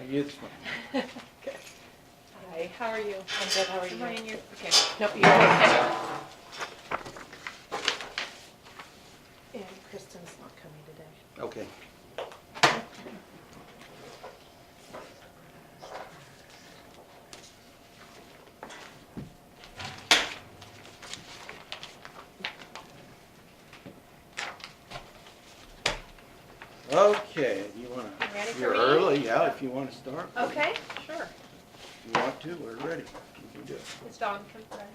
youth one. Okay. Hi, how are you? I'm good, how are you? Am I in your, okay. Nope, you're okay. And Kristen's not coming today. Okay. Okay, you wanna, Ready for you're me? early, yeah, if you wanna start. Okay, sure. If you want to, we're ready. You can do it. It's Dawn from Fred.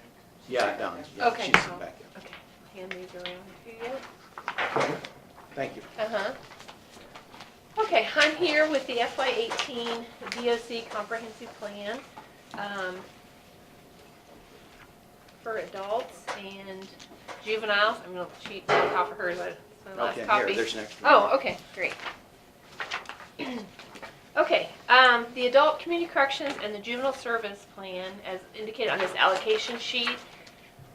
Yeah, Dawn, yeah, Okay. she's back there. Okay, hand these around to you. Thank you. Uh-huh. Okay, I'm here with the FY18 DOC comprehensive plan for adults and juveniles. I'm gonna cheat on top of hers. That's my last Okay, copy. here, there's an extra. Oh, okay, great. Okay, the adult community corrections and the juvenile service plan, as indicated on this allocation sheet,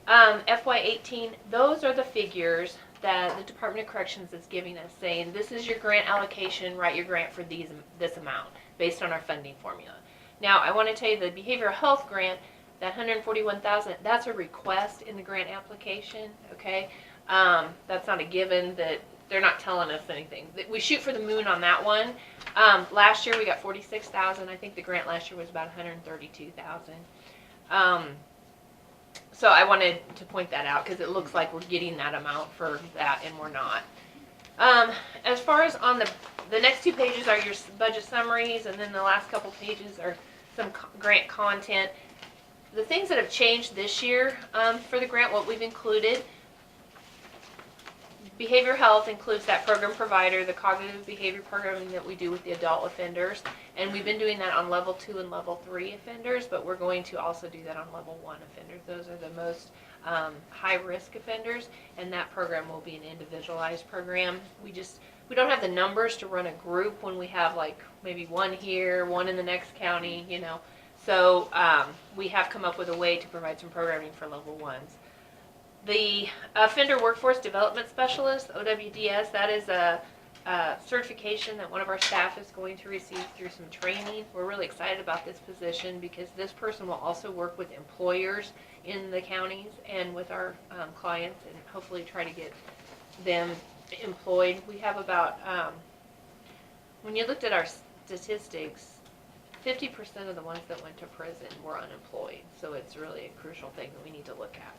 FY18, those are the figures that the Department of Corrections is giving us, saying this is your grant allocation, write your grant for this amount, based on our funding formula. Now, I want to tell you the behavioral health grant, that $141,000, that's a request in the grant application, okay? That's not a given, that they're not telling us anything. We shoot for the moon on that one. Last year we got $46,000. I think the grant last year was about $132,000. So I wanted to point that out because it looks like we're getting that amount for that, and we're not. As far as on the next two pages are your budget summaries, and then the last couple pages are some grant content. The things that have changed this year for the grant, what we've included. Behavioral health includes that program provider, the cognitive behavior programming that we do with the adult offenders, and we've been doing that on level 2 and level 3 offenders, but we're going to also do that on level 1 offenders. Those are the most high risk offenders, and that program will be an individualized program. We don't have the numbers to run a group when we have like maybe one here, one in the next county, you know. So we have come up with a way to provide some programming for level 1s. The Offender Workforce Development Specialist, OWDS, that is a certification that one of our staff is going to receive through some training. We're really excited about this position because this person will also work with employers in the counties and with our clients, and hopefully try to get them employed. We have about, when you looked at our statistics, 50% of the ones that went to prison were unemployed, so it's really a crucial thing that we need to look at.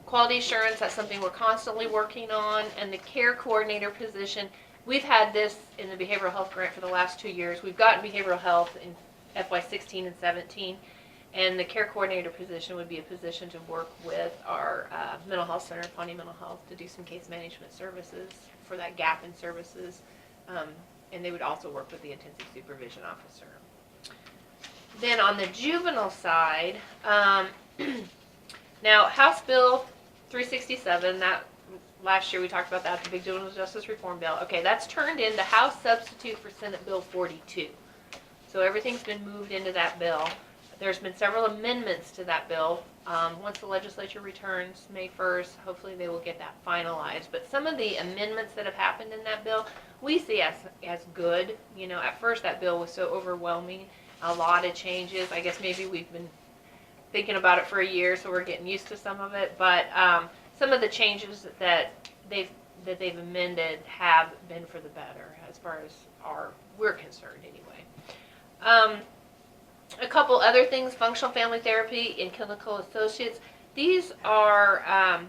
Quality assurance, that's something we're constantly working on, and the care coordinator position, we've had this in the behavioral health grant for the last 2 years. We've gotten behavioral health in FY16 and 17, and the care coordinator position would be a position to work with our mental health center, Pawnee Mental Health, to do some case management services for that gap in services, and they would also work with the intensive supervision officer. Then on the juvenile side, now, House Bill 367, that last year we talked about that, the big juvenile justice reform bill. Okay, that's turned into House substitute for Senate Bill 42. So everything's been moved into that bill. There's been several amendments to that bill. Once the legislature returns May 1st, hopefully they will get that finalized. But some of the amendments that have happened in that bill, we see as good. You know, at first that bill was so overwhelming, a lot of changes. I guess maybe we've been thinking about it for a year, so we're getting used to some of it. But some of the changes that they've amended have been for the better, as far as we're concerned, anyway. A couple other things: functional family therapy and clinical associates. These are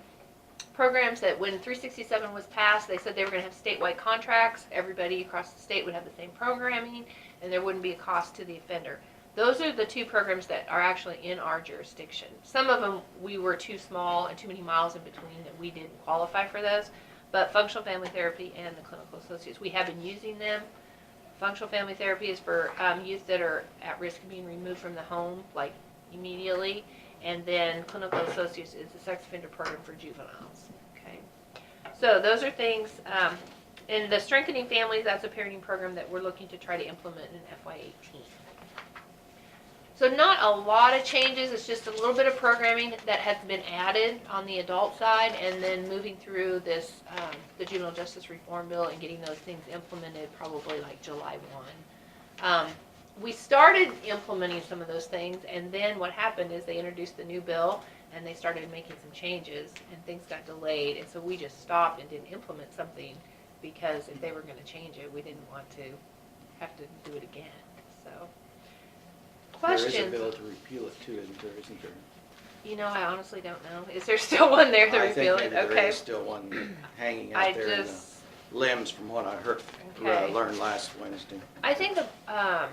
programs that, when 367 was passed, they said they were going to have statewide contracts. Everybody across the state would have the same programming, and there wouldn't be a cost to the offender. Those are the two programs that are actually in our jurisdiction. Some of them we were too small and too many miles in between that we didn't qualify for those. But functional family therapy and the clinical associates, we have been using them. Functional family therapy is for youth that are at risk of being removed from the home, like immediately. And then clinical associates is the sex offender program for juveniles. Okay, so those are things. And the strengthening families, that's a parenting program that we're looking to try to implement in FY18. So not a lot of changes, it's just a little bit of programming that has been added on the adult side, and then moving through this, the juvenile justice reform bill and getting those things implemented probably like July 1. We started implementing some of those things, and then what happened is they introduced the new bill, and they started making some changes, and things got delayed, and so we just stopped and didn't implement something, because if they were gonna change it, we didn't want to have to do it again, so. There is a Questions? bill to repeal it too, isn't there? You know, I honestly don't know. Is there still one there to I think repeal maybe it? there Okay. is still one hanging I out there in the just, limbs from what I heard, Okay. learned last Wednesday. I think I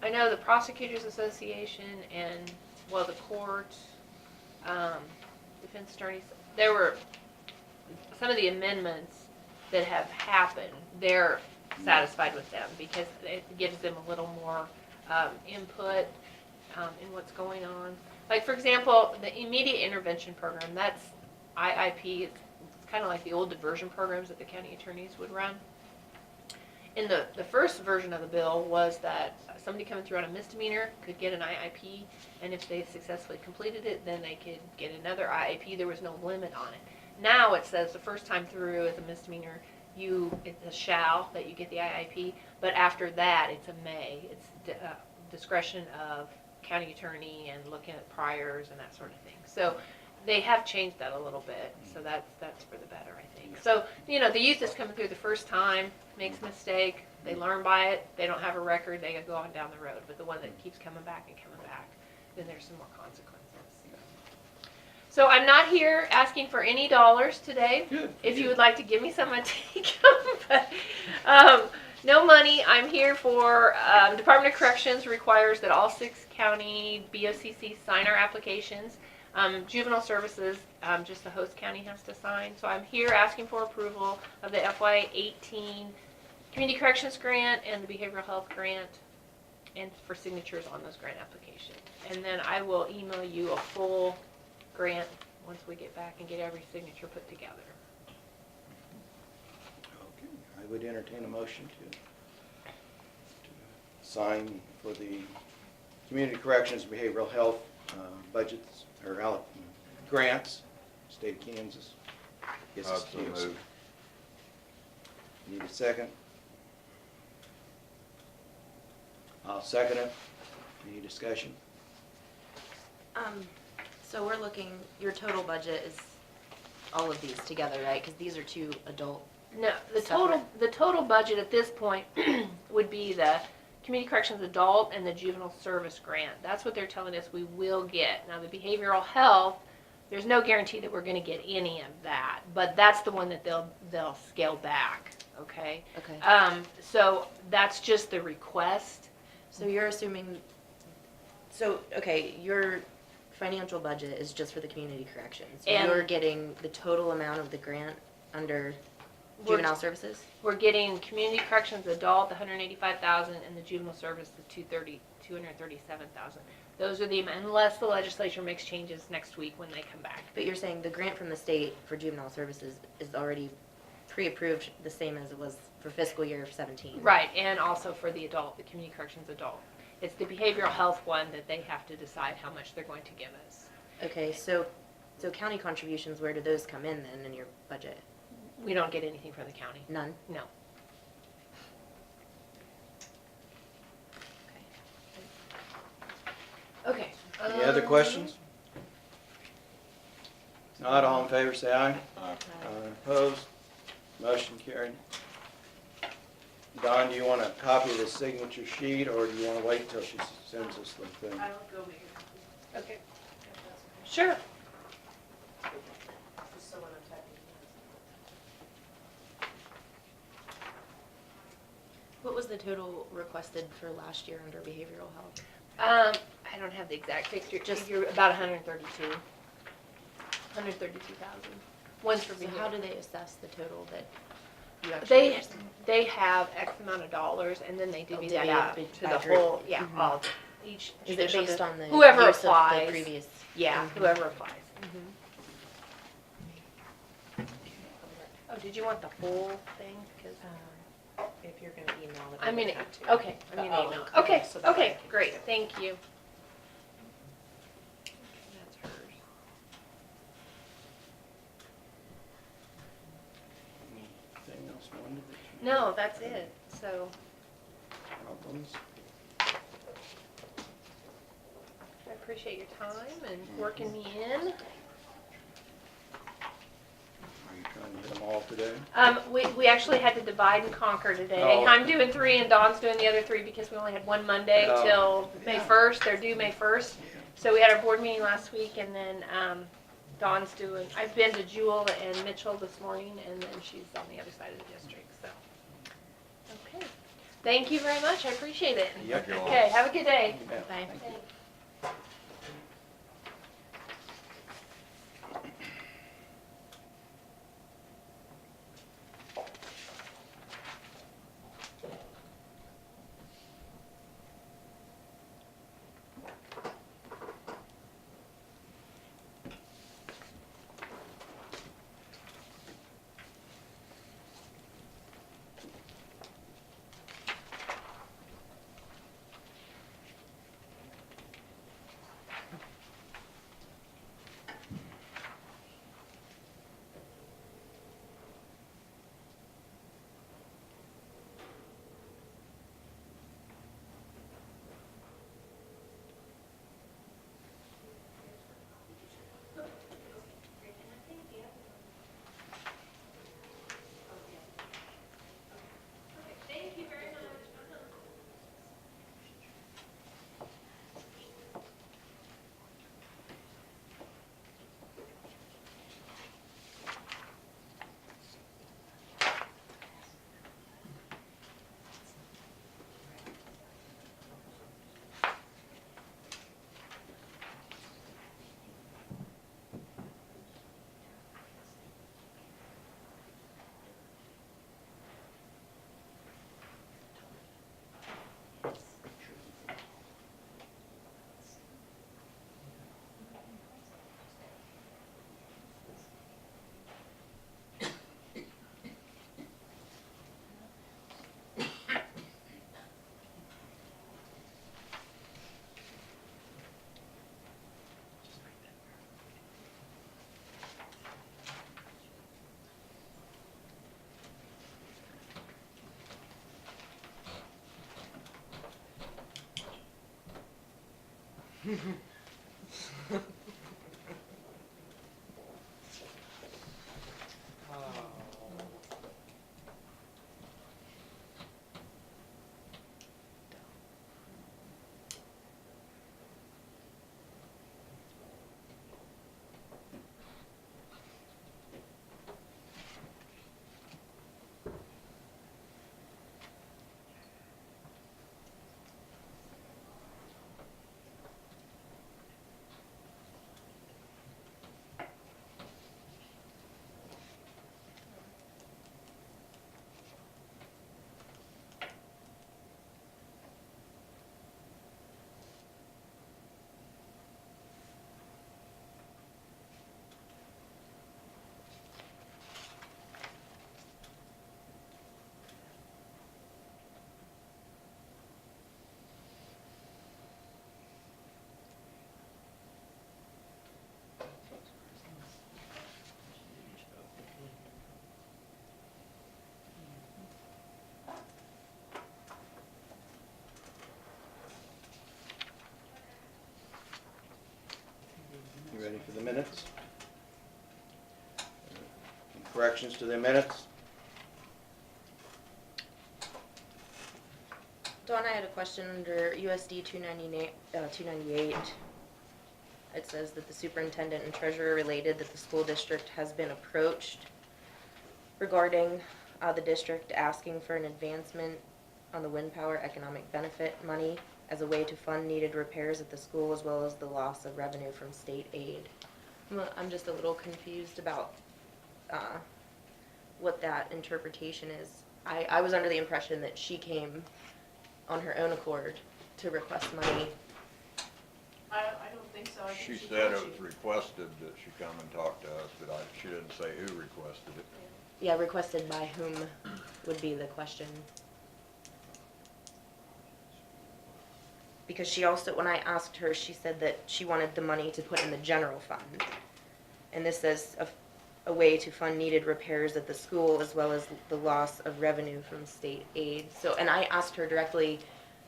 know the Prosecutors Association and, well, the court, defense attorneys, there were some of the amendments that have happened, they're satisfied with them because it gives them a little more input in what's going on. Like, for example, the immediate intervention program, that's IIP, it's kind of like the old diversion programs that the county attorneys would run. In the first version of the bill was that somebody coming through on a misdemeanor could get an IIP, and if they successfully completed it, then they could get another IIP. There was no limit on it. Now it says the first time through as a misdemeanor, it's a shall that you get the IIP, but after that, it's a may. It's discretion of county attorney and looking at priors and that sort of thing. So they have changed that a little bit, so that's for the better, I think. So, you know, the youth that's coming through the first time, makes a mistake, they learn by it, they don't have a record, they go on down the road. But the one that keeps coming back and coming back, then there's some more consequences. So I'm not here asking for any dollars today. Good. If you would like to give me some, I'd take them. But no money. I'm here for Department of Corrections requires that all 6 county BOCC sign our applications. Juvenile Services, just the host county has to sign. So I'm here asking for approval of the FY18 Community Corrections Grant and the Behavioral Health Grant, and for signatures on those grant applications. And then I will email you a full grant once we get back and get every signature put together. Okay, I would entertain a motion to sign for the Community Corrections and Behavioral Health budgets, or grants, state of Kansas. Yes, it's So Kansas. moved. Need a second? I'll second it. Any discussion? So we're looking, your total budget is all of these together, right? Because these are 2 adult. No, the total budget at this point would be the Community Corrections Adult and the Juvenile Service Grant. That's what they're telling us we will get. Now, the Behavioral Health, there's no guarantee that we're going to get any of that, but that's the one that they'll scale back. Okay. Okay. So that's just the request. So you're assuming, so, okay, your financial budget is just for the community corrections. So And- you're getting the total amount of the grant under juvenile services? We're getting Community Corrections Adult, the $185,000, and the Juvenile Service, the $237,000. Those are the, unless the legislature makes changes next week when they come back. But you're saying the grant from the state for juvenile services is already pre-approved, the same as it was for fiscal year 17? Right, and also for the adult, the Community Corrections Adult. It's the behavioral health one that they have to decide how much they're going to give us. Okay, so county contributions, where do those come in then in your budget? We don't get anything from the county. None? No. Okay. Any other questions? Not all in favor, say aye. Opposed? Motion carried. Don, do you want a copy of the signature sheet, or do you want to wait till she sends us the thing? I will go make a copy. Okay. Sure. Just so when I'm typing. What was the total requested for last year under behavioral health? I don't have the exact figure, Just- figure about 132. 132,000. One's for So behavioral. how do they assess the total that you actually? They have X amount of dollars, and then they divvy that divvy it out by to the group. whole, yeah, Mhm. all, each. Is it judicial based dis- on the whoever use of the applies. previous? Yeah, Mhm. whoever applies. Oh, did you want the full thing? 'Cause, If you're gonna email it. I'm you gonna, have to. okay, I'm gonna Oh, email. okay, Okay, so that way I okay, can great, see it. thank you. That's hers. Anything else, Wanda, that you? No, that's it, so Problems? I appreciate your time and working me in. Are you trying to hit them all today? We actually had to divide and conquer today. Oh. I'm doing 3 and Dawn's doing the other 3 because we only had one Monday Oh, till May yeah. 1st. They're due May 1st. So we had our board meeting last week, and then Dawn's doing. I've been to Jewel and Mitchell this morning, and then she's on the other side of the district. So, okay. Thank you very much. I appreciate it. Yep. Okay. Have a good day. You bet. Bye. Thank you. Thank you very much. You ready for the minutes? Any corrections to the minutes? Dawn, I had a question under USD 298. It says that the superintendent and treasurer related that the school district has been approached regarding the district asking for an advancement on the wind power economic benefit money as a way to fund needed repairs at the school as well as the loss of revenue from state aid. I'm just a little confused about what that interpretation is. I was under the impression that she came on her own accord to request money. I don't think so. I She think said told it was you. requested that she come and talk to us, but she didn't say who requested it. Yeah, requested by whom would be the question. because she also, when I asked her, she said that she wanted the money to put in the general fund. And this says a way to fund needed repairs at the school as well as the loss of revenue from state aid. So, and I asked her directly,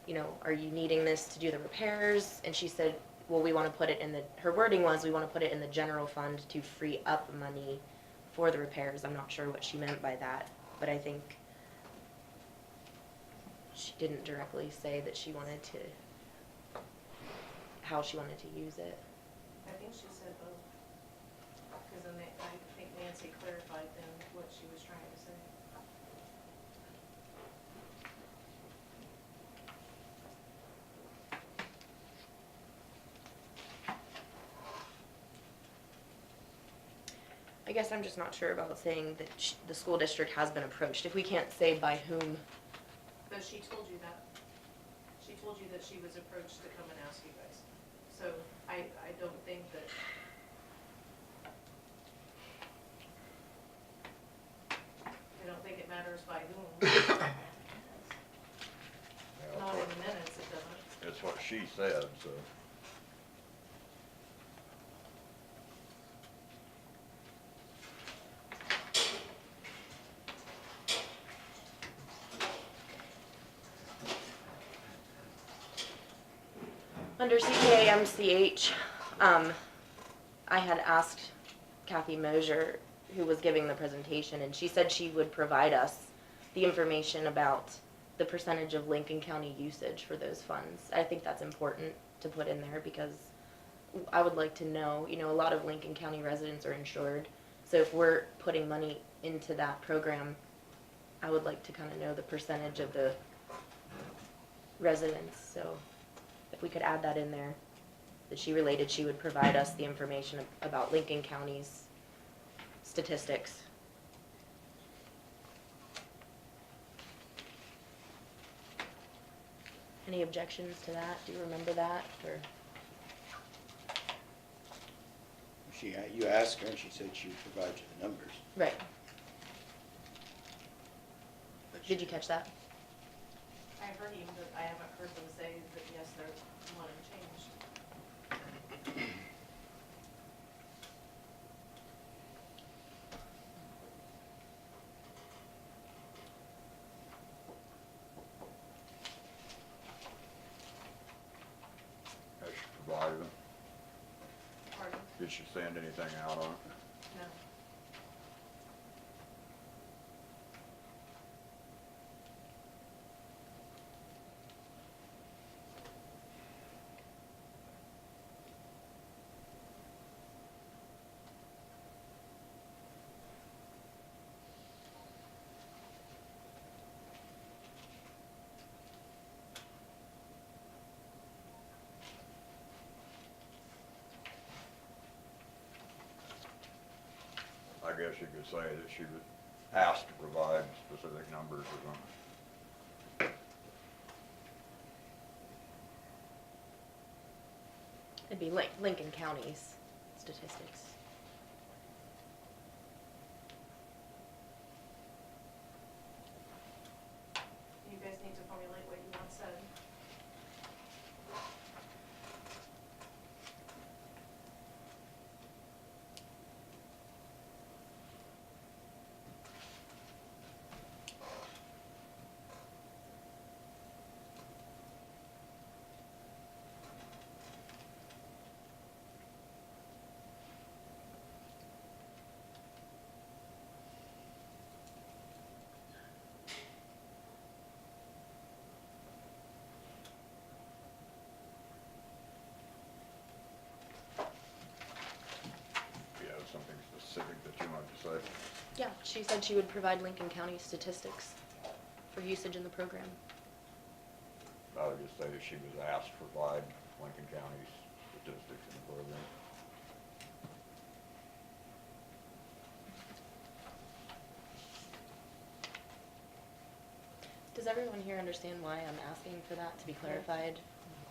you know, are you needing this to do the repairs? And she said, well, we want to put it in the, her wording was, we want to put it in the general fund to free up money for the repairs. I'm not sure what she meant by that, but I think she didn't directly say that she wanted to, how she wanted to use it. I think she said both. Because then I think Nancy clarified then what she was trying to say. I guess I'm just not sure about saying that the school district has been approached. If we can't say by whom, But she told you that. She told you that she was approached to come and ask you guys. So I don't think that. I don't think it matters by whom. Yeah, Not in the minutes, it doesn't. it's what she said, so. under CKAMCH, I had asked Kathy Mosier, who was giving the presentation, and she said she would provide us the information about the percentage of Lincoln County usage for those funds. I think that's important to put in there because I would like to know, you know, a lot of Lincoln County residents are insured. So if we're putting money into that program, I would like to kind of know the percentage of the residents. So if we could add that in there, that she related, she would provide us the information about Lincoln County's statistics. Any objections to that? Do you remember that, or? You asked her and she said she would provide you the numbers. Right. But Did you catch that? I heard him, but I haven't heard them say that yes, they're wanting changed. Has she provided them? Pardon? Did she send anything out on it? No. I guess you could say that she was asked to provide specific numbers or something. It'd be Lincoln County's statistics. You guys need to formulate what you want said. If you have something specific that you wanted to say. Yeah, she said she would provide Lincoln County statistics for usage in the program. I would just say that she was asked to provide Lincoln County's statistics in the program. Does everyone here understand why I'm asking for that to be clarified?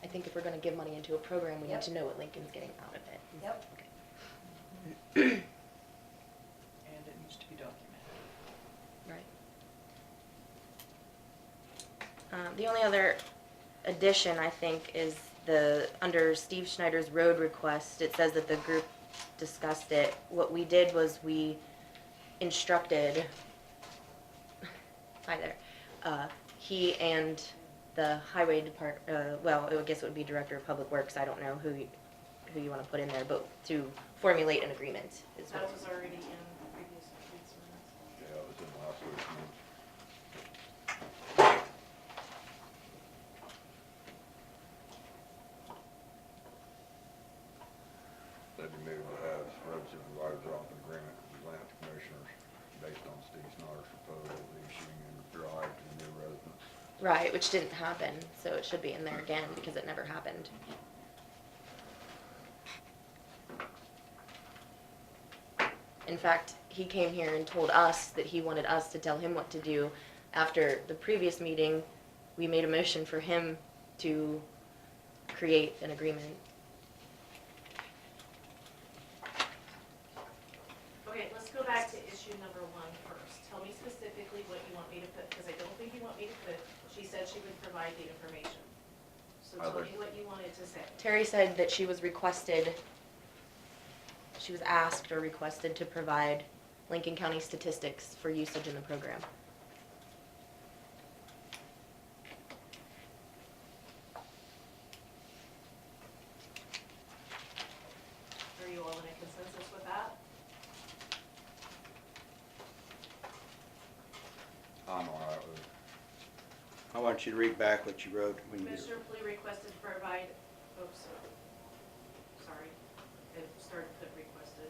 I think if we're gonna give money into a program, we need Yep. to know what Lincoln's getting out of it. Yep. Okay. And it needs to be documented. Right. The only other addition, I think, is under Steve Schneider's road request, it says that the group discussed it. What we did was we instructed, hi there, he and the highway department, well, I guess it would be Director of Public Works, I don't know who you wanna put in there, but to formulate an agreement is That what. was already in previous week's minutes. Yeah, it was in last week's minutes. Said you moved to have road supervisors off an agreement with the land commissioners based on Steve Snyder's proposal of issuing a drive to the new residents. Right, which didn't happen, so it should be in there again because it never happened. In fact, he came here and told us that he wanted us to tell him what to do. After the previous meeting, we made a motion for him to create an agreement. Okay, let's go back to issue number 1 first. Tell me specifically what you want me to put, because I don't think you want me to put, she said she would provide the information. So I tell me think- what you wanted to say. Terry said that she was asked or requested to provide Lincoln County statistics for usage in the program. Are you all in a consensus with that? I'm all right with it. I want you to read back what you wrote when you. Commissioner Plea requested to provide, oops, sorry, it started to put requested.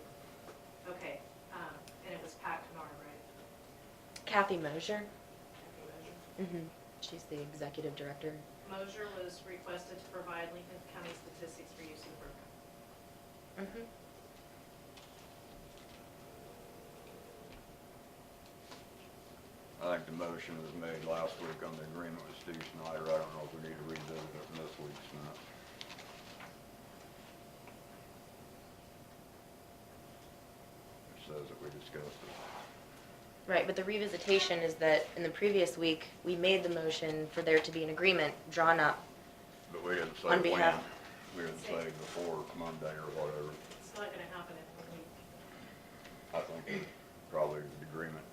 Okay, and it was Pat Canard, right? Kathy Mosier. Okay, Mosier. She's the executive director. Mosier was requested to provide Lincoln County statistics for use in the program. I think the motion was made last week on the agreement with Steve Snyder. I don't know if we need to revisit it in this week's minutes. It says that we discussed it. Right, but the revisitation is that in the previous week, we made the motion for there to be an agreement drawn up. But we didn't say On when. behalf- We didn't say before Monday or whatever. It's not gonna happen in a week. I think it's probably the agreement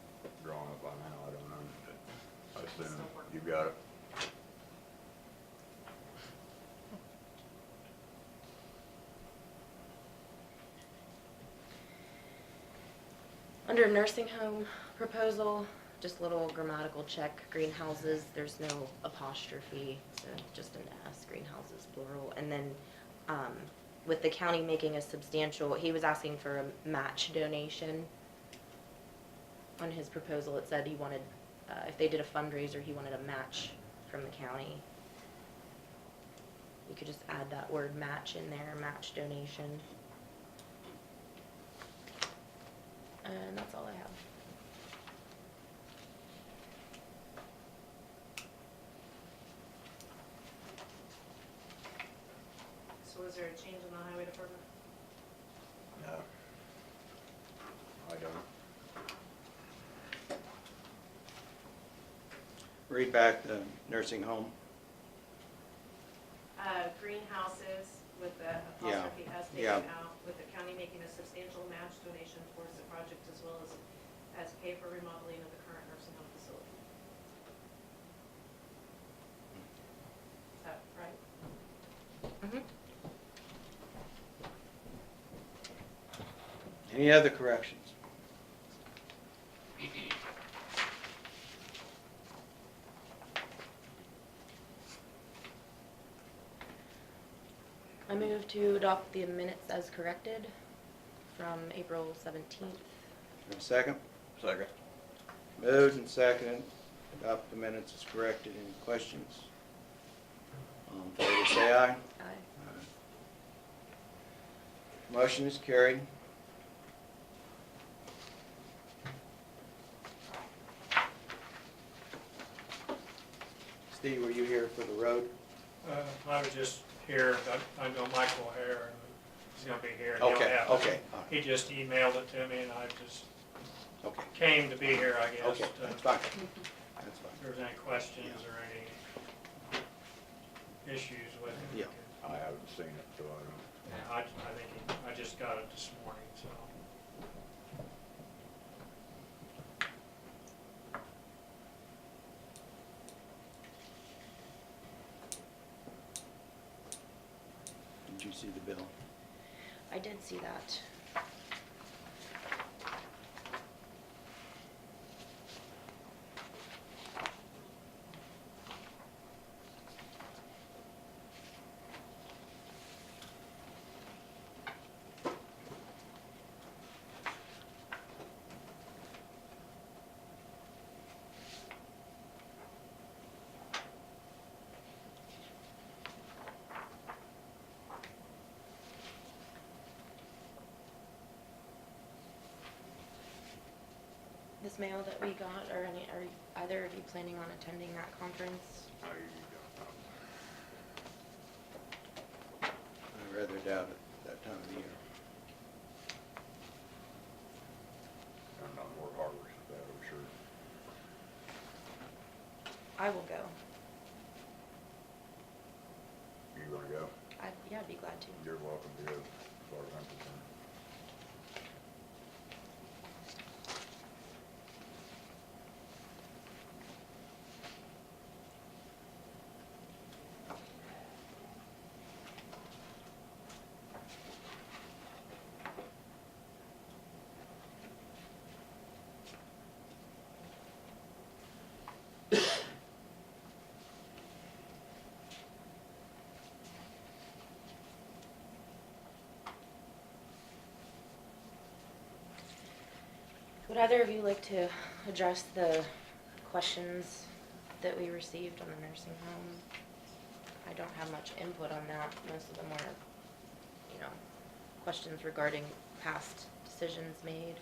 drawn up by now. I don't know. But I assume you got it. Under nursing home proposal, just a little grammatical check, greenhouses, there's no apostrophe, so just an S, greenhouses plural. And then, with the county making a substantial, he was asking for a match donation. On his proposal, it said he wanted, if they did a fundraiser, he wanted a match from the county. You could just add that word match in there, match donation. And that's all I have. So is there a change in the highway department? No. I don't. Read back the nursing home. Greenhouses with the Yeah, apostrophe S taken yeah. out, with the county making a substantial match donation towards the project as well as pay for remodeling of the current nursing home facility. Is that right? Any other corrections? I move to adopt the minutes as corrected from April 17th. Have a second? Second. Moved and seconded. Adopt the minutes as corrected. Any questions? All in favor, say aye. Aye. Motion is carried. Steve, were you here for the road? I was just here, I know Michael O'Hare, and he's gonna be here. and he'll Okay, have it. okay, all right, He just emailed it to me, and I just okay, came to be here, I guess. okay, that's fine. That's If fine. there's any questions or any, issues with it. Yeah. I haven't seen it, so I don't. Yeah, I think I just got it this morning, so. Did you see the bill? I did see that. This mail that we got, are either of you planning on attending that conference? I don't know. I rather doubt it that time of the year. I'm not more harbors with that, I'm sure. I will go. You gonna go? Yeah, I'd be glad to. You're welcome to go, as far as I'm concerned. Would either of you like to address the questions that we received on the nursing home? I don't have much input on that. Most of them were, questions regarding past decisions made.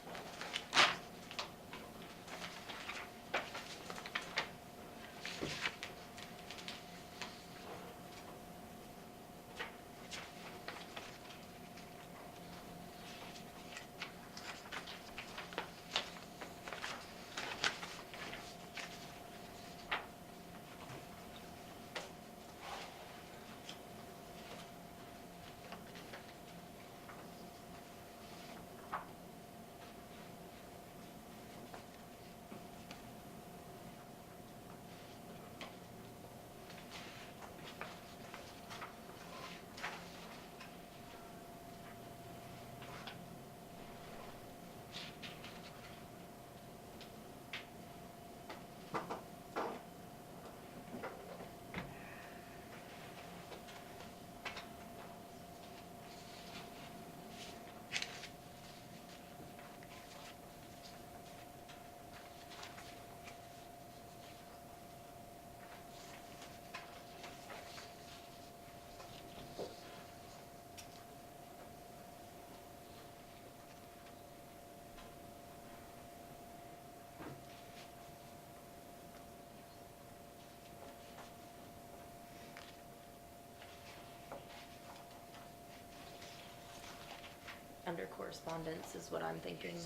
Under correspondence is what I'm thinking.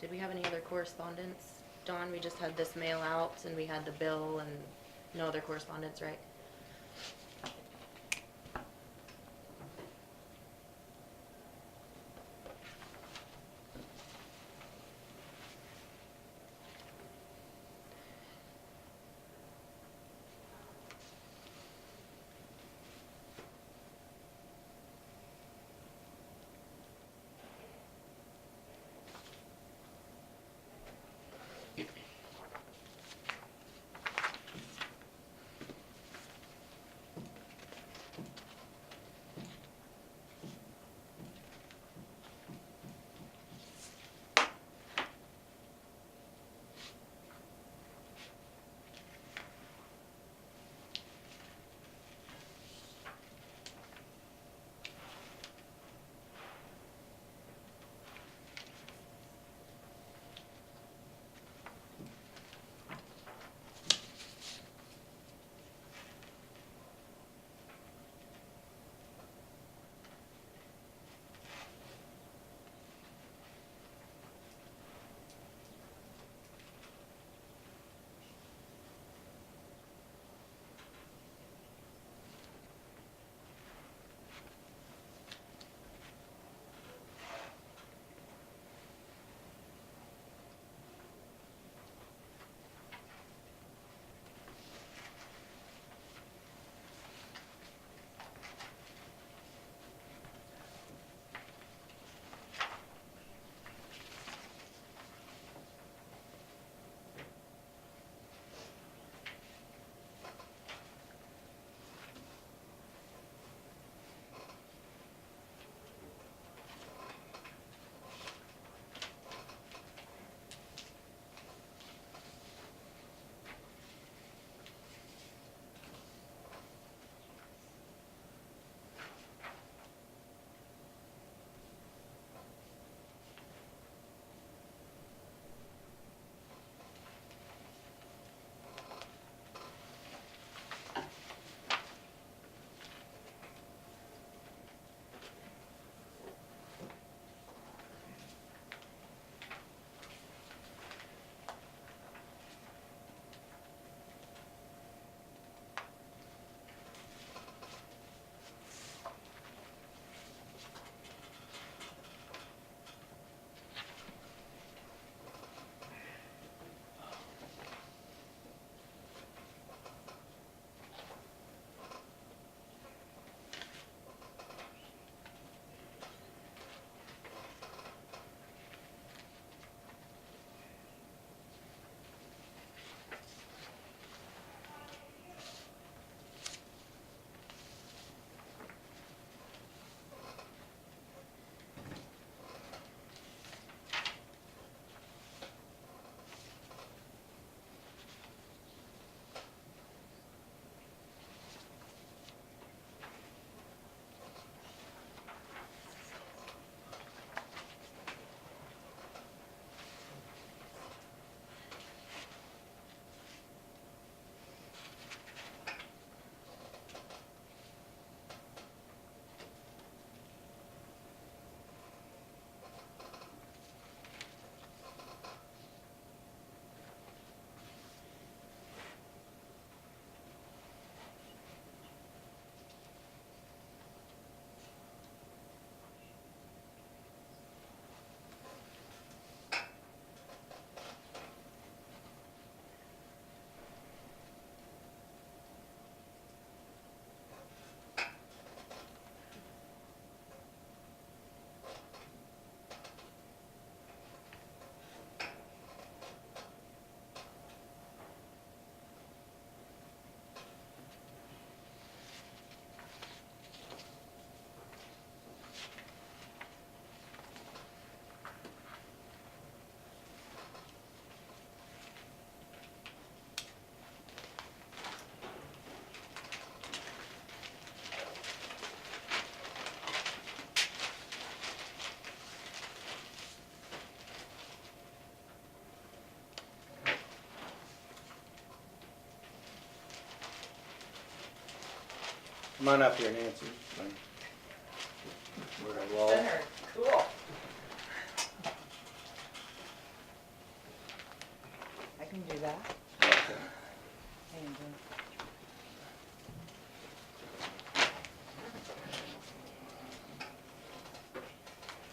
Did we have any other correspondence? Dawn, we just had this mail out and we had the bill and no other correspondence, right? Come on up here, Nancy. Where the wall. Center, cool. I can do that. Okay. And,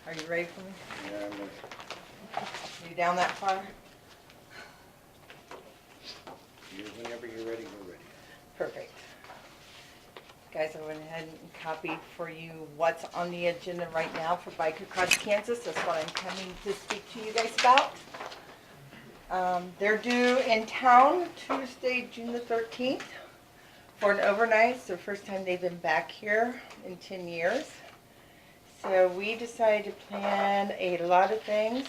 are you ready for me? Yeah, I'm gonna- You down that far? whenever you're ready, we're ready. Perfect. Guys, I went ahead and copied for you what's on the agenda right now for Bike Across Kansas. That's what I'm coming to speak to you guys about. They're due in town Tuesday, June the 13th for an overnight. It's the first time they've been back here in 10 years. So we decided to plan a lot of things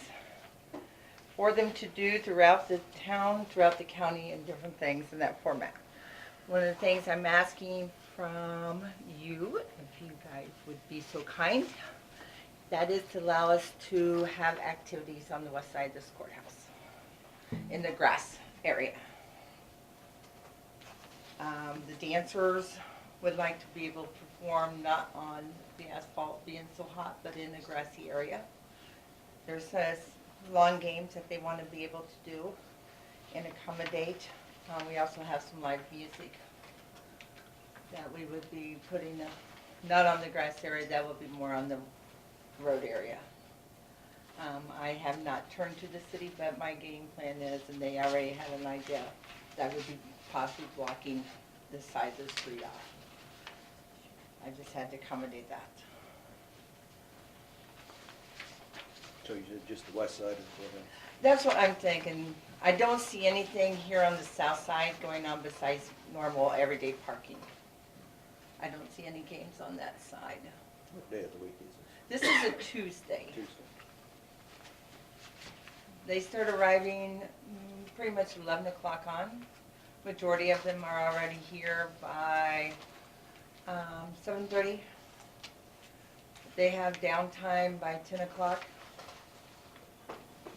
for them to do throughout the town, throughout the county, and different things in that format. One of the things I'm asking from you, if you guys would be so kind, that is to allow us to have activities on the west side of this courthouse, in the grass area. The dancers would like to be able to perform not on the asphalt being so hot, but in a grassy area. There's lawn games that they want to be able to do and accommodate. We also have some live music that we would be putting, not on the grass area, that will be more on the road area. I have not turned to the city, but my game plan is, and they already had an idea, that would be possibly blocking the side of the street off. I just had to accommodate that. So you said just the west side of the courthouse? That's what I'm thinking. I don't see anything here on the south side going on besides normal everyday parking. I don't see any games on that side. What day of the week is This is a Tuesday. it? Tuesday. They start arriving pretty much 11 o'clock on. Majority of them are already here by 7:30. They have downtime by 10 o'clock.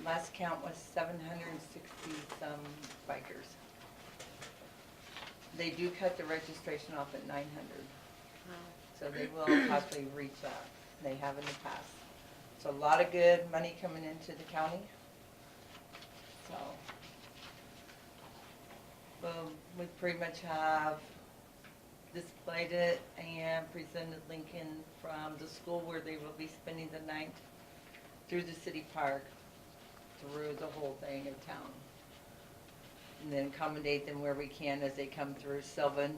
Last count was 760 some bikers. They do cut the registration off at 900. So they will possibly reach that. They have in the past. So a lot of good money coming into the county. So, well, we pretty much have displayed it and presented Lincoln from the school where they will be spending the night through the city park, through the whole thing of town. And then accommodate them where we can as they come through Sylvan.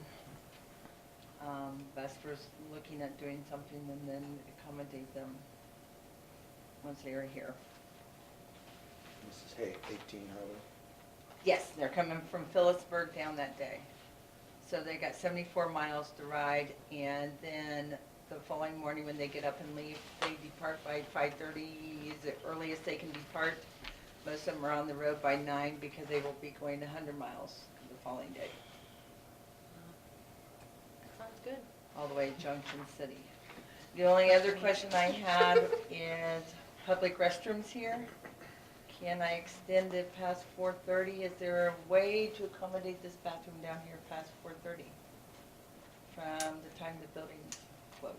Vesper's looking at doing something and then accommodate them once they are here. This is 18 Harbor. Yes, they're coming from Phillipsburg down that day. So they got 74 miles to ride, and then the following morning when they get up and leave, they depart by 5:30 is the earliest they can depart. Most of them are on the road by 9 because they will be going 100 miles the following day, Sounds good. all the way to Junction City. The only other question I had is public restrooms here. Can I extend it past 4:30? Is there a way to accommodate this bathroom down here past 4:30? From the time the building's closed?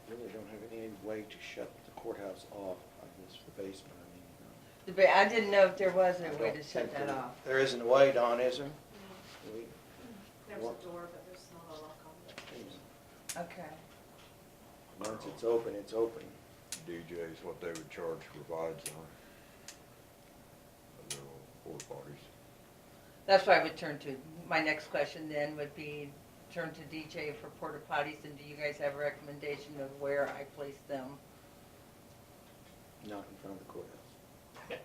We really don't have any way to shut the courthouse off, I guess, the basement, I mean. I didn't know if there was a I way don't to shut think that there- off. There isn't a way, Dawn, is there? We- There's What? a door, but there's not a lock on it. Okay. Once it's open, it's open. DJ's what they would charge for rides on their little porta parties. That's what I would turn to. My next question then would be turn to DJ for porta potties, and do you guys have a recommendation of where I place them? Not in front of the courthouse.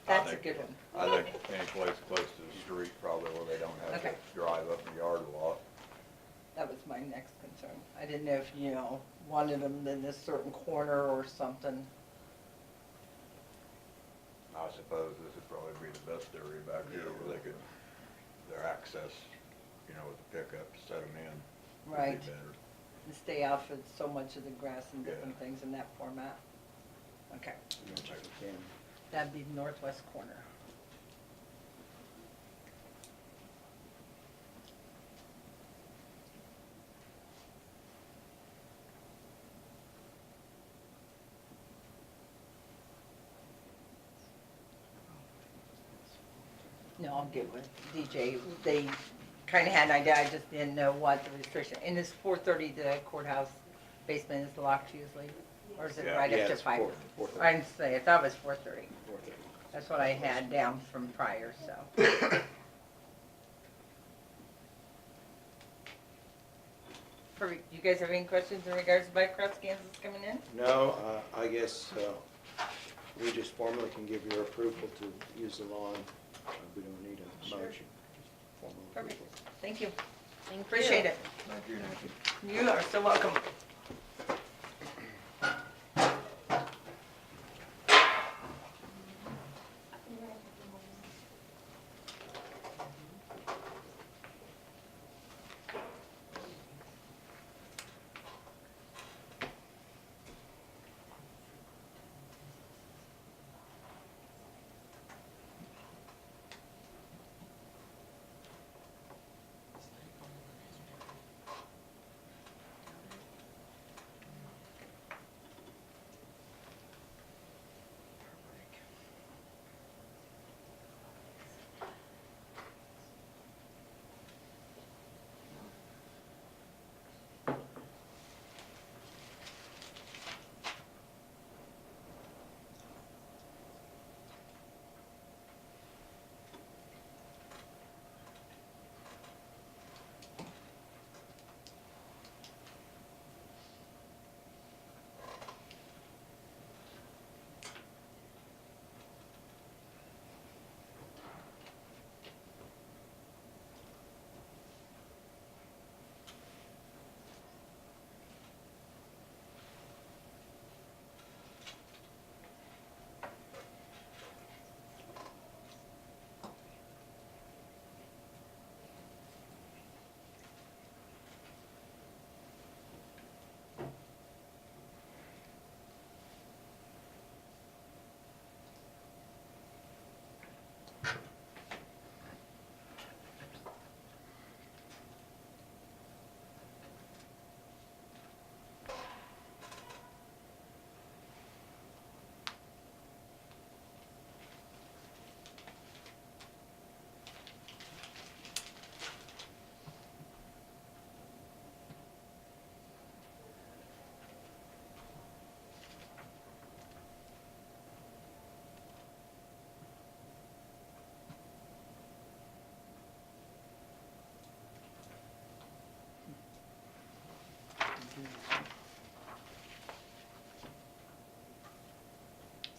That's a good one. I think any place close to the street probably where they don't have to Okay. drive up the yard a lot. That was my next concern. I didn't know if, wanted them in a certain corner or something. I suppose this would probably be the best area back here where they could, their access, with the pickup to set them in. would be Right. better. And stay off of so much of the grass and different Yeah. things in that format. Okay. You don't think we can. That'd be the northwest corner. No, I'm good with DJ. They kinda had an idea, I just didn't know what the restriction, and it's 4:30, the courthouse basement is locked usually, or is it Yeah. right Yeah, up to it's 5? 4:30. I didn't say, I thought it was 4:30. 4:30. That's what I had down from prior, so. Perfect. You guys have any questions in regards to bike cross Kansas coming in? No, I guess we just formally can give your approval to use the lawn. We don't need a Sure. motion. Just formal approval. Perfect. Thank you. Thank you. Appreciate it. Thank you, Nancy. You are so welcome.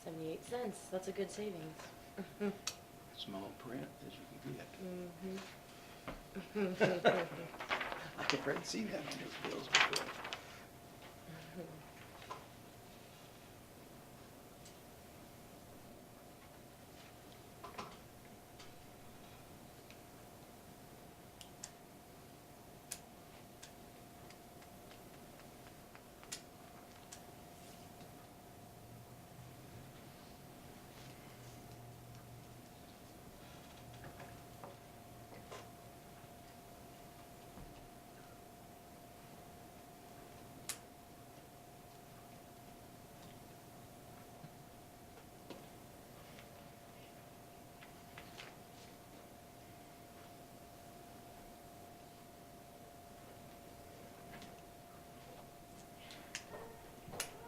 $0.78. That's a good savings. Small print as you can get. Mm-hmm. I've never seen that on those bills before.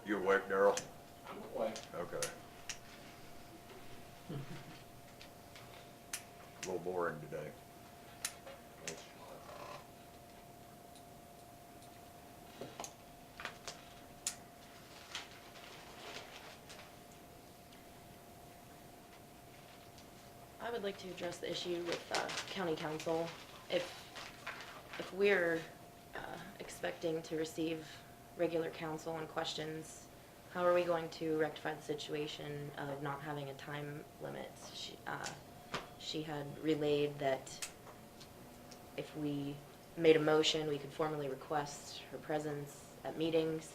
You awake, Darryl? I'm awake. Okay. A little boring today. I would like to address the issue with county council. If we're expecting to receive regular counsel and questions, how are we going to rectify the situation of not having a time limit? She had relayed that if we made a motion, we could formally request her presence at meetings.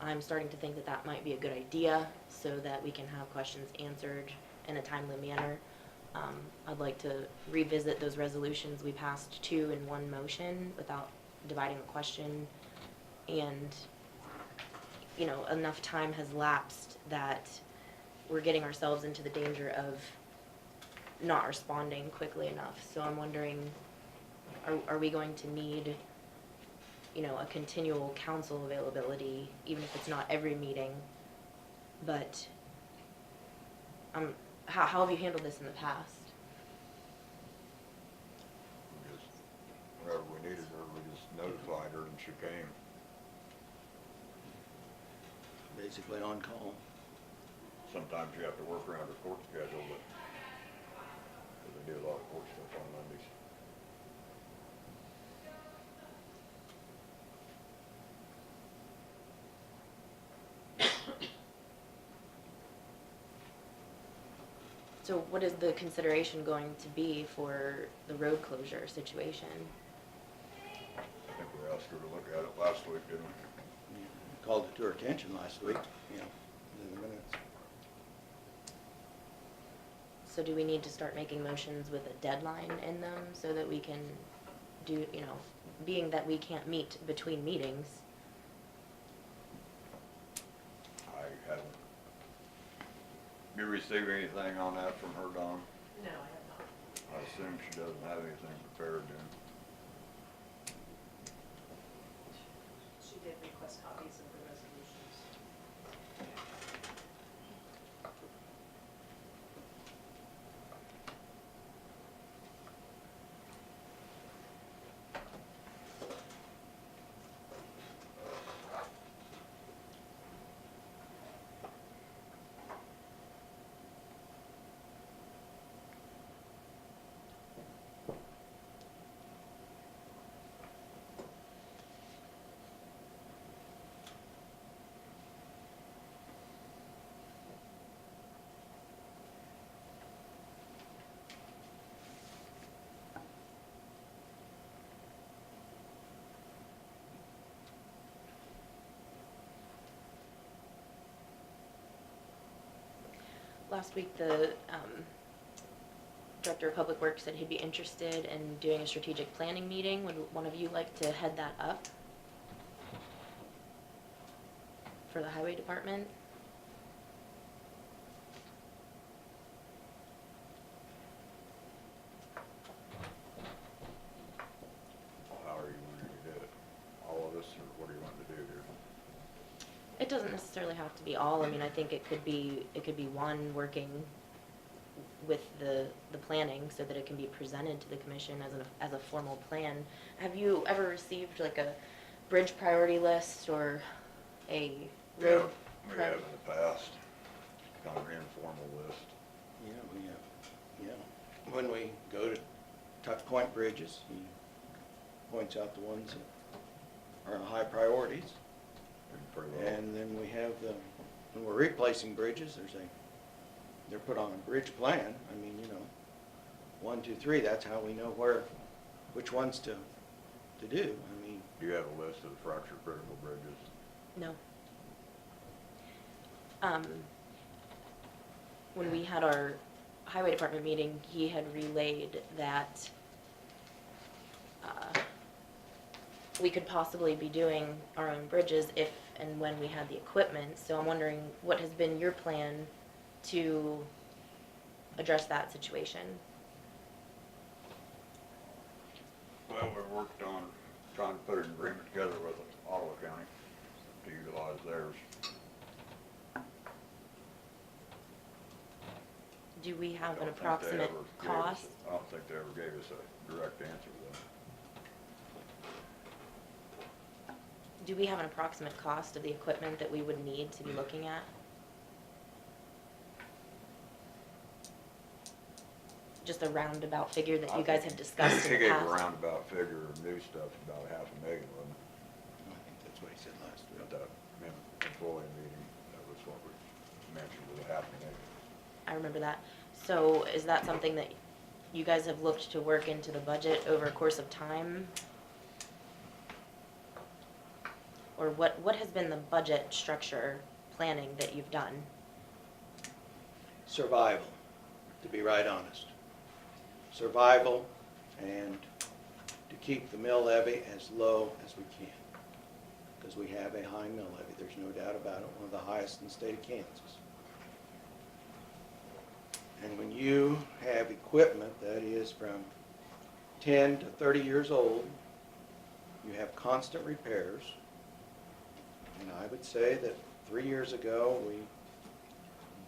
I'm starting to think that that might be a good idea, so that we can have questions answered in a timely manner. I'd like to revisit those resolutions. We passed 2 in one motion without dividing the question, and, you know, enough time has lapsed that we're getting ourselves into the danger of not responding quickly enough. So I'm wondering, are we going to need, you know, a continual council availability, even if it's not every meeting? But, how have you handled this in the past? We just, whenever we needed her, we just notified her and she came. Basically on call. Sometimes you have to work around her court schedule, but 'cause they do a lot of court stuff on Mondays. So what is the consideration going to be for the road closure situation? I think we asked her to look at it last week, didn't we? We called it to her attention last week, you know, in the minutes. So do we need to start making motions with a deadline in them so that we can do, you know, being that we can't meet between meetings? I haven't. You receive anything on that from her, Don? No, I have not. I assume she doesn't have anything prepared then. She did request copies of the resolutions. Last week, the Director of Public Works said he'd be interested in doing a strategic planning meeting. Would one of you like to head that up for the highway department? How are you wanting to do it? All of us, or what do you want to do here? It doesn't necessarily have to be all. I mean, I think it could be one working with the planning so that it can be presented to the commission as a formal plan. Have you ever received like a bridge priority list or a road? We have in the past, kind of informal list. Yeah, we have, yeah. When we go to Tuck Point bridges, he points out the ones that are high priorities. Pretty well. And then we have when we're replacing bridges, they're put on a bridge plan. I mean, you know, 1, 2, 3, that's how we know which ones to do. I mean, Do you have a list of the fracture critical bridges? No. When we had our highway department meeting, he had relayed that we could possibly be doing our own bridges if and when we had the equipment. So I'm wondering, what has been your plan to address that situation? Well, we worked on trying to put an agreement together with Ottawa County to utilize theirs. Do we have I an don't think they approximate ever gave us cost? I don't think they ever gave us a direct answer though. Do we have an approximate cost of the equipment that we would need to be looking at? Just a roundabout figure that you guys have discussed He in the gave a past? roundabout figure of new stuff, about $500,000, wasn't it? I think that's what he said last week. At that employee meeting, that was what we mentioned, was $500,000. I remember that. So is that something that you guys have looked to work into the budget over a course of time? or what has been the budget structure planning that you've done? Survival, to be right honest. Survival and to keep the mill levy as low as we can. Because we have a high mill levy, there's no doubt about it, one of the highest in the state of Kansas. And when you have equipment that is from 10 to 30 years old, you have constant repairs. And I would say that 3 years ago, we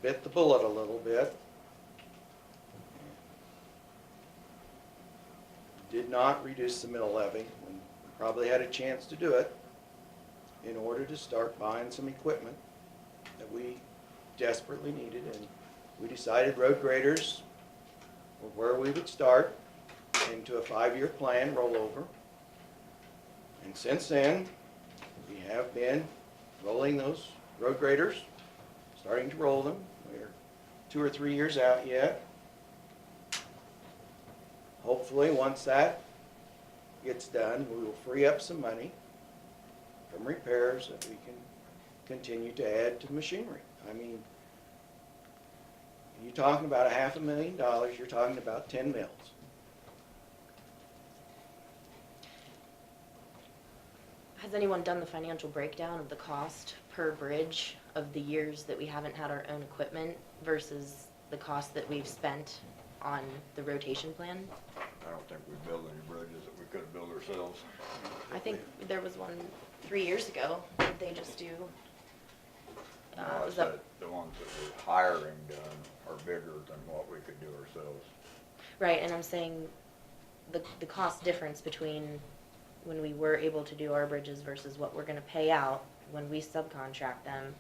bit the bullet a little bit. Did not reduce the mill levy when we probably had a chance to do it in order to start buying some equipment that we desperately needed. And we decided road graders were where we would start into a 5-year plan rollover. And since then, we have been rolling those road graders, starting to roll them. We're 2 or 3 years out yet. Hopefully, once that gets done, we will free up some money from repairs that we can continue to add to the machinery. I mean, you're talking about $500,000, you're talking about 10 mills. Has anyone done the financial breakdown of the cost per bridge of the years that we haven't had our own equipment versus the cost that we've spent on the rotation plan? I don't think we built any bridges that we could have built ourselves. I think there was one 3 years ago. Did they just do? No, I was said that- the ones that we're hiring done are bigger than what we could do ourselves. Right, and I'm saying the cost difference between when we were able to do our bridges versus what we're gonna pay out when we subcontract them,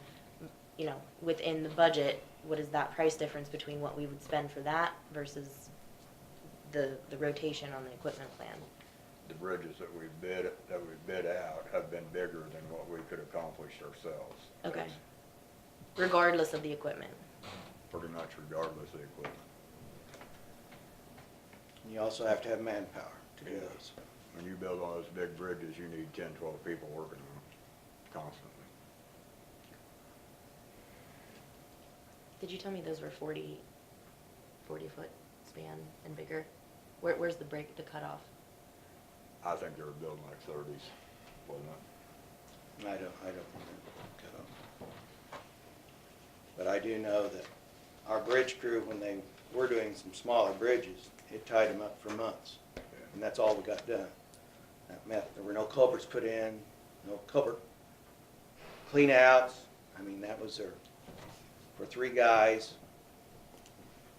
you know, within the budget, what is that price difference between what we would spend for that versus the rotation on the equipment plan? The bridges that we bid out have been bigger than what we could accomplish ourselves. Okay. That's Regardless of the equipment. pretty much regardless of the equipment. And you also have to have manpower to do Yeah. those. When you build all those big bridges, you need 10, 12 people working on them constantly. Did you tell me those were 40 foot span and bigger? Where's the break, the cutoff? I think they were building like 30s, wasn't it? I don't remember the cutoff. But I do know that our bridge crew, when they were doing some smaller bridges, it tied them up for months. And that's all we got done. That meant there were no culverts put in, no culvert clean outs. I mean, that was for 3 guys.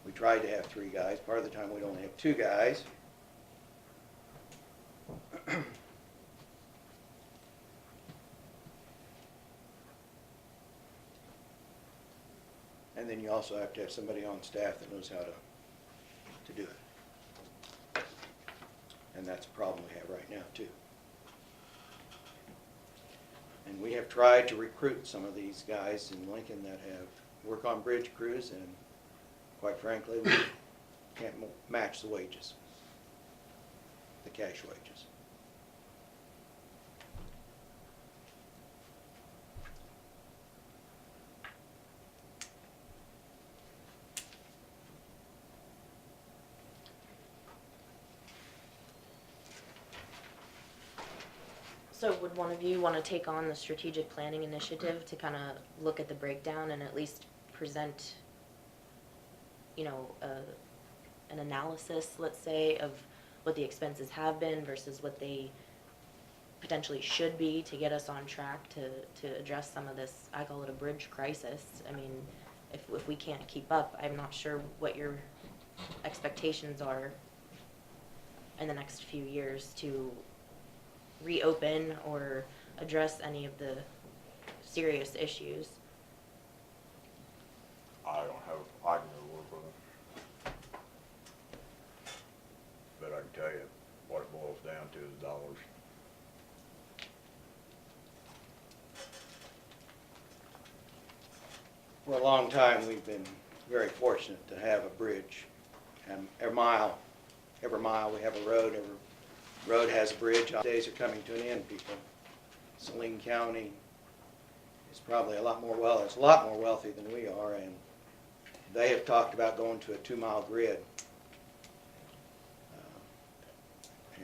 We tried to have 3 guys. Part of the time we'd only have 2 guys. And then you also have to have somebody on staff that knows how to do it. And that's a problem we have right now, too. And we have tried to recruit some of these guys in Lincoln that have work on bridge crews, and quite frankly, we can't match the wages, the cash wages. So would one of you want to take on the strategic planning initiative to kind of look at the breakdown and at least present, you know, an analysis, let's say, of what the expenses have been versus what they potentially should be to get us on track to address some of this, I call it a bridge crisis. I mean, if we can't keep up, I'm not sure what your expectations are in the next few years to reopen or address any of the serious issues. I can go work with them. But I can tell you, what it boils down to is dollars. For a long time, we've been very fortunate to have a bridge. And every mile we have a road, every road has a bridge. Days are coming to an end, people. Saline County is probably a lot more wealthy than we are, and they have talked about going to a 2-mile grid.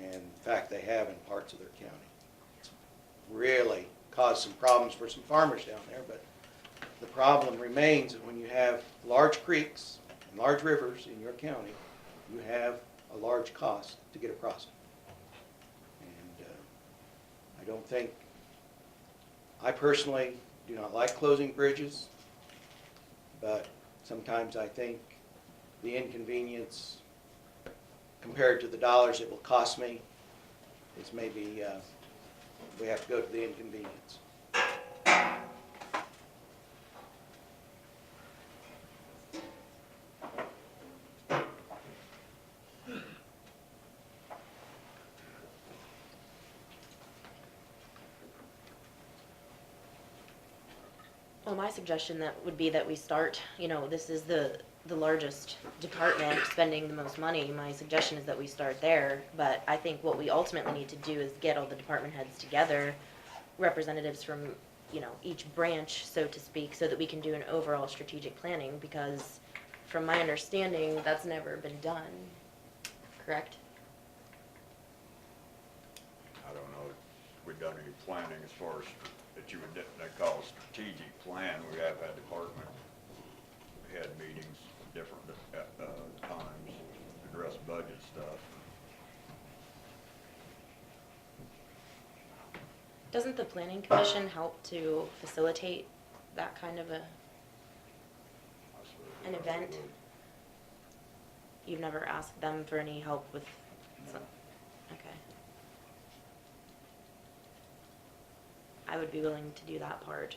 And in fact, they have in parts of their county. It's really caused some problems for some farmers down there, but the problem remains that when you have large creeks and large rivers in your county, you have a large cost to get across it. And I don't think, I personally do not like closing bridges, but sometimes I think the inconvenience compared to the dollars it will cost me is maybe we have to go to the inconvenience. Well, my suggestion that would be that we start, this is the largest department spending the most money. My suggestion is that we start there, but I think what we ultimately need to do is get all the department heads together, representatives from, each branch, so to speak, so that we can do an overall strategic planning, because from my understanding, that's never been done, correct? I don't know if we've done any planning as far as that you would, they call a strategic plan. We have had department head meetings, different times, address budget stuff. Doesn't the planning commission help to facilitate that kind of I suppose an we event? would. You've never asked them for any help with No. some, okay. I would be willing to do that part.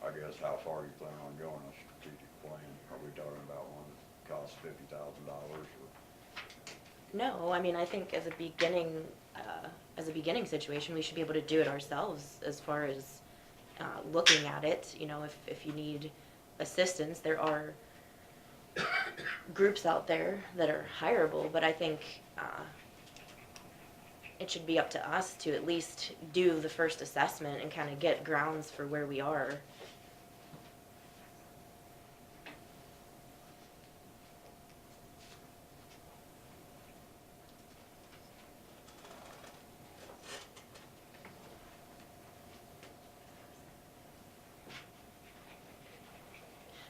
I guess how far you plan on going a strategic plan? Are we talking about one that costs $50,000 or? No, I mean, I think as a beginning situation, we should be able to do it ourselves as far as looking at it. If you need assistance, there are groups out there that are hireable, but I think it should be up to us to at least do the first assessment and kind of get grounds for where we are.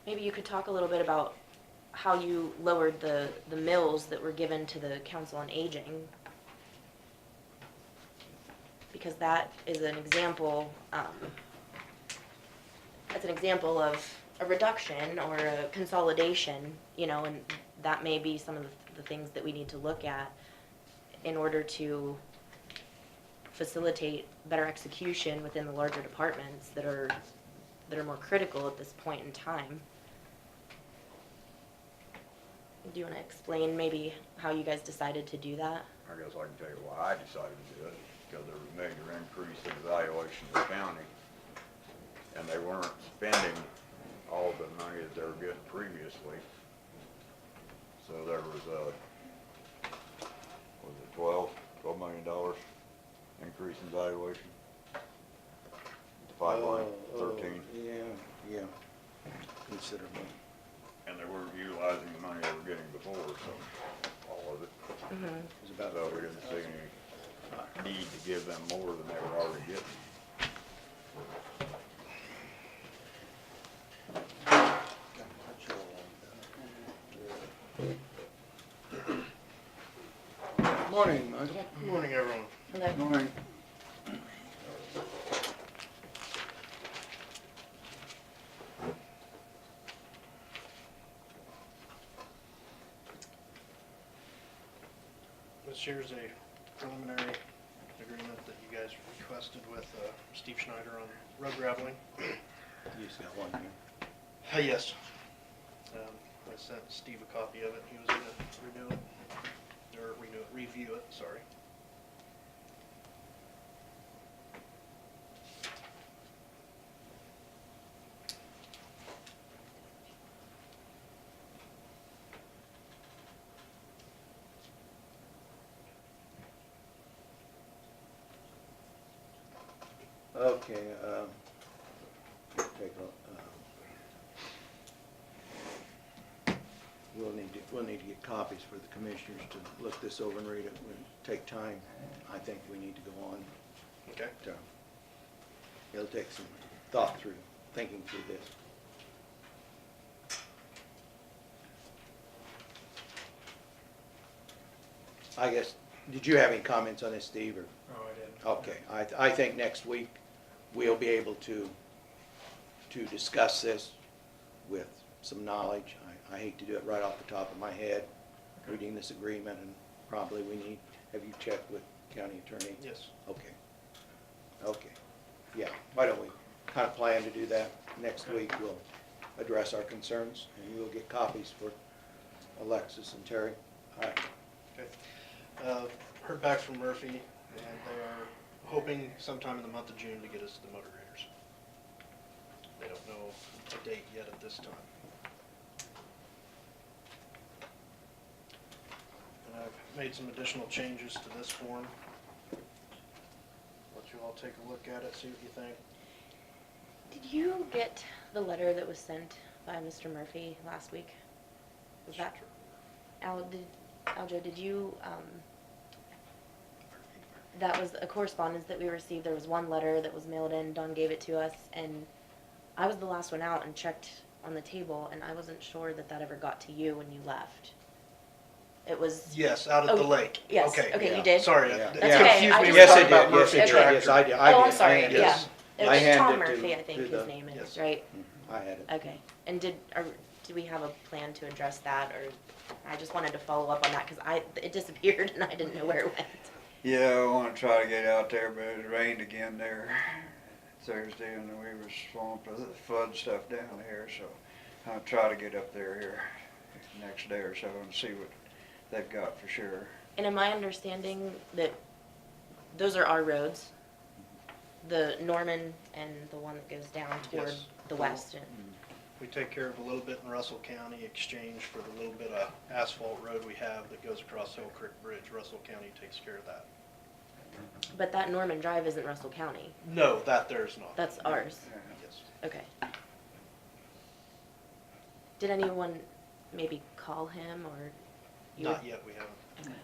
Maybe you could talk a little bit about how you lowered the mills that were given to the Council on Aging. Because that is an example, that's an example of a reduction or a consolidation, and that may be some of the things that we need to look at in order to facilitate better execution within the larger departments that are more critical at this point in time. Do you want to explain maybe how you guys decided to do that? I guess I can tell you why I decided to do it, because there was a major increase in the valuation of the county, and they weren't spending all the money that they were getting previously. So there was a, $12 million increase in valuation? 5.13. Yeah, considerable. And they weren't utilizing the money they were getting before, so all of it. Mm-hmm. It was about So we didn't see any need to give them more than they were already getting. Morning, Michael. Good morning, everyone. Hello. Morning. This here's a preliminary agreement that you guys requested with Steve Schneider on road graveling. You just got one here. Yes. I sent Steve a copy of it. He was gonna review it, sorry. Okay, take a, we'll need to get copies for the commissioners to look this over and read it. We'll take time. I think we need to go on. Okay. It'll take some thought through, thinking through this. I guess, did you have any comments on this, Steve, or? Oh, I didn't. Okay, I think next week we'll be able to discuss this with some knowledge. I hate to do it right off the top of my head, reading this agreement, and probably we need, have you checked with county attorney? Yes. Okay. Okay. Yeah, why don't we kind of plan to do that next Okay. week? We'll address our concerns, and we'll get copies for Alexis and Terry. All right. Okay. Heard back from Murphy, and they are hoping sometime in the month of June to get us the motor graders. They don't know a date yet at this time. And I've made some additional changes to this form. Let you all take a look at it, see what you think. Did you get the letter that was sent by Mr. Murphy last week? Was that, Aljo, did you, that was a correspondence that we received. There was one letter that was mailed in, Dawn gave it to us, and I was the last one out and checked on the table, and I wasn't sure that that ever got to you when you left. It was, Yes, out at the Oh, lake. yes, Okay. okay, yeah. you did? Sorry, Yeah. it That's okay, confused I me. just- We Yes, were I talking about did. Yes, Murphy it did. Tractor. Yes, I did. Oh, I'm sorry, handed- yeah. yes. It I was handed Tom it to- Murphy, I think to his the- name is, yes. right? I had it. Okay, and do we have a plan to address that, or, I just wanted to follow up on that, cause it disappeared and I didn't know where it went. Yeah, I wanna try to get out there, but it rained again there Thursday, and we was swamped with flood stuff down here, so I'll try to get up there here next day or so and see what they've got for sure. And am I understanding that those are our roads? The Norman and the one that goes down toward Yes. the west? We take care of a little bit in Russell County, exchange for the little bit of asphalt road we have that goes across Hill Creek Bridge. Russell County takes care of that. But that Norman Drive isn't Russell County, No, that there's not. that's ours, Yes. okay. Did anyone maybe call him, or? you Not would- yet, we haven't. Okay.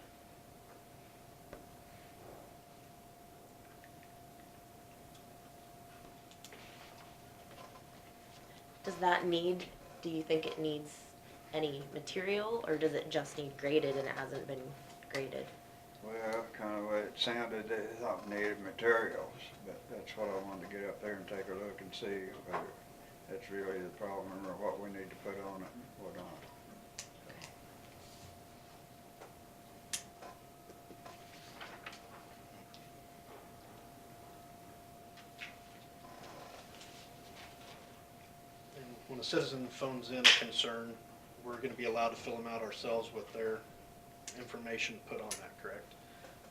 Does that need, do you think it needs any material, or does it just need graded and it hasn't been graded? Well, kinda the way it sounded, they thought needed materials, but that's what I wanted to get up there and take a look and see whether that's really the problem or what we need to put on it and what not. And when a citizen phones in a concern, we're gonna be allowed to fill them out ourselves with their information put on that, correct?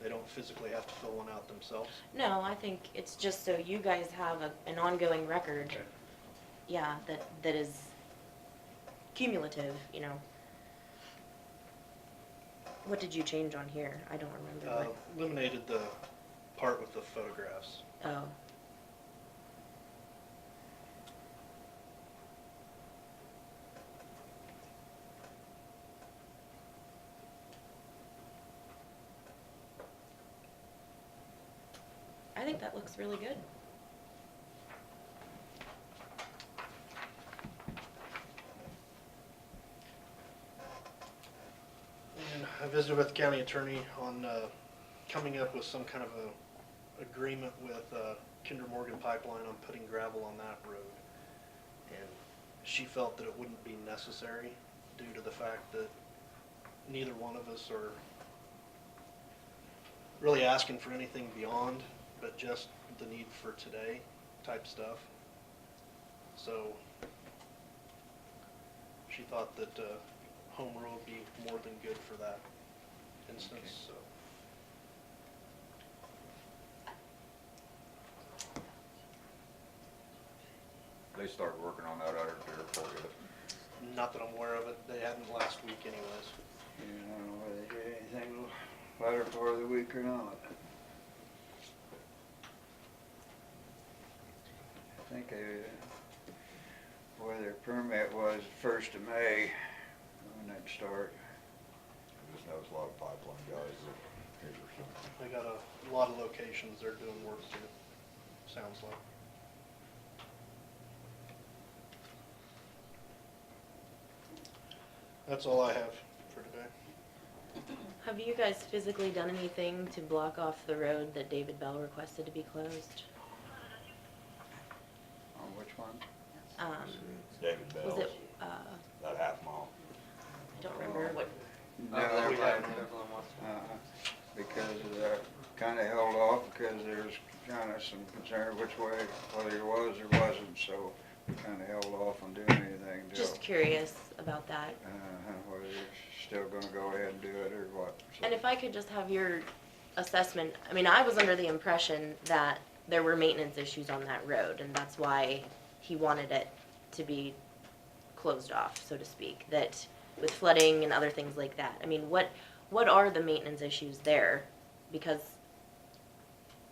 They don't physically have to fill one out themselves? No, I think it's just so you guys have an ongoing record, Okay. yeah, that is cumulative, you know. What did you change on here? I don't remember what. Eliminated the part with the photographs. Oh. I think that looks really good. And I visited with the county attorney on coming up with some kind of a agreement with Kinder Morgan Pipeline on putting gravel on that road. And she felt that it wouldn't be necessary due to the fact that neither one of us are really asking for anything beyond, but just the need for today type stuff. So she thought that home rule would be more than good for that instance, so. They started working on that out there for you. Not that I'm aware of it, they hadn't last week anyways. And I don't know whether they did anything latter part of the week or not. think where their permit was 1st of May, when they'd start. I just noticed a lot of pipeline guys that here or something. They got a lot of locations they're doing work to, sounds like. That's all I have for today. Have you guys physically done anything to block off the road that David Bell requested to be closed? On which one? David Bell's, Was it, that half mile. I don't remember what, No, we haven't. because kinda held off because there's kinda some concern which way, whether it was or wasn't, so we kinda held off on doing anything till, just curious about that. whether you're still gonna go ahead and do it or what. So, And if I could just have your assessment, I mean, I was under the impression that there were maintenance issues on that road, and that's why he wanted it to be closed off, so to speak, that with flooding and other things like that. I mean, what are the maintenance issues there? Because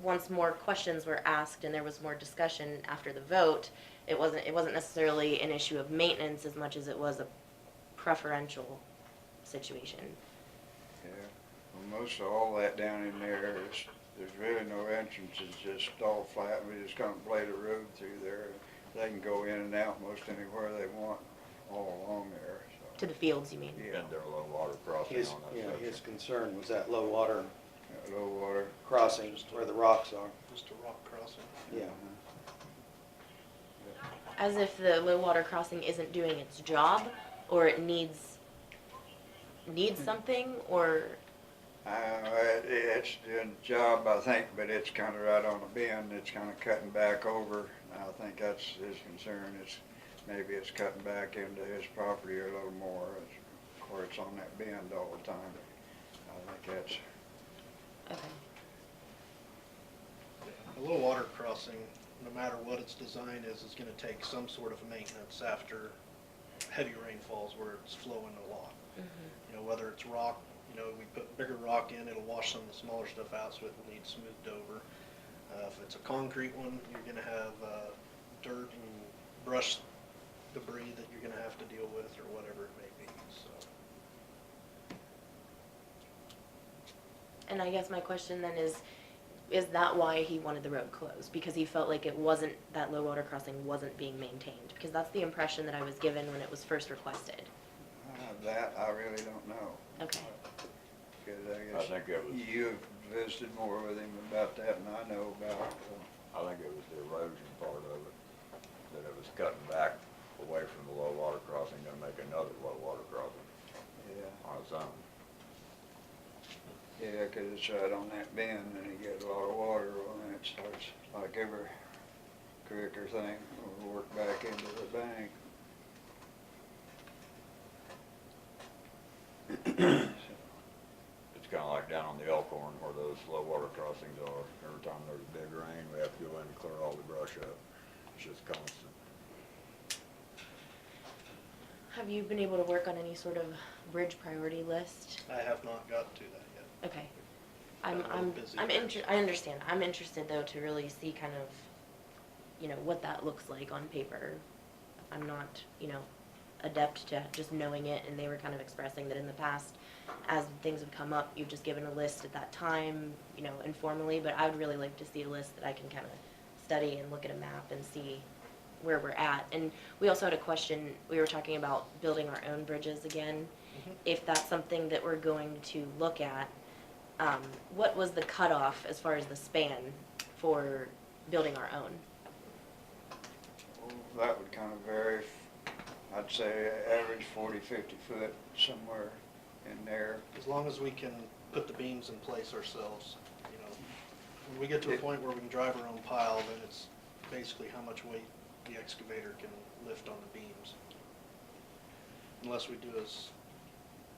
once more questions were asked and there was more discussion after the vote, it wasn't necessarily an issue of maintenance as much as it was a preferential situation. yeah, well, most of all that down in there is, there's really no entrance, it's just all flat, we just kind of blade a road through there. They can go in and out most anywhere they want all along there, so. To the fields, you mean? Yeah. And their low water crossing His, on that yeah, section. his concern was that low water Yeah, low water. crossing where the rocks are. Just a rock crossing. Yeah. As if the low water crossing isn't doing its job, or it needs something, or, It's doing the job, I think, but it's kinda right on a bend, it's kinda cutting back over. I think that's his concern, maybe it's cutting back into his property a little more, of course, it's on that bend all the time. I think that's, okay. A low water crossing, no matter what its design is gonna take some sort of maintenance after heavy rainfalls where it's flowing a lot. You know, whether it's rock, you know, we put bigger rock in, it'll wash some of the smaller stuff out, so it will need smoothed over. If it's a concrete one, you're gonna have dirt and brush debris that you're gonna have to deal with, or whatever it may be, so. And I guess my question then is that why he wanted the road closed? Because he felt like that low water crossing wasn't being maintained? Because that's the impression that I was given when it was first requested. that I really don't know. Okay. Because I I guess think it was, you've visited more with him about that than I know about, so. I think it was the erosion part of it, that it was cutting back away from the low water crossing to make another low water crossing Yeah. on its own. Yeah, 'cause it's right on that bend and you get a lot of water when it starts, like every creek or thing, will work back into the bank. It's kinda like down on the Elkhorn where those low water crossings are. Every time there's a big rain, we have to go in and clear all the brush up. It's just constant. Have you been able to work on any sort of bridge priority list? I have not got to that yet. Okay. Been a little busy there. I understand. I'm interested though to really see kind of, you know, what that looks like on paper. I'm not, you know, adept to just knowing it, and they were kind of expressing that in the past, as things have come up, you've just given a list at that time, you know, informally, but I would really like to see a list that I can kind of study and look at a map and see where we're at. And we also had a question, we were talking about building our own bridges again. If that's something that we're going to look at, what was the cutoff as far as the span for building our own? Well, that would kind of vary. I'd say average 40, 50 foot, somewhere in there. As long as we can put the beams in place ourselves, you know. When we get to a point where we can drive our own pile, then it's basically how much weight the excavator can lift on the beams. Unless we do a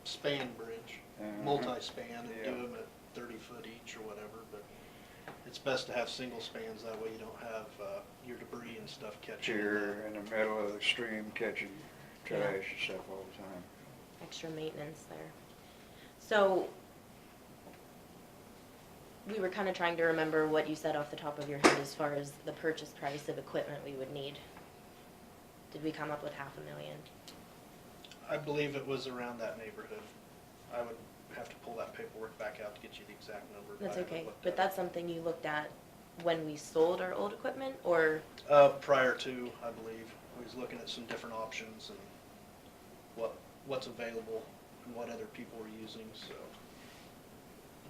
span bridge, multi-span, and Yeah. do them at 30 foot each or whatever, but it's best to have single spans, that way you don't have your debris and stuff catching. You're in the middle of the stream catching trash and stuff all the time. Extra maintenance there. So, we were kinda trying to remember what you said off the top of your head as far as the purchase price of equipment we would need. Did we come up with $500,000? I believe it was around that neighborhood. I would have to pull that paperwork back out to get you the exact number. That's I haven't okay, looked but at that's something you looked at when we sold our old equipment, or, it. Prior to, I believe, we was looking at some different options and what's available and what other people were using, so.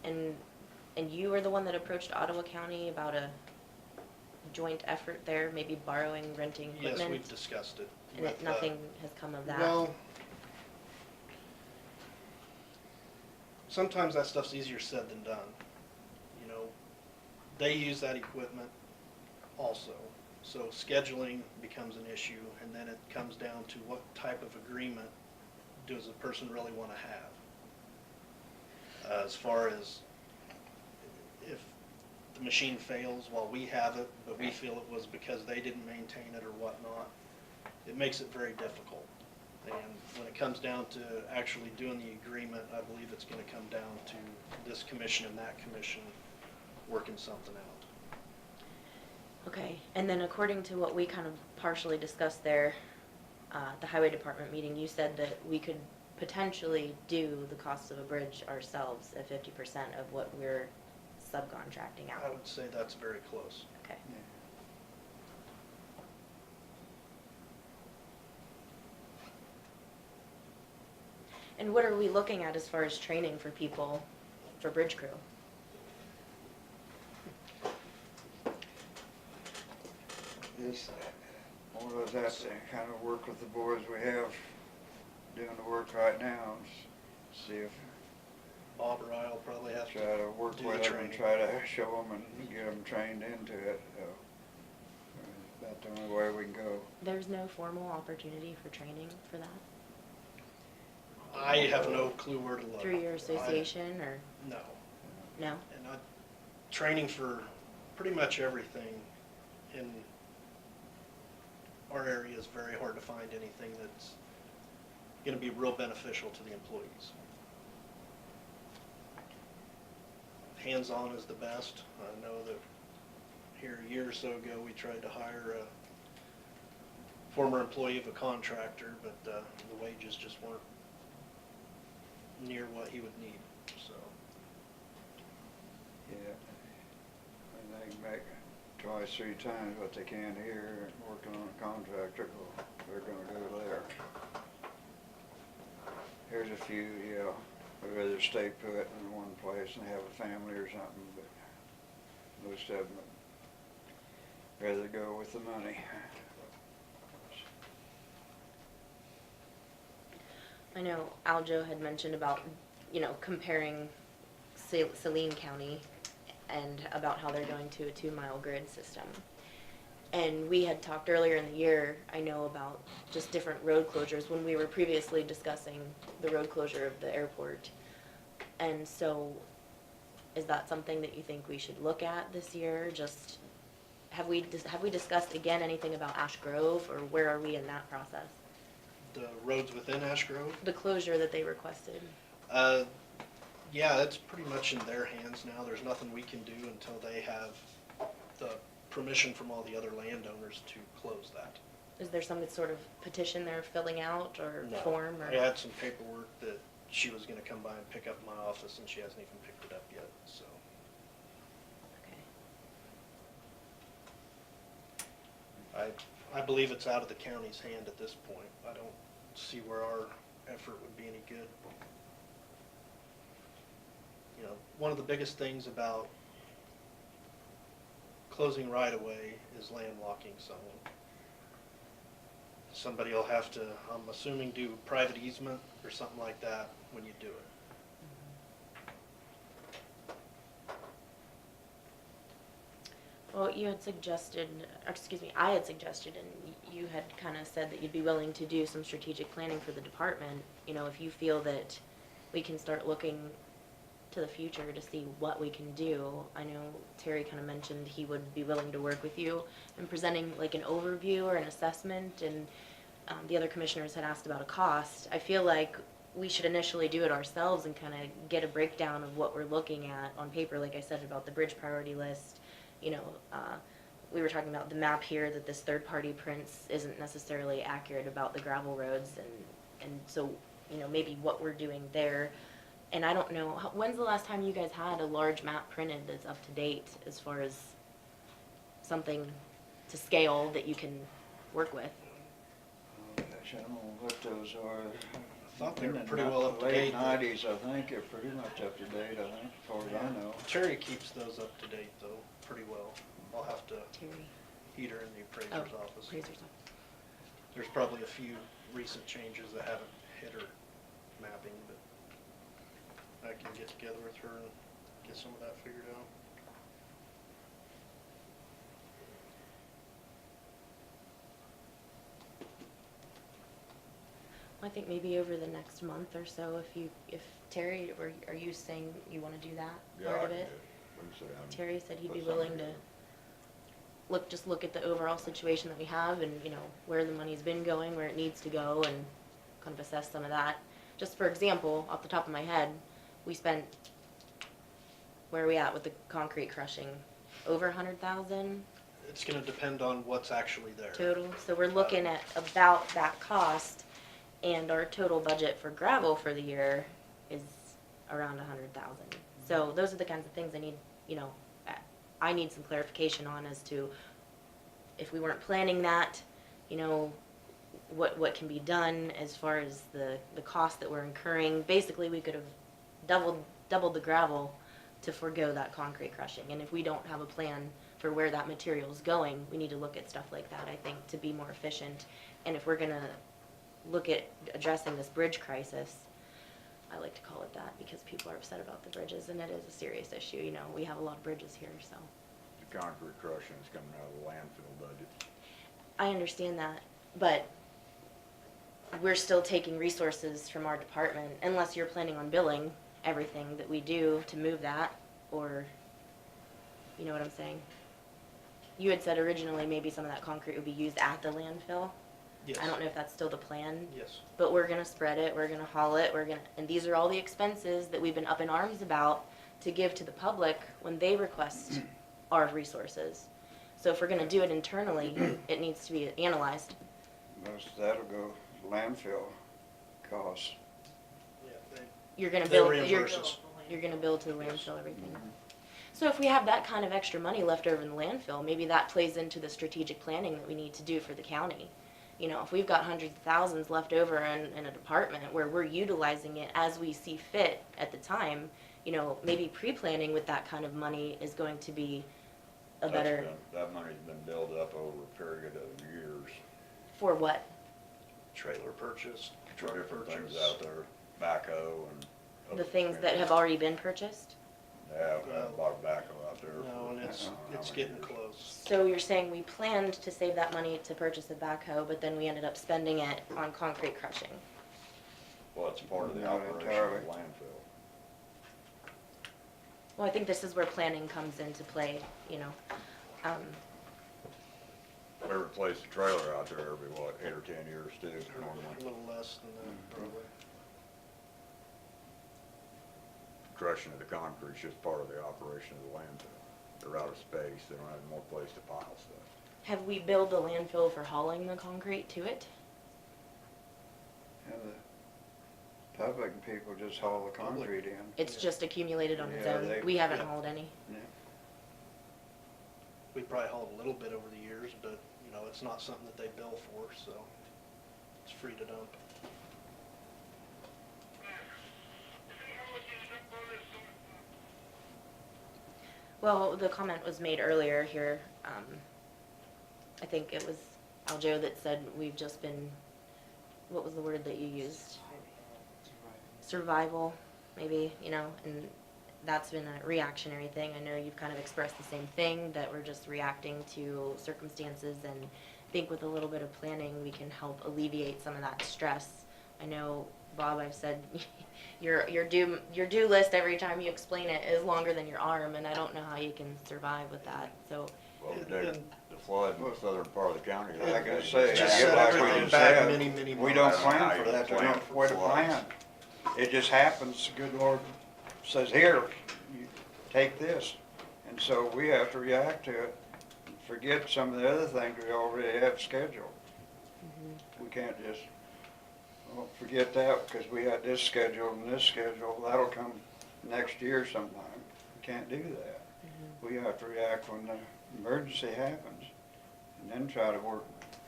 and you were the one that approached Ottawa County about a joint effort there, maybe borrowing, renting equipment? Yes, we've discussed it. And with, nothing has come of that? Well, sometimes that stuff's easier said than done. You know, they use that equipment also. So scheduling becomes an issue, and then it comes down to what type of agreement does a person really want to have. As far as if the machine fails while we have it, but we feel it was because they didn't maintain it or whatnot, it makes it very difficult. And when it comes down to actually doing the agreement, I believe it's going to come down to this commission and that commission working something out. Okay, and then according to what we kind of partially discussed there, the highway department meeting, you said that we could potentially do the cost of a bridge ourselves at 50% of what we're subcontracting I out. would say that's very close. Okay. And what are we looking at as far as training for people, for bridge crew? Just more of that to kind of work with the boys we have doing the work right now, see if, Bob or I'll probably have to try to work do the with them and training. try to show them and get them trained into it, so. That's the only way we can go. There's no formal opportunity for training for that? I have no clue where to look. Through your association, or, No. no? And training for pretty much everything in our area is very hard to find anything that's gonna be real beneficial to the employees. Hands-on is the best. I know that here a year or so ago, we tried to hire a former employee of a contractor, but the wages just weren't near what he would need, so. Yeah. And they can make twice, 3 times what they can here, working on a contractor, well, they're gonna go there. Here's a few, yeah, would rather stay put in one place and have a family or something, but most of them would rather go with the money. I know Aljo had mentioned about, comparing Saline County and about how they're going to a 2-mile grid system. And we had talked earlier in the year, I know, about just different road closures when we were previously discussing the road closure of the airport. And so, is that something that you think we should look at this year? Just, have we discussed again anything about Ash Grove, or where are we in that process? The roads within Ash Grove? The closure that they requested. Yeah, it's pretty much in their hands now. There's nothing we can do until they have the permission from all the other landowners to close that. Is there some sort of petition they're filling out, or No. form, or? I had some paperwork that she was gonna come by and pick up in my office, and she hasn't even picked it up yet, so. Okay. I believe it's out of the county's hand at this point. I don't see where our effort would be any good. You know, one of the biggest things about closing right-of-way is landlocking someone. Somebody will have to, I'm assuming, do private easement or something like that when you do it. Well, you had suggested, or excuse me, I had suggested, and you had kind of said that you'd be willing to do some strategic planning for the department. If you feel that we can start looking to the future to see what we can do. I know Terry kind of mentioned he would be willing to work with you in presenting like an overview or an assessment, and the other commissioners had asked about a cost. I feel like we should initially do it ourselves and kind of get a breakdown of what we're looking at on paper, like I said about the bridge priority list. You know, we were talking about the map here, that this third-party prints isn't necessarily accurate about the gravel roads, and so, you know, maybe what we're doing there. And I don't know, when's the last time you guys had a large map printed that's up to date as far as something to scale that you can work with? Oh, gosh, I don't know what those are. I thought they were In the pretty well up to Late date. nineties, I think, they're pretty much up to date, I think, as far as I know. Terry keeps those up to date though, pretty well. I'll have to Terry, heat her in the appraiser's office. appraiser's office. There's probably a few recent changes that haven't hit her mapping, but I can get together with her and get some of that figured out. I think maybe over the next month or so, if Terry, are you saying you wanna do that Yeah, part I of can it? do it. Like I say, I'm- Terry said he'd be put something willing to together. just look at the overall situation that we have and, you know, where the money's been going, where it needs to go, and kind of assess some of that. Just for example, off the top of my head, we spent, where are we at with the concrete crushing? Over 100,000 It's gonna depend on what's actually there. total, so we're looking at about that cost, and our total budget for gravel for the year is around 100,000. So those are the kinds of things I need, you know, I need some clarification on as to if we weren't planning that, you know, what can be done as far as the cost that we're incurring. Basically, we could have doubled the gravel to forego that concrete crushing. And if we don't have a plan for where that material is going, we need to look at stuff like that, I think, to be more efficient. And if we're gonna look at addressing this bridge crisis, I like to call it that because people are upset about the bridges, and it is a serious issue. You know, we have a lot of bridges here, so. The concrete crushing is coming out of the landfill budget. I understand that, but we're still taking resources from our department, unless you're planning on billing everything that we do to move that, or, you know what I'm saying? You had said originally maybe some of that concrete would be used at the landfill. Yes. I don't know if that's still the plan. Yes. But we're gonna spread it, we're gonna haul it, and these are all the expenses that we've been up in arms about to give to the public when they request our resources. So if we're gonna do it internally, it needs to be analyzed. Most of that'll go landfill costs. Yeah, You're gonna they build, reimburse us. you're gonna build to the landfill, everything. So if we have that kind of extra money left over in the landfill, maybe that plays into the strategic planning that we need to do for the county. You know, if we've got hundreds of thousands left over in a department where we're utilizing it as we see fit at the time, you know, maybe pre-planning with that kind of money is going to be a better, That money's been built up over a period of years. for what? Trailer purchase, For truck different things purchase. out there, backhoe and. The other things that have things. already been purchased? Yeah, I haven't bought a backhoe out there. No, and for it's I don't know how many getting years. close. So you're saying we planned to save that money to purchase a backhoe, but then we ended up spending it on concrete crushing? Well, it's part of the Not operation of entirely. the landfill. Well, I think this is where planning comes into play, you know. We replace the trailer out there every, what, 8 or 10 years too, A normally. little less than that, probably. Crushing of the concrete's just part of the operation of the landfill. They're out of space, they don't have more place to pile stuff. Have we billed the landfill for hauling the concrete to it? And the public and people just haul the concrete in. It's just accumulated on its Yeah, own? they- We haven't yeah. hauled any? Yeah. We probably hauled a little bit over the years, but, you know, it's not something that they bill for, so it's free to dump. Well, the comment was made earlier here, I think it was Aljo that said we've just been, what was the word that you used? Survival, maybe, you know, and that's been a reactionary thing. I know you've kind of expressed the same thing, that we're just reacting to circumstances, and I think with a little bit of planning, we can help alleviate some of that stress. I know, Bob, I've said, your due list every time you explain it is longer than your arm, and I don't know how you can survive with that, so. Well, And- Dave, and- the flood in the southern part of the county. Like I say, Just yeah, set like we everything just back said, many, many we months. don't plan for that, there's no way to plan. it just happens, the good Lord says, here, you take this. And so we have to react to it, and forget some of the other things we already have scheduled. We can't just, well, forget that because we had this scheduled and this schedule, that'll come next year sometime. We can't do that. We have to react when the emergency happens and then try to work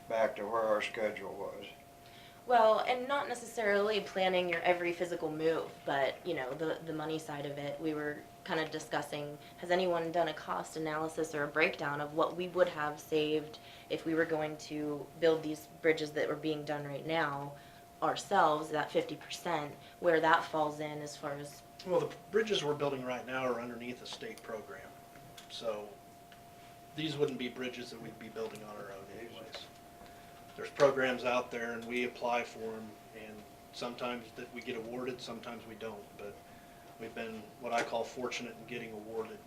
back to where our schedule was. Well, and not necessarily planning your every physical move, but, you know, the money side of it, we were kind of discussing, has anyone done a cost analysis or a breakdown of what we would have saved if we were going to build these bridges that were being done right now ourselves, that 50%, where that falls in as far as, Well, the bridges we're building right now are underneath a state program, so these wouldn't be bridges that we'd be building on our own anyways. There's programs out there and we apply for them, and sometimes that we get awarded, sometimes we don't, but we've been what I call fortunate in getting awarded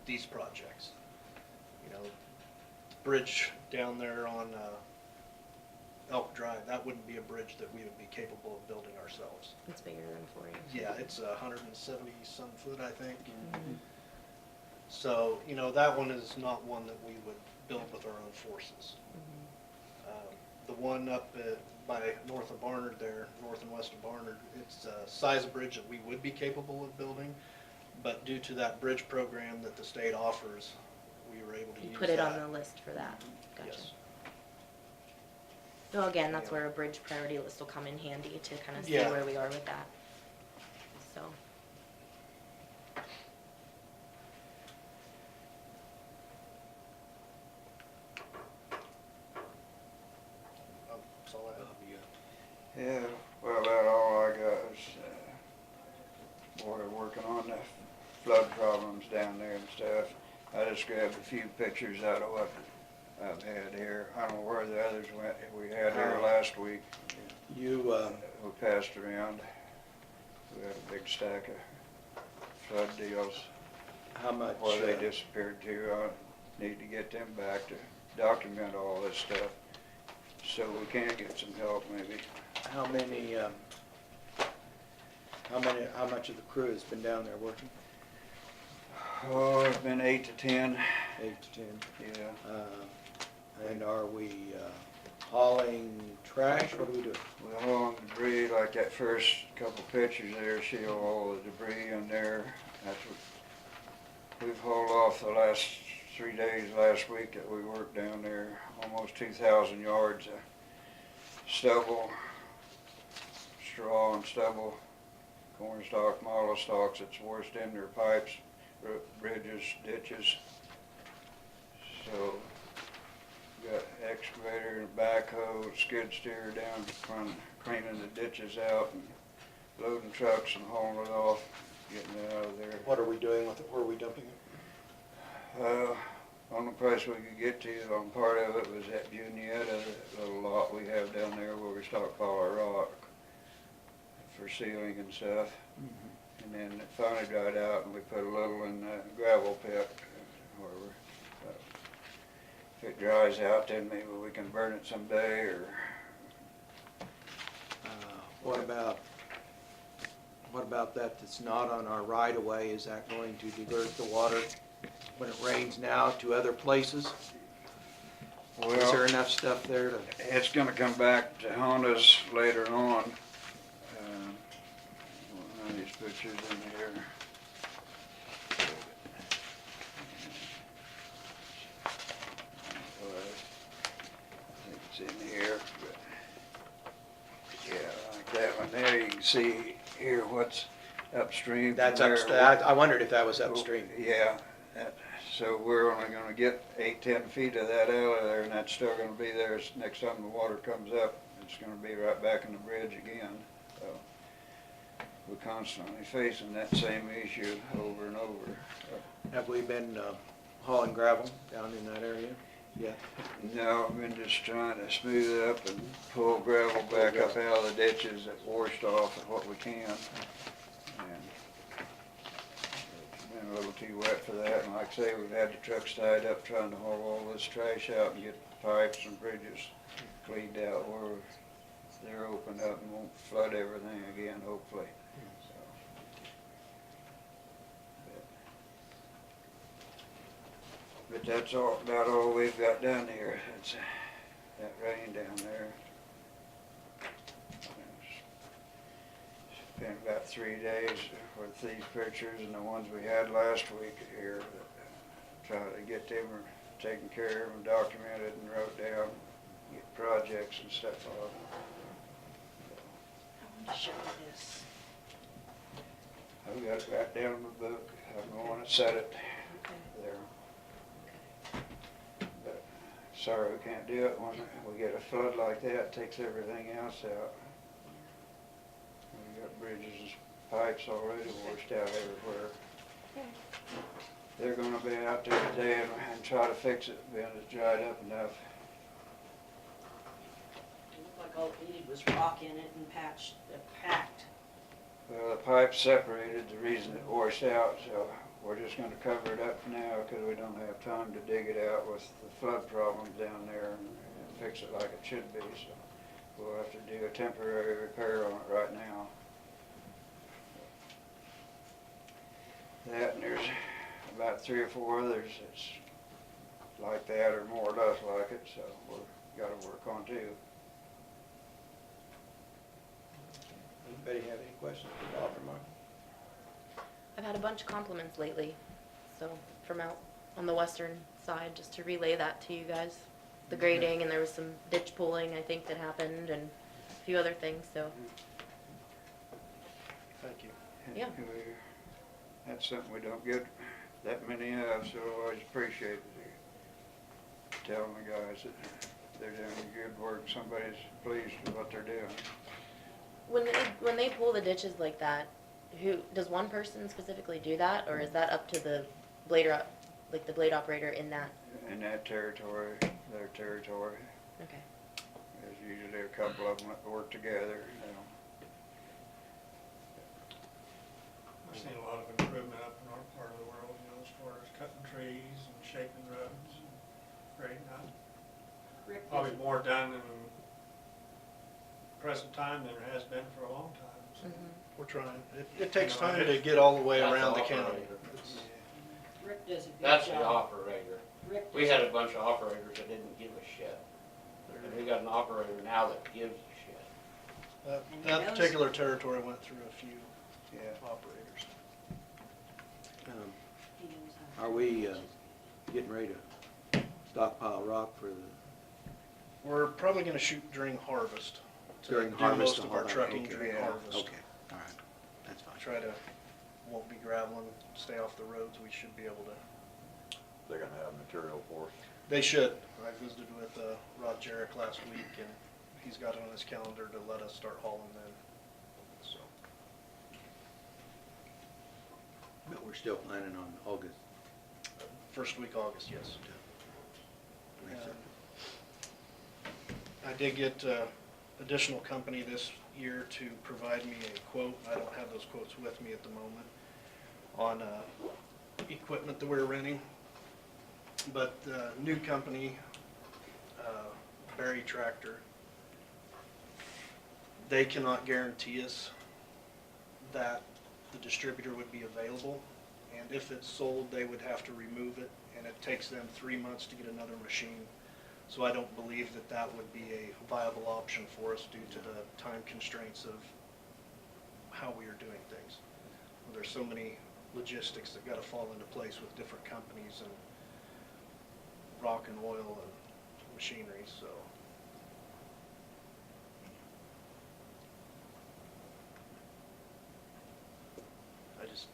these projects. You know, bridge down there on Elk Drive, that wouldn't be a bridge that we would be capable of building ourselves. it's bigger than 40. Yeah, it's 170 some foot, I think. So, you know, that one is not one that we would build with our own forces. The one up by north of Barnard there, north and west of Barnard, it's a size of bridge that we would be capable of building, but due to that bridge program that the state offers, we were able to You use put it on that. the list for that, gotcha. Yes. So again, that's Yeah. where a bridge priority list will come in handy to kind of see Yeah. where we are with that, so. That's all I have. Yeah, well, about all I got is, boy, working on the flood problems down there and stuff. I just grabbed a few pictures out of what I've had here. I don't know where the others went, we had here last week. You, We passed around. We had a big stack of flood deals how much, where they disappeared to. I need to get them back to document all this stuff so we can get some help maybe. how much of the crew has been down there working? Oh, it's been 8 to 10. 8 to 10. Yeah. And are we hauling trash? What are we doing? We're hauling debris, like that first couple pictures there show all the debris in there. That's what we've hauled off the last 3 days last week that we worked down there. Almost 2,000 yards of stubble, straw and stubble, corn stalk, mallow stalks. It's worst in their pipes, bridges, ditches. So got excavator and backhoe, skid steer down front, cleaning the ditches out and loading trucks and hauling it off, getting it out of there. What are we doing with it? Where are we dumping it? Only place we could get to on part of it was that Juniata, that little lot we have down there where we stockpile our rock for sealing and stuff. And then it finally dried out and we put a little in the gravel pit where we, if it dries out, then maybe we can burn it someday or. What about that that's not on our right of way? Is that going to divert the water when it rains now to other places? Is there Well, enough stuff there to? it's gonna come back to haunt us later on. One of these pictures in here. I think it's in here, but yeah, like that one there, you can see here what's upstream. from That's there. upstream. I wondered if that was upstream. Yeah, so we're only gonna get 8-10 feet of that out of there, and that's still gonna be there next time the water comes up. It's gonna be right back in the bridge again. So we're constantly facing that same issue over and over. Have we been hauling gravel down in that area? Yeah. No, I've been just trying to smooth it up and pull gravel back up out of the ditches that washed off of what we can. And it's been a little too wet for that, and like I say, we've had the trucks tied up trying to haul all this trash out and get pipes and bridges cleaned out where they're opened up and won't flood everything again, hopefully, so. But that's about all we've got done here, it's that rain down there. Spent about 3 days with these pictures and the ones we had last week here, try to get them taken care of and documented and wrote down, get projects and stuff on. I want to show you this. I've got it right down in my book, I'm going to set it Okay. there. But sorry we can't do it when we get a flood like that, it takes everything else out. We got bridges and pipes already washed out everywhere. They're gonna be out there today and try to fix it, being it's dried up enough. It looked like all it needed was rock in it and packed. Well, the pipe's separated, the reason it washed out, so we're just gonna cover it up now because we don't have time to dig it out with the flood problems down there and fix it like it should be, so we'll have to do a temporary repair on it right now. That and there's about 3 or 4 others that's like that or more or less like it, so we've got to work on too. Anybody have any questions for Bob or Mark? I've had a bunch of compliments lately, so from out on the western side, just to relay that to you guys. The grading, and there was some ditch pulling, I think, that happened, and a few other things, so. Thank you. And Yeah. That's something we don't get that many of, so I always appreciate it. Telling the guys that they're doing good work, somebody's pleased with what they're doing. When they pull the ditches like that, does one person specifically do that, or is that up to the blade operator in that? In that territory, their territory, Okay. there's usually a couple of them that work together, you know. I've seen a lot of improvement up in our part of the world, you know, as far as cutting trees and shaping roads and grading out. Rick Probably does, more done in present time than there has been for a long time, so. Mhm. We're trying. It takes time to get all the way That's around the the county. operator. It's- Rick does a good That's the job. operator. Rick We does had a bunch of operators that didn't give a shit. And we got an operator now that gives a shit. And he That knows- particular territory went through a few Yeah. operators. he knows how. Are we getting ready to stockpile rock for the, We're probably gonna shoot during harvest. to during do harvest? most and of our all that? trucking Okay. during Yeah. harvest. Okay, all right, that's fine. Try to, won't be graveling, stay off the roads, we should be able to. They're gonna have material for us. They should. I visited with Rod Jarek last week, and he's got it on his calendar to let us start hauling then, so. But we're still planning on August. First week August, yes. Yes, sir. I did get additional company this year to provide me a quote. I don't have those quotes with me at the moment on equipment that we're renting. But the new company, Barry Tractor, they cannot guarantee us that the distributor would be available. And if it's sold, they would have to remove it, and it takes them 3 months to get another machine. So I don't believe that that would be a viable option for us due to the time constraints of how we are doing things. There's so many logistics that gotta fall into place with different companies and rock and oil and machinery, so. I just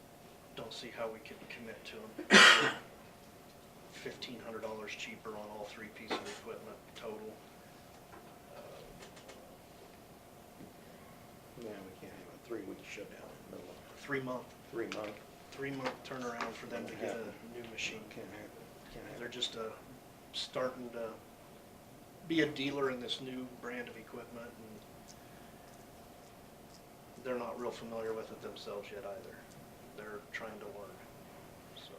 don't see how we could commit to them. $1,500 cheaper on all 3 pieces of equipment total. Yeah, we can't have a 3-week shutdown in the middle of 3-month, 3 month. 3-month turnaround for them to get a new machine. Can't have it, can't have They're it. just starting to be a dealer in this new brand of equipment, and they're not real familiar with it themselves yet either. They're trying to learn, so.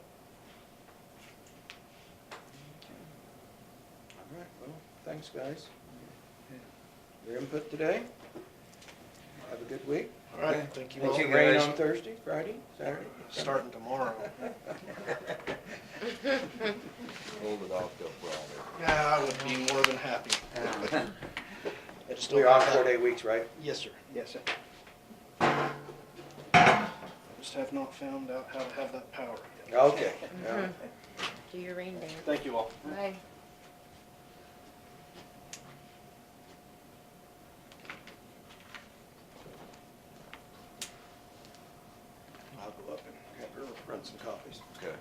All right, well, thanks, guys. your input today. Have a good week. All right, thank you all. Will it rain on Thursday, Friday, Saturday? Starting tomorrow. Hold it off till Friday. Yeah, I would be more than happy. I just don't We're off have that- 4-day weeks, right? Yes, sir. Yes, sir. Just have not found out how to have that power yet. Okay. Yeah. Mhm. Do your rain dance. Thank you all. Bye. I'll go up and have her run some copies. Okay.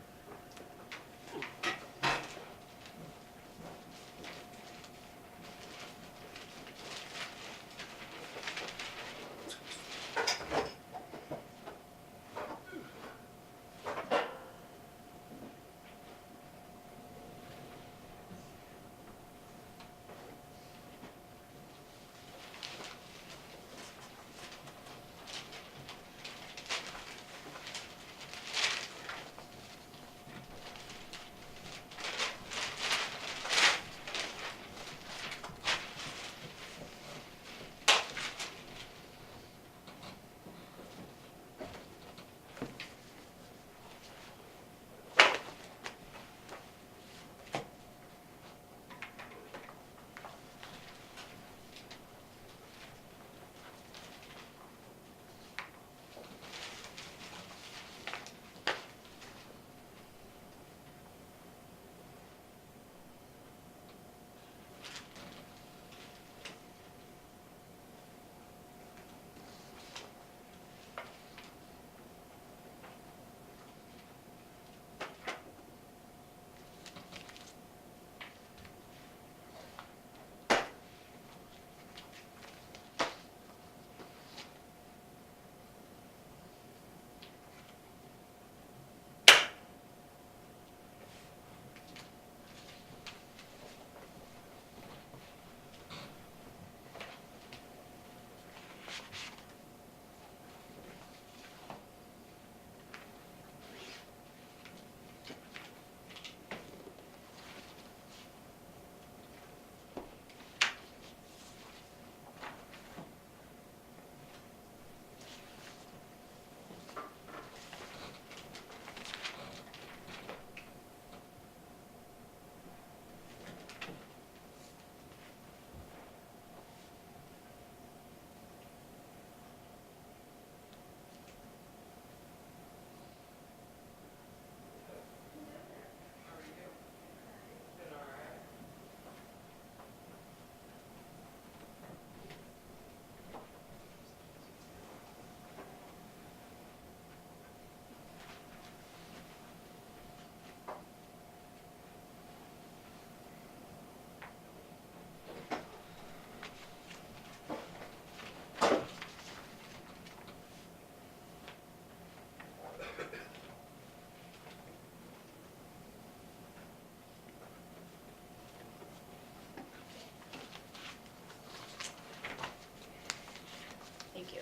Thank you.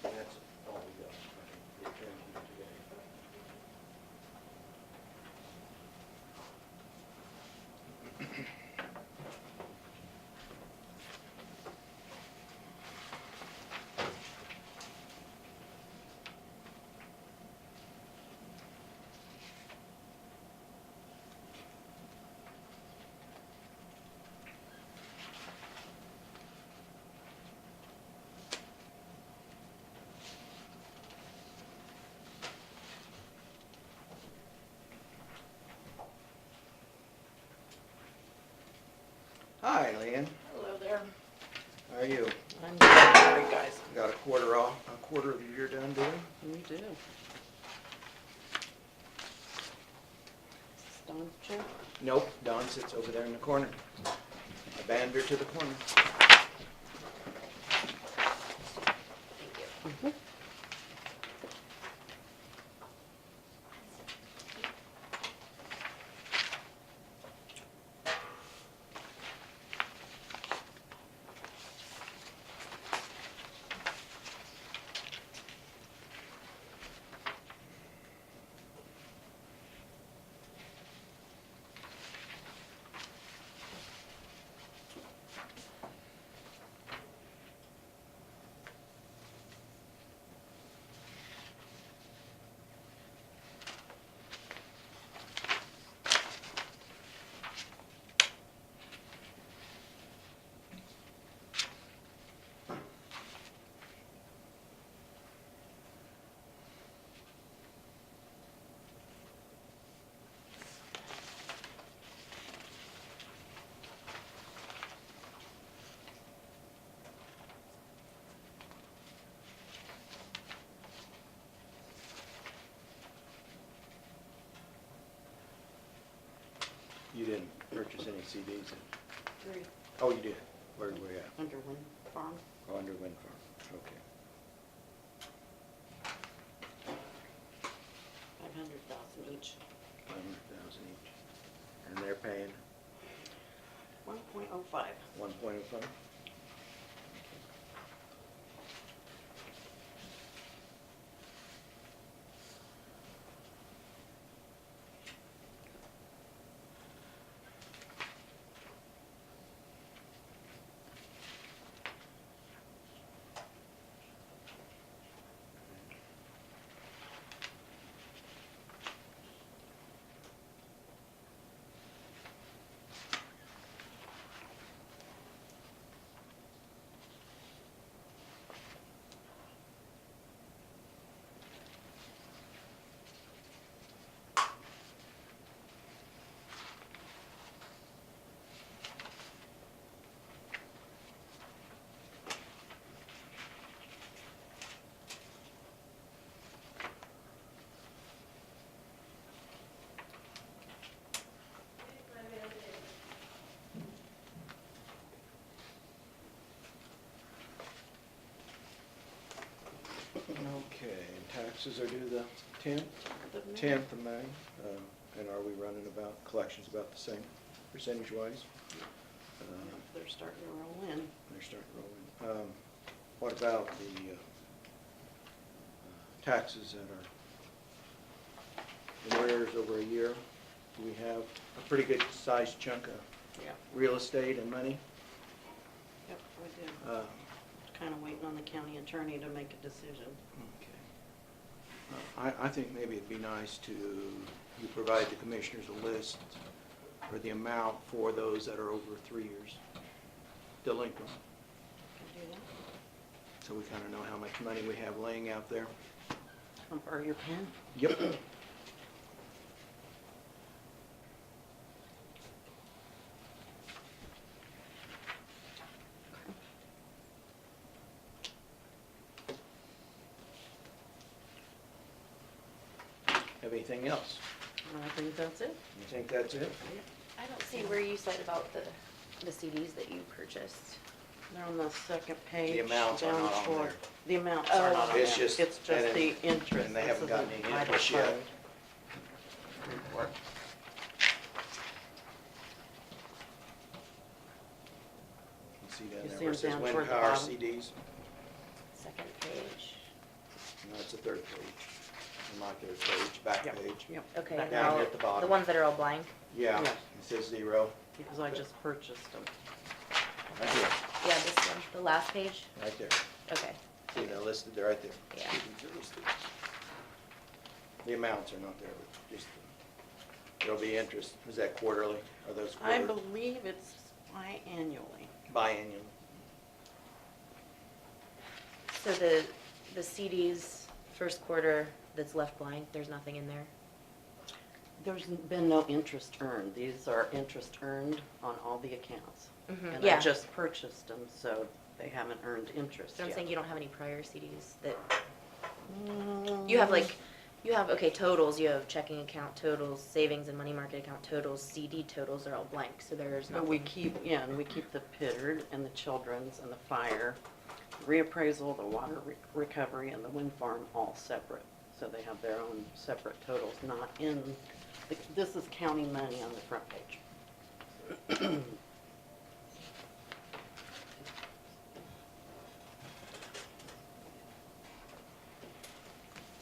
That's all we got. Get training today. Hi, Leanne. Hello there. How are you? I'm sorry, guys. Got a quarter of the year done doing? We do. Dawn's chair? Nope, Dawn sits over there in the corner. I banned her to the corner. You didn't purchase any CDs? 3 Oh, you did? Where were you at? under Wind Farm. Oh, under Wind Farm, okay. 500,000 each. 500,000 each. And they're paying 1.05. 1.05? Okay, and taxes are due the 10th? The May. 10th of May. And are we running about, collections about the same percentage-wise? They're starting to roll in. They're starting rolling. What about the taxes that are in arrears over a year? Do we have a pretty good sized chunk of Yeah. real estate and money? Yep, we do. Kind of waiting on the county attorney to make a decision. Okay. I think maybe it'd be nice to, you provide the commissioners a list for the amount for those that are over 3 years delinquent, Can do that. so we kind of know how much money we have laying out there. Can I borrow your pen? Yep. Have anything else? I think that's it. You think that's it? I don't see where you said about the CDs that you purchased. They're on the second page. The amounts are down not on toward- there. The amounts Oh. are not on there. It's just- It's just and the then- interest. and they This haven't is gotten the any idle interest yet. fund. Report. You see down You there see where it them says down wind toward the power bottom? CDs? Second page. No, it's the third page. On my third page, back Yep. page. Yep. Okay, Back down now, here at the bottom. the ones that are all blank? Yeah, Yeah. it says 0. Because I just purchased them. Right here, Yeah, this one, the last page? right there. Okay, See, they're listed, they're right there. Yeah. CDs are listed. The amounts are not there, but just, there'll be interest. Is that quarterly? Are those I quarterly? believe it's biannually. Biannual? so the CDs, first quarter that's left blank, there's nothing in there? There's been no interest earned. These are interest earned on all the accounts. Mhm, And yeah. I just purchased them, so they haven't earned interest So I'm yet. saying you don't have any prior CDs that, Mm, you have like, you have, okay, totals, you have checking account totals, savings and money market account totals, CD totals are all blank, so there's But we nothing. keep, yeah, and we keep the Pittard and the Children's and the fire, reappraisal, the water recovery, and the wind farm all separate. So they have their own separate totals, not in, this is county money on the front page.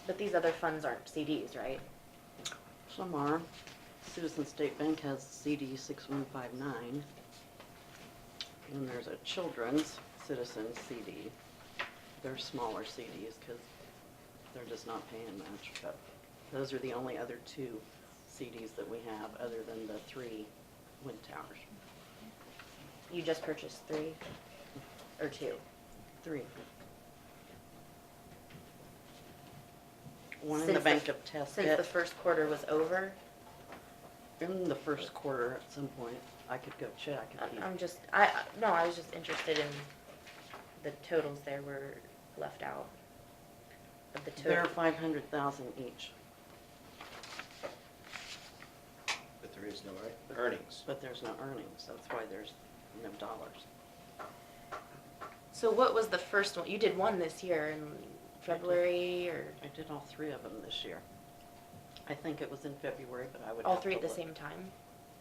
But these other funds aren't CDs, right? Some are. Citizen State Bank has CD 6159. And there's a Children's Citizen CD. They're smaller CDs because they're just not paying much. But those are the only other two CDs that we have other than the 3 wind towers. You just purchased 3 or 2? 3. One in Since the the Bank of Since the Tesket. first quarter was over, In the first quarter at some point, I could go check. if you- I'm just, no, I was just interested in the totals there were left out of the They're total. 500,000 each, But there is no earnings. but there's no earnings. That's why there's no dollars. So what was the first one? You did one this year in February or I did all 3 of them this year. I think it was in February, but I would all have 3 to at the look. same time?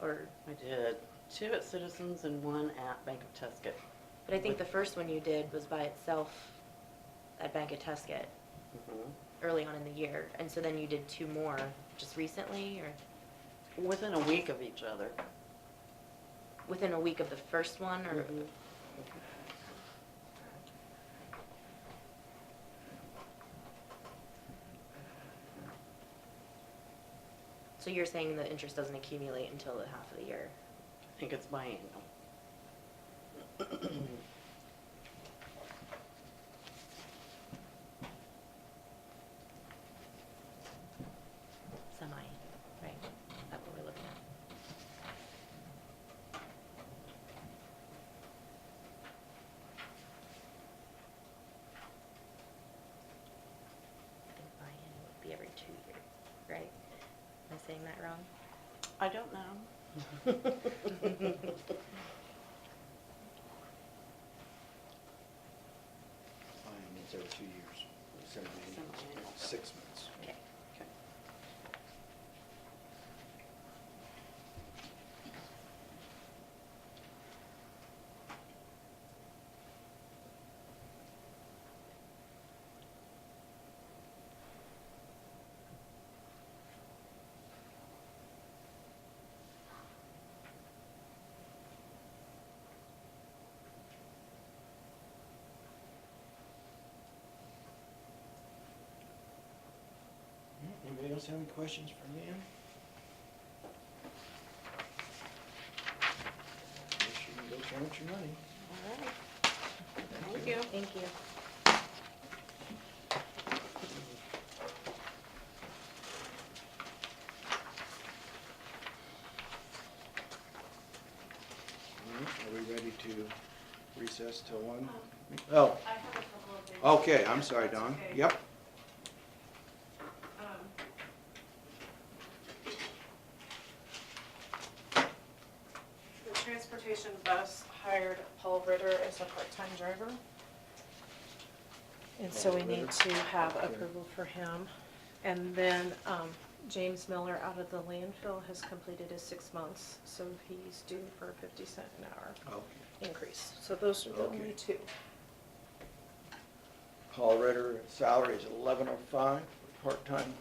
Or, I did 2 at Citizens and 1 at Bank of Tesket. but I think the first one you did was by itself at Bank of Tesket Mhm. early on in the year. And so then you did 2 more just recently or Within a week of each other. within a week of the first one or? Mhm. So you're saying the interest doesn't accumulate until the half of the year? I think it's biannual. Semi, right? That's what we're looking at. I think biannual would be every 2 years, right? Am I saying that wrong? I don't know. Fine, it's every 2 years. Semi-annual. 6 months. Okay. Okay. Anybody else have any questions for Lynn? Make sure you go count your money. All right. Thank you. Thank you. All right, are we ready to recess till 1? Oh, I have a couple of things. okay, I'm if sorry, that's Don. okay. Yep. Um, The transportation bus hired Paul Ritter as a part-time driver. And so we need to have approval for him. And then, James Miller out of the landfill has completed his 6 months, so he's due for a 50 cent an hour Okay. increase. So those are the Okay. only 2. Paul Ritter, salary is $11.05, part-time.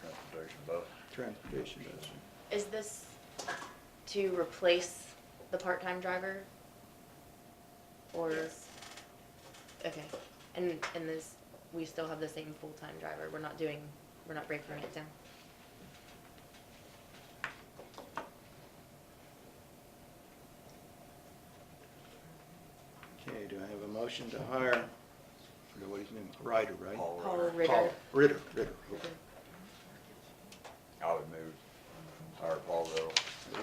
Transportation bus. Transportation does. Is this to replace the part-time driver? Or? Yes. Okay, and this, we still have the same full-time driver, we're not breaking it down? Okay, do I have a motion to hire, or what his name, Ryder, right? Paul Paul Ritter. Ritter. Paul Ritter. I would move, hire Paul Ritter,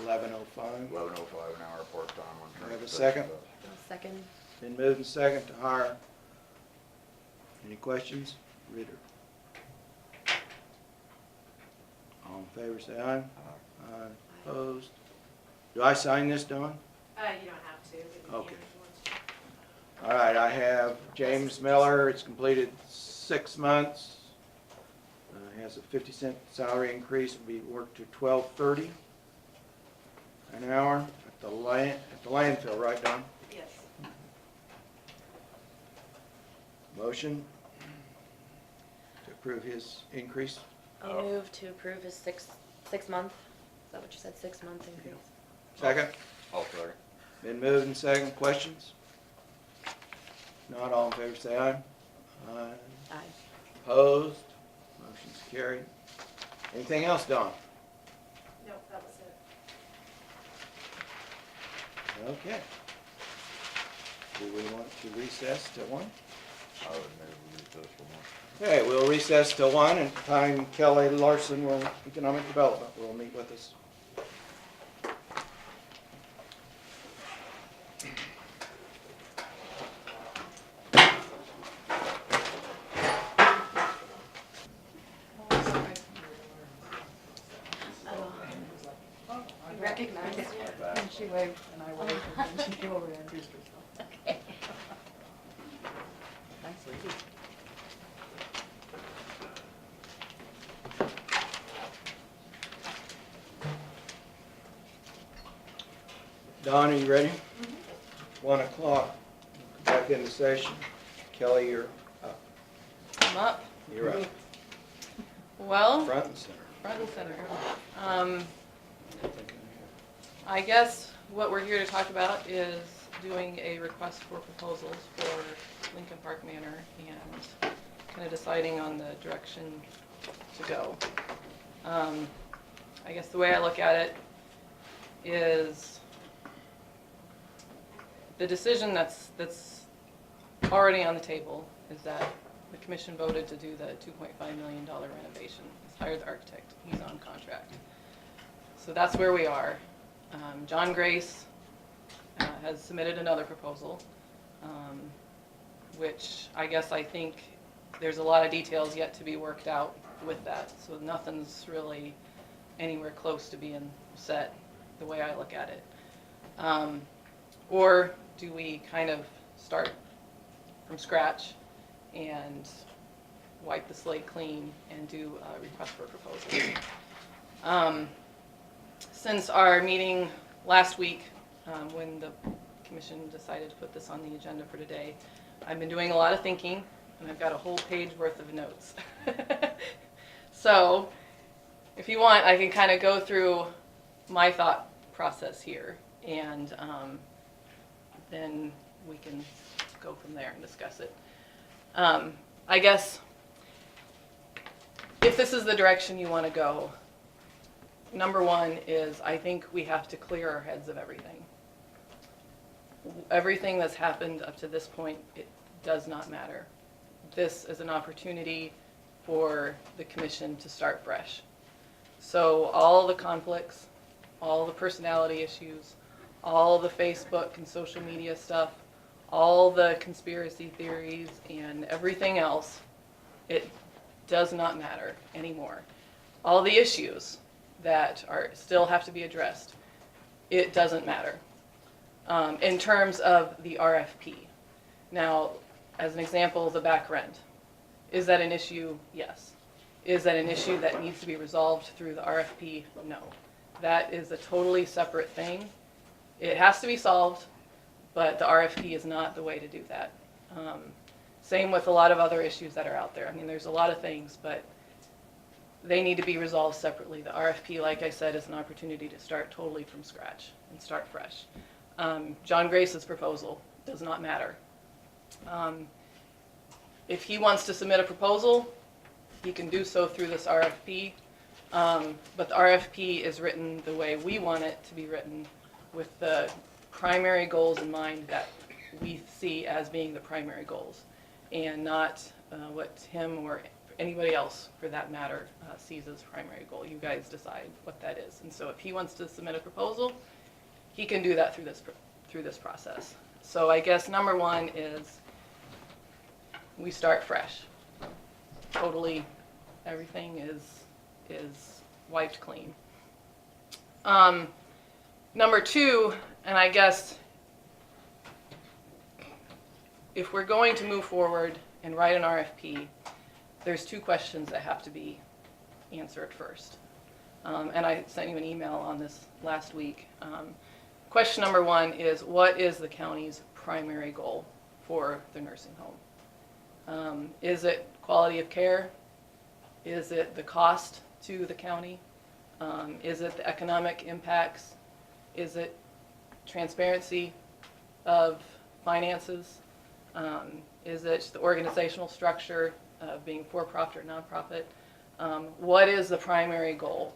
11:05. $11.05 an hour part-time on Do we have a transportation second? bus. Second. Been moved and second to hire. Any questions? Ritter. All in favor, say aye. Aye. Opposed? Do I sign this, Don? You don't have to, but you Okay. can if you want to. All right, I have James Miller, it's completed 6 months. Has a 50-cent salary increase, will be worked to $12.30 an hour at the landfill, right, Don? Yes. Motion to approve his increase. I'll move to approve his six-month, is that what you said, 6-month increase? Second. I'll second. Been moved and second. Questions? Not all in favor, say aye. Aye. Aye. Opposed? Motion's carried. Anything else, Don? No, that was it. Okay. Do we want to recess till 1? I would move we use this one. Okay, we'll recess till 1 and time Kelly Larson, Economic Development, will meet with us. Recognized. And she waved, and I waved, and then she came over and introduced herself. Okay. Nice lady. Don, are you ready? 1 o'clock. Back into session. Kelly, you're up. I'm up. You're up. Well, Front and center. front and center. I guess what we're here to talk about is doing a request for proposals for Lincoln Park Manor and kind of deciding on the direction to go. I guess the way I look at it is the decision that's already on the table is that the commission voted to do the $2.5 million renovation. It's hired the architect. He's on contract. So that's where we are. John Grace has submitted another proposal, which I think there's a lot of details yet to be worked out with that. So nothing's really anywhere close to being set the way I look at it. Or do we kind of start from scratch and wipe the slate clean and do a request for proposals? Since our meeting last week, when the commission decided to put this on the agenda for today, I've been doing a lot of thinking, and I've got a whole page worth of notes. So, if you want, I can kind of go through my thought process here, and then we can go from there and discuss it. I guess if this is the direction you want to go, number one is I think we have to clear our heads of everything. Everything that's happened up to this point, it does not matter. This is an opportunity for the commission to start fresh. So all the conflicts, all the personality issues, all the Facebook and social media stuff, all the conspiracy theories and everything else, it does not matter anymore. All the issues that still have to be addressed, it doesn't matter. In terms of the RFP. Now, as an example, the back rent. Is that an issue? Yes. Is that an issue that needs to be resolved through the RFP? No. That is a totally separate thing. It has to be solved, but the RFP is not the way to do that. Same with a lot of other issues that are out there. I mean, there's a lot of things, but they need to be resolved separately. The RFP, like I said, is an opportunity to start totally from scratch and start fresh. John Grace's proposal does not matter. If he wants to submit a proposal, he can do so through this RFP, but the RFP is written the way we want it to be written, with the primary goals in mind that we see as being the primary goals. and not what him or anybody else, for that matter, sees as primary goal. You guys decide what that is. And so if he wants to submit a proposal, he can do that through this process. So I guess number one is we start fresh. Totally, everything is wiped clean. Number two, and I guess if we're going to move forward and write an RFP, there's two questions that have to be answered first. And I sent you an email on this last week. Question number one is, what is the county's primary goal for the nursing home? Is it quality of care? Is it the cost to the county? Is it the economic impacts? Is it transparency of finances? Is it the organizational structure of being for-profit or nonprofit? What is the primary goal?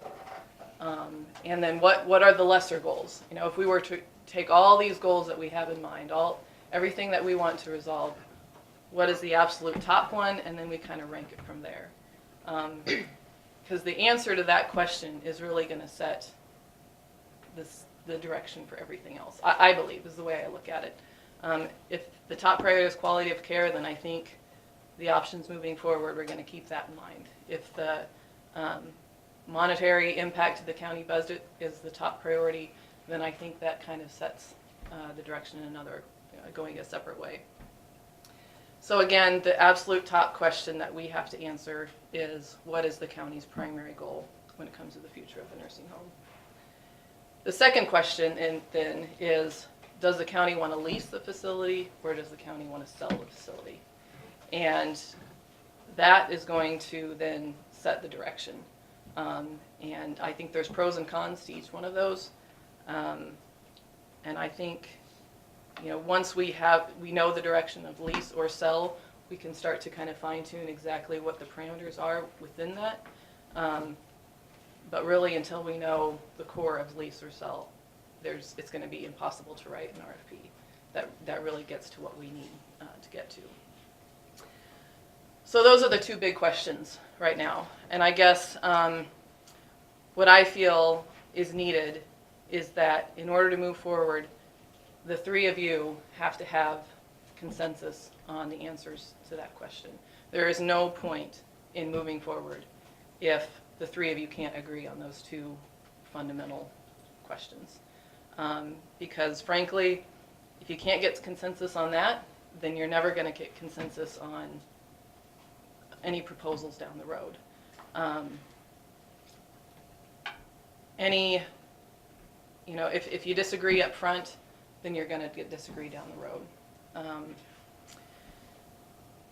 And then what are the lesser goals? You know, if we were to take all these goals that we have in mind, everything that we want to resolve, what is the absolute top one? And then we kind of rank it from there. Because the answer to that question is really going to set the direction for everything else, I believe, is the way I look at it. If the top priority is quality of care, then I think the options moving forward, we're going to keep that in mind. If the monetary impact to the county budget is the top priority, then I think that kind of sets the direction in another, going a separate way. So again, the absolute top question that we have to answer is, what is the county's primary goal when it comes to the future of the nursing home? The second question then is, does the county want to lease the facility, or does the county want to sell the facility? And that is going to then set the direction. And I think there's pros and cons to each one of those. And I think, once we know the direction of lease or sell, we can start to kind of fine tune exactly what the parameters are within that. But really, until we know the core of lease or sell, it's going to be impossible to write an RFP that really gets to what we need to get to. So those are the two big questions right now. And I guess what I feel is needed is that in order to move forward, the three of you have to have consensus on the answers to that question. There is no point in moving forward if the three of you can't agree on those two fundamental questions. Because frankly, if you can't get consensus on that, then you're never going to get consensus on any proposals down the road. If you disagree up front, then you're going to disagree down the road.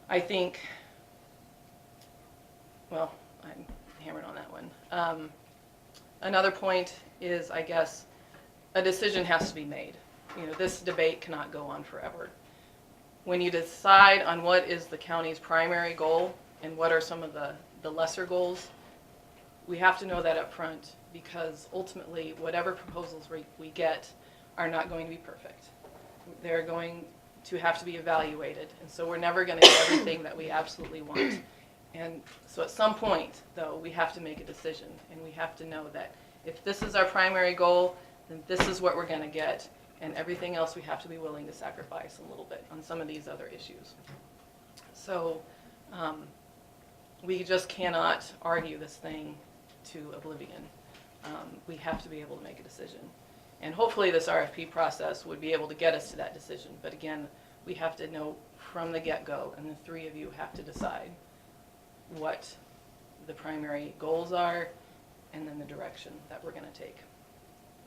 I think, well, I'm hammered on that one. Another point is, I guess, a decision has to be made. This debate cannot go on forever. When you decide on what is the county's primary goal and what are some of the lesser goals, we have to know that up front, because ultimately whatever proposals we get are not going to be perfect. They're going to have to be evaluated, and so we're never going to get everything that we absolutely want. And so at some point, though, we have to make a decision, and we have to know that if this is our primary goal, then this is what we're going to get, and everything else we have to be willing to sacrifice a little bit on some of these other issues. So we just cannot argue this thing to oblivion. We have to be able to make a decision. And hopefully this RFP process would be able to get us to that decision. But again, we have to know from the get-go, and the three of you have to decide what the primary goals are and then the direction that we're going to take.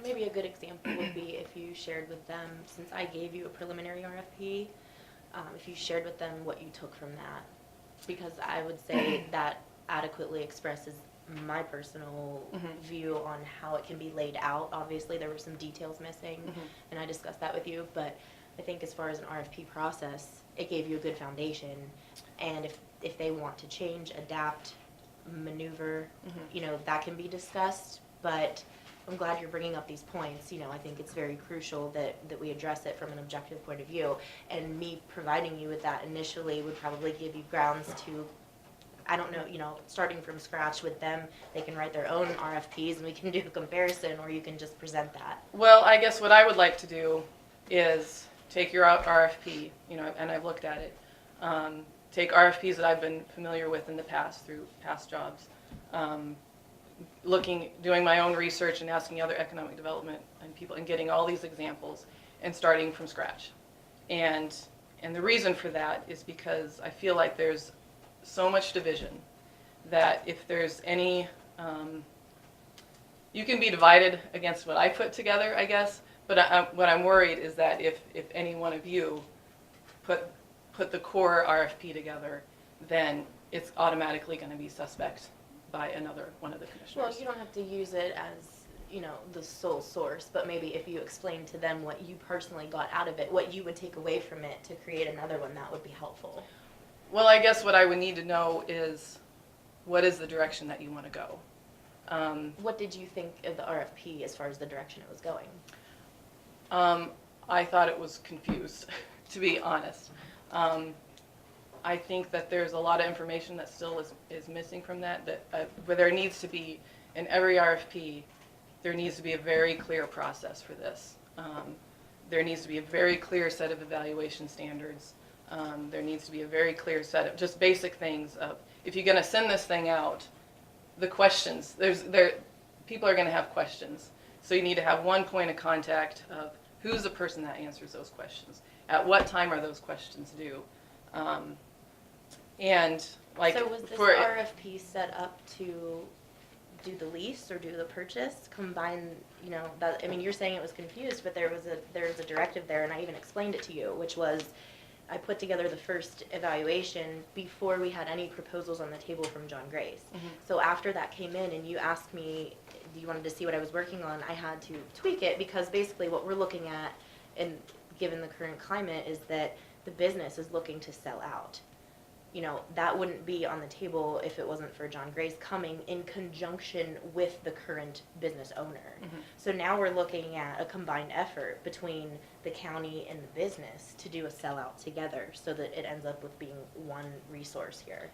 Maybe a good example would be if you shared with them, since I gave you a preliminary RFP, if you shared with them what you took from that. Because I would say that adequately expresses my personal view on how it can be laid out. Obviously, there were some details missing, and I discussed that with you, but I think as far as an RFP process, it gave you a good foundation. And if they want to change, adapt, maneuver, that can be discussed. But I'm glad you're bringing up these points. You know, I think it's very crucial that we address it from an objective point of view. And me providing you with that initially would probably give you grounds to, I don't know, you know, starting from scratch with them, they can write their own RFPs and we can do a comparison, or you can just present that. Well, I guess what I would like to do is take your RFP, you know, and I've looked at it. Take RFPs that I've been familiar with in the past through past jobs. Doing my own research and asking other economic development and people and getting all these examples and starting from scratch. And the reason for that is because I feel like there's so much division that if there's any, you can be divided against what I put together, I guess, but what I'm worried is that if any one of you put the core RFP together, then it's automatically going to be suspect by another one of the commissioners. Well, you don't have to use it as, you know, the sole source, but maybe if you explain to them what you personally got out of it, what you would take away from it to create another one, that would be helpful. Well, I guess what I would need to know is what is the direction that you want to go. What did you think of the RFP as far as the direction it was going? I thought it was confused, to be honest. I think that there's a lot of information that still is missing from that where there needs to be, in every RFP, there needs to be a very clear process for this. There needs to be a very clear set of evaluation standards. There needs to be a very clear set of just basic things of, if you're going to send this thing out, the questions, people are going to have questions. So you need to have one point of contact of who's the person that answers those questions. At what time are those questions due? And like, so was this RFP set up to do the lease or do the purchase? Combine, you know, that, I mean, you're saying it was confused, but there was a directive there, and I even explained it to you, which was I put together the first evaluation before we had any proposals on the table from John Grace. Mhm. So after that came in and you asked me, you wanted to see what I was working on, I had to tweak it because basically what we're looking at, and given the current climate, is that the business is looking to sell out. You know, that wouldn't be on the table if it wasn't for John Grace coming in conjunction with the current business owner. Mhm. So now we're looking at a combined effort between the county and the business to do a sellout together so that it ends up with being one resource here.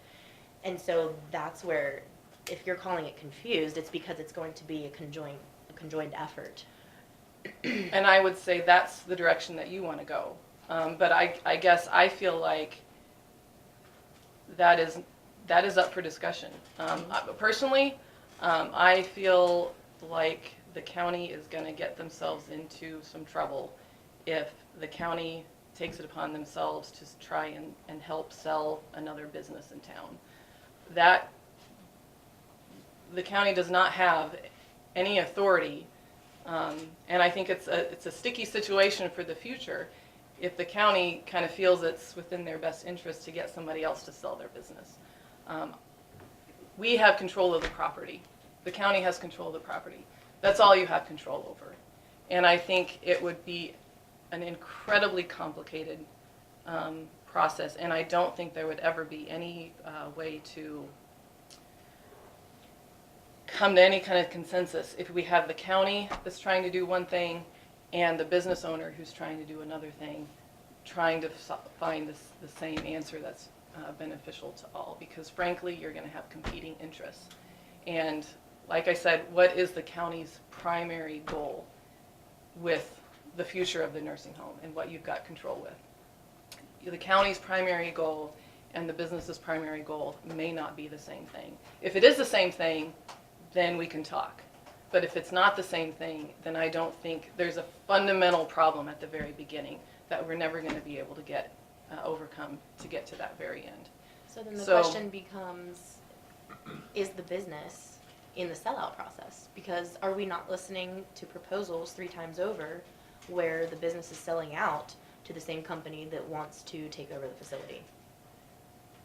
And so that's where, if you're calling it confused, it's because it's going to be a conjoined effort. And I would say that's the direction that you want to go. But I guess I feel like that is up for discussion. Personally, I feel like the county is going to get themselves into some trouble if the county takes it upon themselves to try and help sell another business in town. That the county does not have any authority, and I think it's a sticky situation for the future if the county kind of feels it's within their best interest to get somebody else to sell their business. We have control of the property. The county has control of the property. That's all you have control over. And I think it would be an incredibly complicated process, and I don't think there would ever be any way to come to any kind of consensus if we have the county that's trying to do one thing and the business owner who's trying to do another thing, trying to find the same answer that's beneficial to all. Because frankly, you're going to have competing interests. And like I said, what is the county's primary goal with the future of the nursing home and what you've got control with? The county's primary goal and the business's primary goal may not be the same thing. If it is the same thing, then we can talk. But if it's not the same thing, then I don't think there's a fundamental problem at the very beginning that we're never going to be able to get overcome to get to that very end. So then the question becomes, is the business in the sellout process? Because are we not listening to proposals 3 times over where the business is selling out to the same company that wants to take over the facility?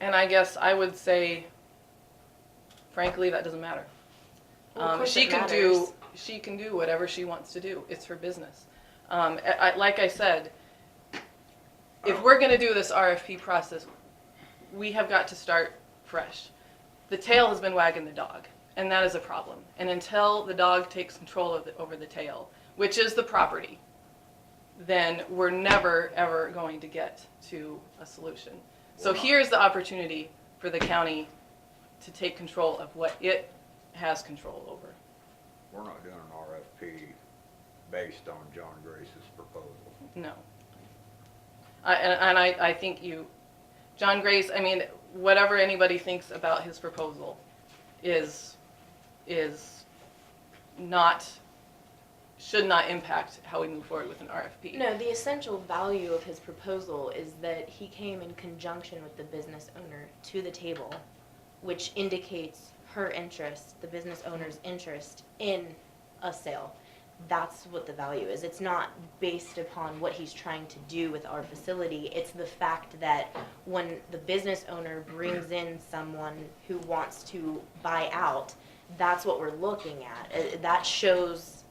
And I guess I would say, frankly, that doesn't matter. Well, of course She it can matters. do whatever she wants to do. It's her business. Like I said, if we're going to do this RFP process, we have got to start fresh. The tail has been wagging the dog, and that is a problem. And until the dog takes control of over the tail, which is the property, then we're never, ever going to get to a solution. So here's the opportunity for the county to take control of what it has control over. We're not doing an RFP based on John Grace's proposal. No. I think John Grace, I mean, whatever anybody thinks about his proposal is not, should not impact how we move forward with an RFP. No, the essential value of his proposal is that he came in conjunction with the business owner to the table, which indicates her interest, the business owner's interest in a sale. That's what the value is. It's not based upon what he's trying to do with our facility. It's the fact that when the business owner brings in someone who wants to buy out, that's what we're looking at. That shows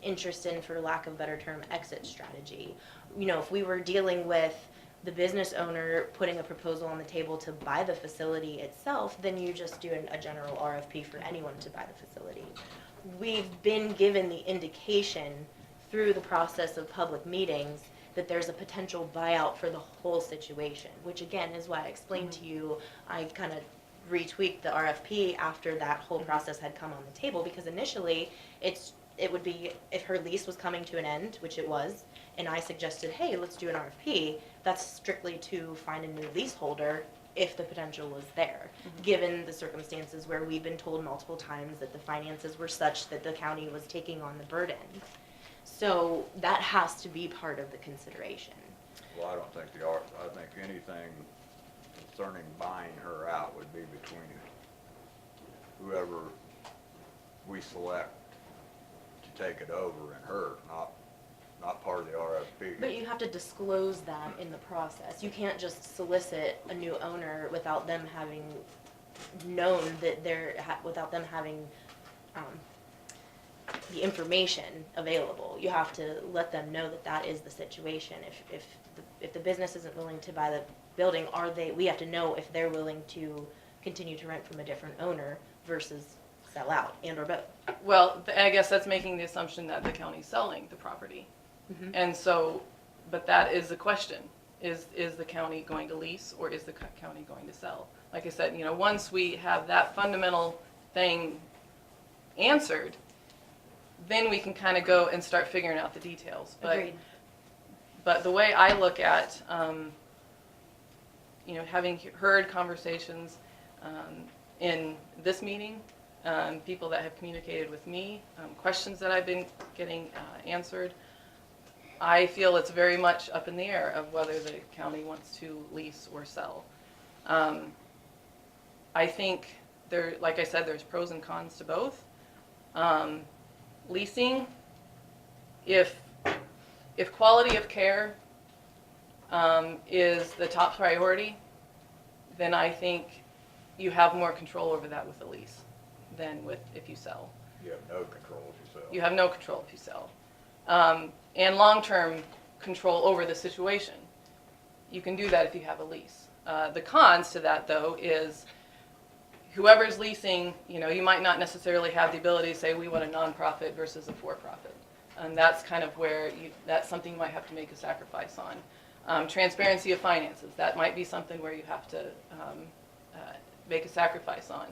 interest in, for lack of a better term, exit strategy. You know, if we were dealing with the business owner putting a proposal on the table to buy the facility itself, then you just do a general RFP for anyone to buy the facility. We've been given the indication through the process of public meetings that there's a potential buyout for the whole situation, which again is why I explained to you, I kind of retweaked the RFP after that whole process had come on the table, because initially it would be if her lease was coming to an end, which it was, and I suggested, hey, let's do an RFP, that's strictly to find a new leaseholder if the potential was there, given the circumstances where we've been told multiple times that the finances were such that the county was taking on the burden. So that has to be part of the consideration. Well, I don't think I think anything concerning buying her out would be between whoever we select to take it over and her, not part of the RFP. But you have to disclose that in the process. You can't just solicit a new owner without them having known that without them having the information available. You have to let them know that that is the situation. If the business isn't willing to buy the building, we have to know if they're willing to continue to rent from a different owner versus sell out, and or both. Well, I guess that's making the assumption that the county's selling the property. Mm-hmm. And so, but that is the question. Is the county going to lease, or is the county going to sell? Like I said, you know, once we have that fundamental thing answered, then we can kind of go and start figuring out the details. Agreed. But the way I look at, you know, having heard conversations in this meeting, people that have communicated with me, questions that I've been getting answered, I feel it's very much up in the air of whether the county wants to lease or sell. I think like I said, there's pros and cons to both. Leasing, if quality of care is the top priority, then I think you have more control over that with a lease than if you sell. You have no control if you sell. You have no control if you sell. And long-term control over the situation. You can do that if you have a lease. The cons to that, though, is whoever's leasing, you know, you might not necessarily have the ability to say we want a nonprofit versus a for-profit. And that's kind of where that's something you might have to make a sacrifice on. Transparency of finances, that might be something where you have to make a sacrifice on.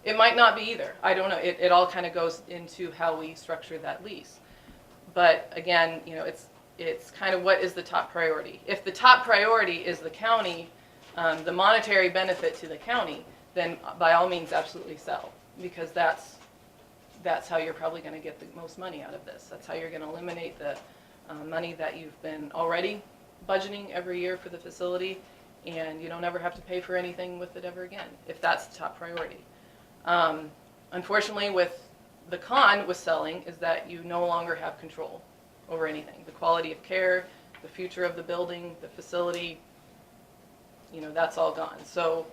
It might not be either. I don't know. It all kind of goes into how we structure that lease. But again, you know, it's kind of what is the top priority. If the top priority is the county, the monetary benefit to the county, then by all means absolutely sell, because that's how you're probably going to get the most money out of this. That's how you're going to eliminate the money that you've been already budgeting every year for the facility, and you don't ever have to pay for anything with it ever again, if that's the top priority. Unfortunately, with the con with selling is that you no longer have control over anything. The quality of care, the future of the building, the facility, you know, that's all gone. So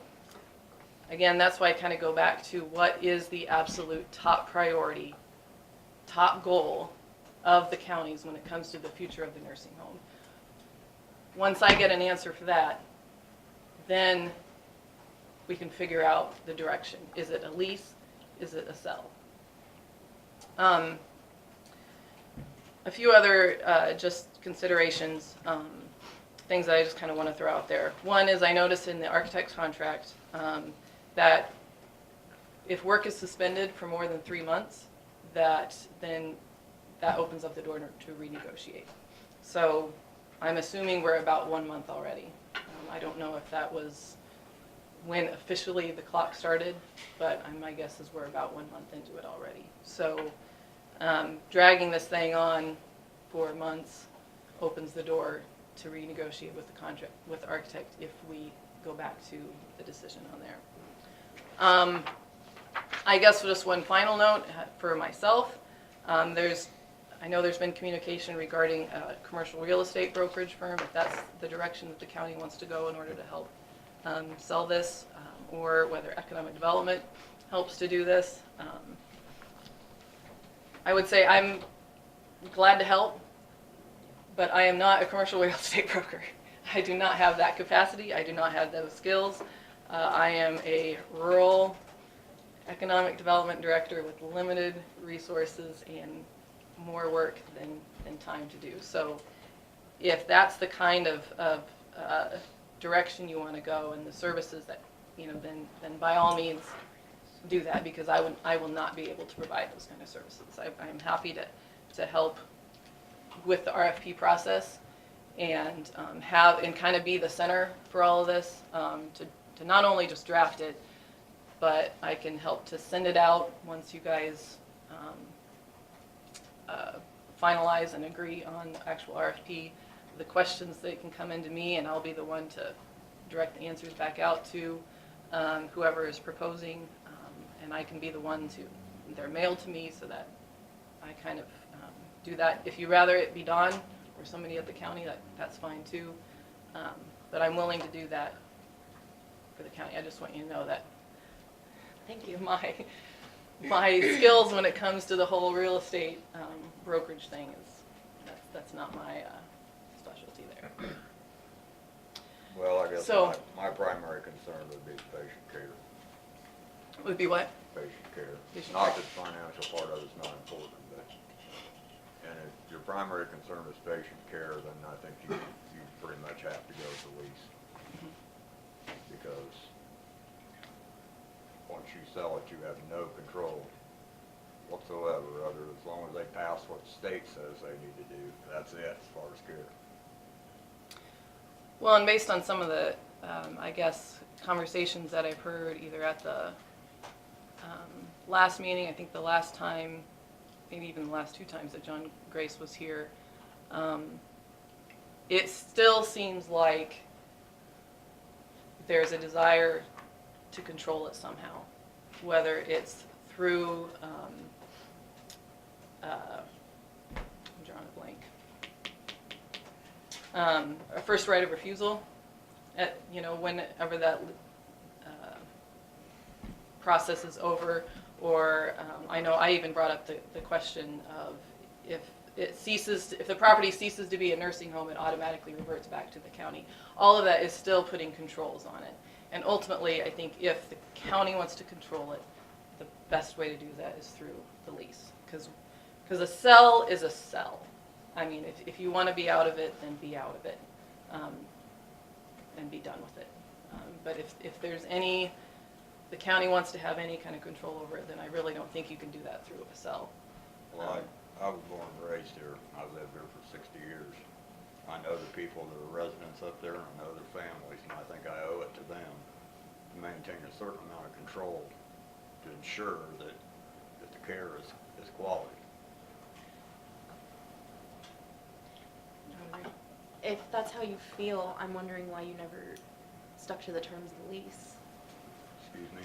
again, that's why I kind of go back to what is the absolute top priority, top goal of the counties when it comes to the future of the nursing home. Once I get an answer for that, then we can figure out the direction. Is it a lease? is it a cell? A few other just considerations, things that I just kind of want to throw out there. One is I noticed in the architect's contract that if work is suspended for more than 3 months, that opens up the door to renegotiate. So I'm assuming we're about 1 month already. I don't know if that was when officially the clock started, but my guess is we're about 1 month into it already. So dragging this thing on for months opens the door to renegotiate with the contract, with the architect, if we go back to the decision on there. I guess just one final note for myself. I know there's been communication regarding a commercial real estate brokerage firm, if that's the direction that the county wants to go in order to help sell this, or whether economic development helps to do this. I would say I'm glad to help, but I am not a commercial real estate broker. I do not have that capacity. I do not have those skills. I am a rural economic development director with limited resources and more work than time to do. So if that's the kind of direction you want to go and the services that, then by all means do that, because I will not be able to provide those kind of services. I'm happy to help with the RFP process and kind of be the center for all of this, to not only just draft it, but I can help to send it out once you guys finalize and agree on the actual RFP, the questions that can come into me, and I'll be the one to direct the answers back out to whoever is proposing, and I can be the one they're mailed to me, so that I kind of do that. If you rather it be Dawn or somebody at the county, that's fine too, but I'm willing to do that for the county. I just want you to know that. Thank you. My skills when it comes to the whole real estate brokerage thing that's not my specialty there. Well, I guess So- my primary concern would be patient care. Would be what? Patient care. Patient Not care. that the financial part of it's not important, but, and if your primary concern is patient care, then I think you pretty much have to go with the lease. Because once you sell it, you have no control whatsoever, as long as they pass what the state says they need to do. That's it as far as care. Well, and based on some of the, I guess, conversations that I've heard either at the last meeting, I think the last time, maybe even the last 2 times that John Grace was here, it still seems like there's a desire to control it somehow, whether it's through, I'm drawing a blank, a first right of refusal, whenever that process is over, or I know I even brought up the question of if the property ceases to be a nursing home, it automatically reverts back to the county. All of that is still putting controls on it. And ultimately, I think if the county wants to control it, the best way to do that is through the lease. Because a sell is a sell. I mean, if you want to be out of it, then be out of it, and be done with it. But if there's the county wants to have any kind of control over it, then I really don't think you can do that through a sell. Well, I was born and raised here. I lived here for 60 years. I know the people that are residents up there, and I know their families, and I think I owe it to them to maintain a certain amount of control to ensure that the care is quality. If that's how you feel, I'm wondering why you never stuck to the terms of the lease. Excuse me?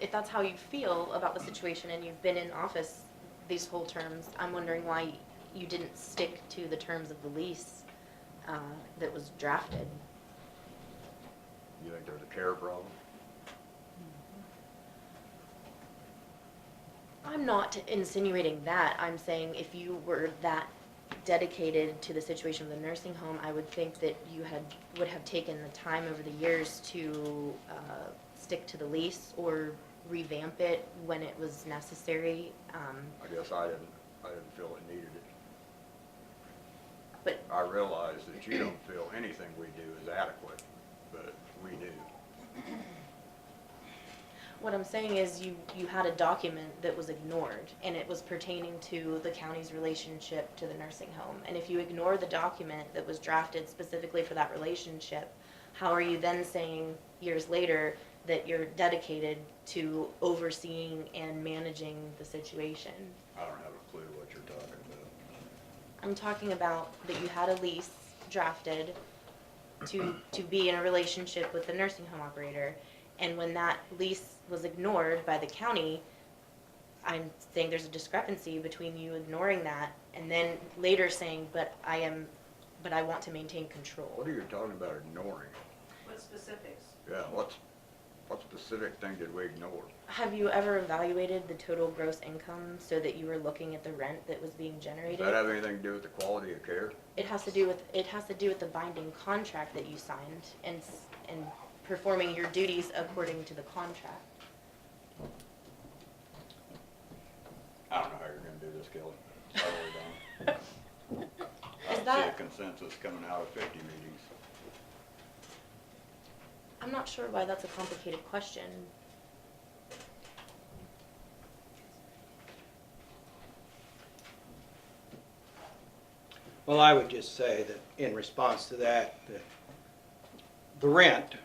If that's how you feel about the situation and you've been in office these whole terms, I'm wondering why you didn't stick to the terms of the lease that was drafted. You think there's a care problem? I'm not insinuating that. I'm saying if you were that dedicated to the situation of the nursing home, I would think that you would have taken the time over the years to stick to the lease or revamp it when it was necessary. I guess I didn't feel it needed it. But I realize that you don't feel anything we do is adequate, but we do. what I'm saying is you had a document that was ignored, and it was pertaining to the county's relationship to the nursing home. And if you ignore the document that was drafted specifically for that relationship, how are you then saying years later that you're dedicated to overseeing and managing the situation? I don't have a clue what you're talking about. I'm talking about that you had a lease drafted to be in a relationship with the nursing home operator, and when that lease was ignored by the county, I'm saying there's a discrepancy between you ignoring that and then later saying, but I want to maintain control. What are you talking about ignoring? What specifics? Yeah, what specific thing did we ignore? Have you ever evaluated the total gross income so that you were looking at the rent that was being generated? Does that have anything to do with the quality of care? It has to do with the binding contract that you signed and performing your duties according to the contract. I don't know how you're gonna do this, Kelly. I really don't. I Is don't see that- a consensus coming out of 50 meetings. I'm not sure why that's a complicated question. Well, I would just say that in response to that the rent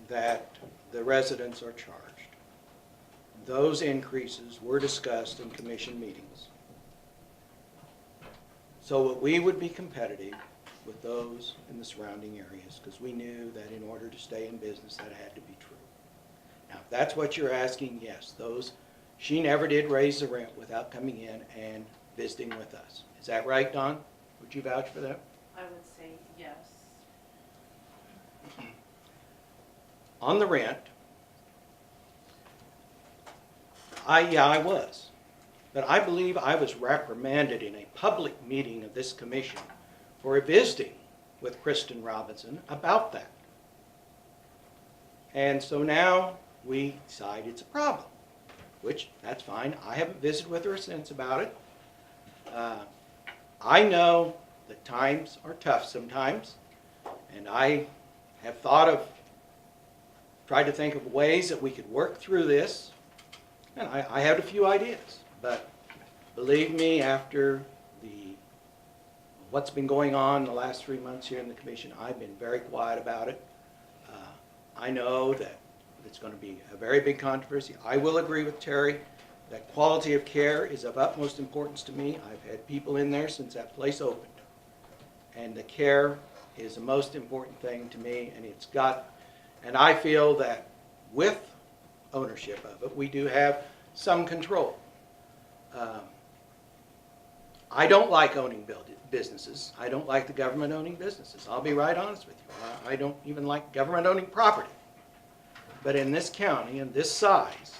that the residents are charged, those increases were discussed in commission meetings. So that we would be competitive with those in the surrounding areas, because we knew that in order to stay in business, that had to be true. Now, if that's what you're asking, yes, she never did raise the rent without coming in and visiting with us. Is that right, Don? Would you vouch for that? I would say yes. On the rent, I was. But I believe I was reprimanded in a public meeting of this commission for visiting with Kristen Robinson about that. And so now we decide it's a problem, which, that's fine. I haven't visited with her since about it. I know that times are tough sometimes, and I have tried to think of ways that we could work through this, and I had a few ideas. But believe me, after what's been going on the last 3 months here in the commission, I've been very quiet about it. I know that it's going to be a very big controversy. I will agree with Terry that quality of care is of utmost importance to me. I've had people in there since that place opened. And the care is the most important thing to me, and I feel that with ownership of it, we do have some control. I don't like owning businesses. I don't like the government owning businesses. I'll be right honest with you. I don't even like government owning property. But in this county, in this size,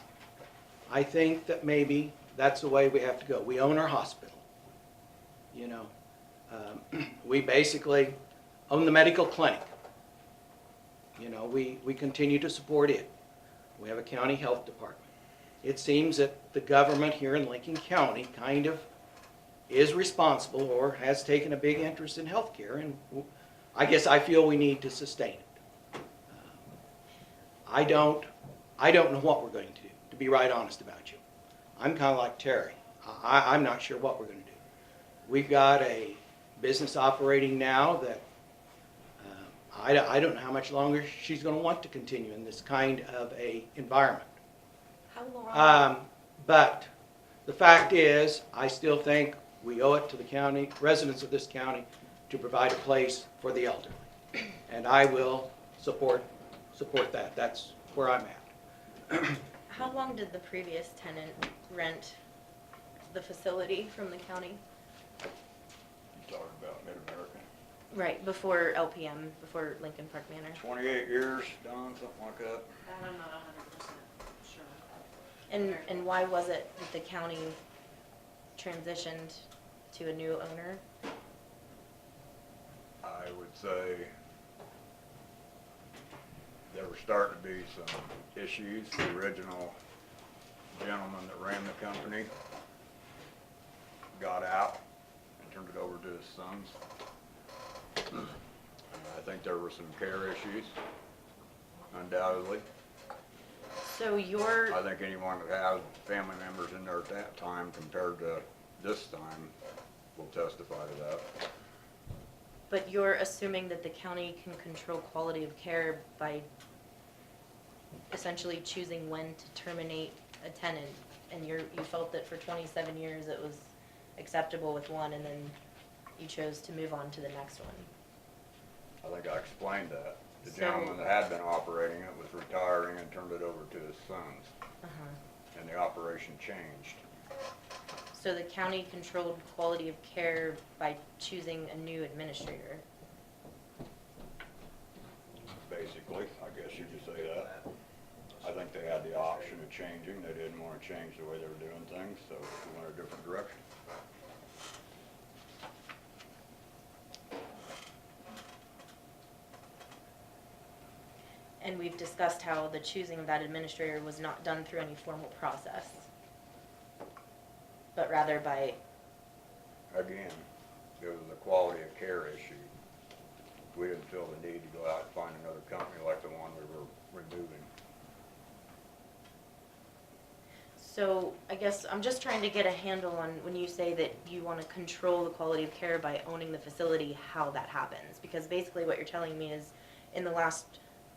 I think that maybe that's the way we have to go. We own our hospital. You know, we basically own the medical clinic. You know, we continue to support it. We have a county health department. It seems that the government here in Lincoln County kind of is responsible or has taken a big interest in health care, and I guess I feel we need to sustain it. I don't know what we're going to do, to be right honest about you. I'm kind of like Terry. I'm not sure what we're going to do. We've got a business operating now that I don't know how much longer she's going to want to continue in this kind of a environment. How long? But the fact is, I still think we owe it to the county, residents of this county, to provide a place for the elderly. And I will support that. That's where I'm at. How long did the previous tenant rent the facility from the county? You talking about Mid-American? Right, before LPM, before Lincoln Park Manor. 28 years, Don, something like that. That I'm not 100% sure. And why was it that the county transitioned to a new owner? I would say there were starting to be some issues. The original gentleman that ran the company got out and turned it over to his sons. I think there were some care issues, undoubtedly. So your, I think anyone that has family members in there at that time compared to this time will testify to that. but you're assuming that the county can control quality of care by essentially choosing when to terminate a tenant, and you felt that for 27 years it was acceptable with one, and then you chose to move on to the next one. I think I explained that. The So- gentleman that had been operating it was retiring and turned it over to his sons, Uh-huh. and the operation changed. So the county controlled quality of care by choosing a new administrator. Basically, I guess you could say that. I think they had the option of changing. They didn't want to change the way they were doing things, so we went a different direction. And we've discussed how the choosing of that administrator was not done through any formal process, but rather by, Again, it was a quality of care issue. We didn't feel the need to go out and find another company like the one we were removing. so I guess I'm just trying to get a handle on when you say that you want to control the quality of care by owning the facility, how that happens. Because basically what you're telling me is in the last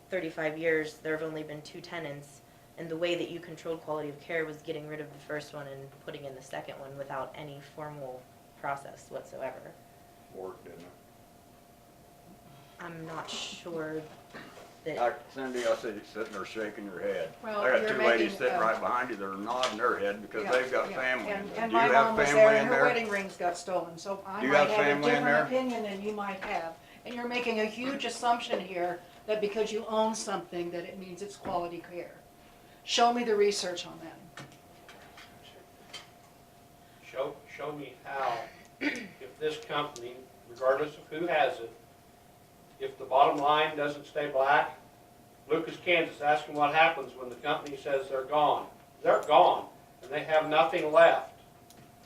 35 years, there have only been 2 tenants, and the way that you controlled quality of care was getting rid of the first one and putting in the second one without any formal process whatsoever. Worked, didn't it? I'm not sure that, Cindy, I see you sitting there shaking your head. Well, I got you're 2 ladies making, sitting right behind you that are nodding their head because Yeah, they've got yeah. family in there. And Do my you have mom was family there, in and her there? wedding rings got stolen, so I Do you might have have a family in different there? opinion than you might have. And you're making a huge assumption here that because you own something, that it means it's quality care. Show me the research on that. Show me how, if this company, regardless of who has it, if the bottom line doesn't stay black, Lucas, Kansas, ask them what happens when the company says they're gone. They're gone, and they have nothing left.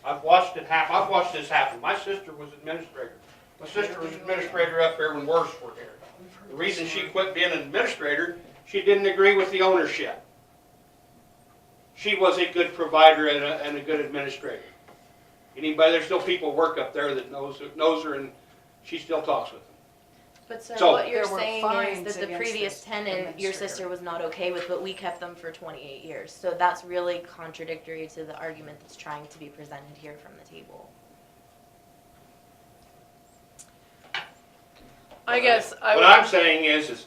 I've watched it happen. I've watched this happen. My sister was administrator. My sister was administrator up here when Worse were here. The reason she quit being an administrator, she didn't agree with the ownership. She was a good provider and a good administrator. Anybody, there's still people work up there that knows her, and she still talks with them. but so So- what you're There were saying fines is that the against previous this tenant, your administrator. sister was not okay with, but we kept them for 28 years. So that's really contradictory to the argument that's trying to be presented here from the table. I guess I What would. I'm saying is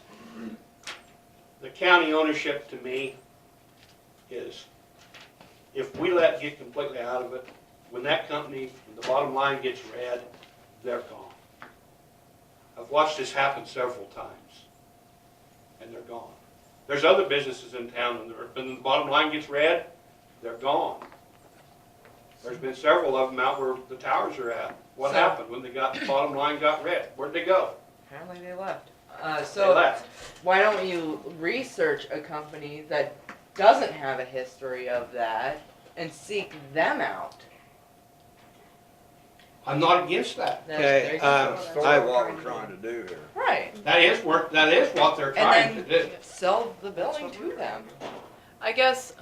the county ownership to me is, if we let it get completely out of it, when that company, when the bottom line gets red, they're gone. I've watched this happen several times, and they're gone. There's other businesses in town, and when the bottom line gets red, they're gone. There's been several of them out where the towers are at. What So- happened when the bottom line got red? Where'd they go? Apparently they left. They So left. why don't you research a company that doesn't have a history of that and seek them out? I'm not against that. That's sort of what we're trying to do here. Right. That is what they're trying to And do. then sell the building to them. I guess,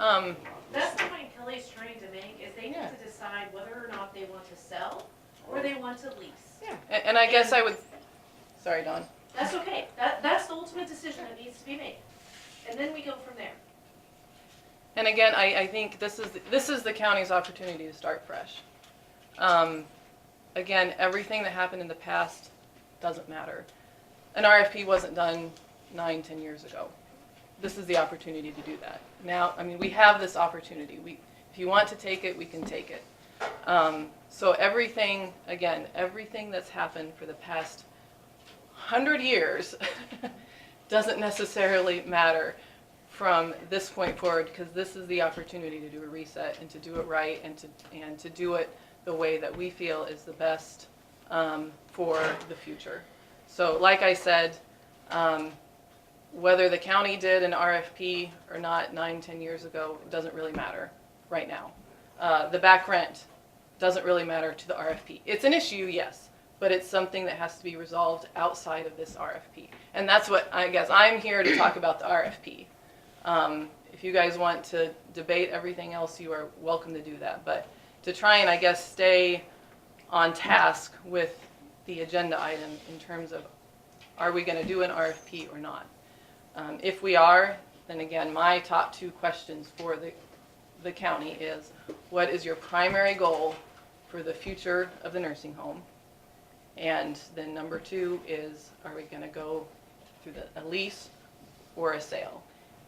That's the point Kelly's trying to make, is they need Yeah. to decide whether or not they want to sell or they want to lease. and I guess I would, sorry, Dawn. That's okay, that's the ultimate decision that needs to be made. And then we go from there. And again, I think this is the county's opportunity to start fresh. Again, everything that happened in the past doesn't matter. An RFP wasn't done 9-10 years ago. This is the opportunity to do that. Now, I mean, we have this opportunity. If you want to take it, we can take it. So everything, again, everything that's happened for the past 100 years doesn't necessarily matter from this point forward, because this is the opportunity to do a reset and to do it right and to do it the way that we feel is the best for the future. So like I said, whether the county did an RFP or not 9-10 years ago, it doesn't really matter. right now. The back rent doesn't really matter to the RFP. It's an issue, yes, but it's something that has to be resolved outside of this RFP. And that's what, I guess, I'm here to talk about the RFP. If you guys want to debate everything else, you are welcome to do that. But to try and, I guess, stay on task with the agenda item in terms of, are we going to do an RFP or not? If we are, then again, my top two questions for the county is, what is your primary goal for the future of the nursing home? And then number two is, are we going to go through a lease or a sale?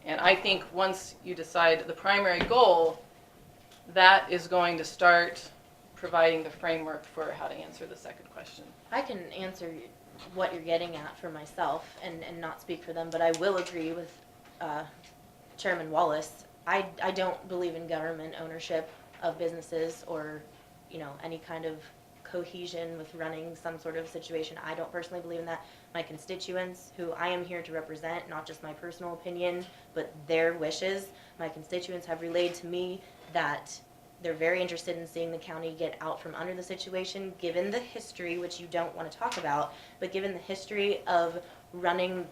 And I think once you decide the primary goal, that is going to start providing the framework for how to answer the second question. I can answer what you're getting at for myself and not speak for them, but I will agree with Chairman Wallace. I don't believe in government ownership of businesses or, you know, any kind of cohesion with running some sort of situation. I don't personally believe in that. My constituents, who I am here to represent, not just my personal opinion, but their wishes, my constituents have relayed to me that they're very interested in seeing the county get out from under the situation, given the history, which you don't want to talk about, but given the history of running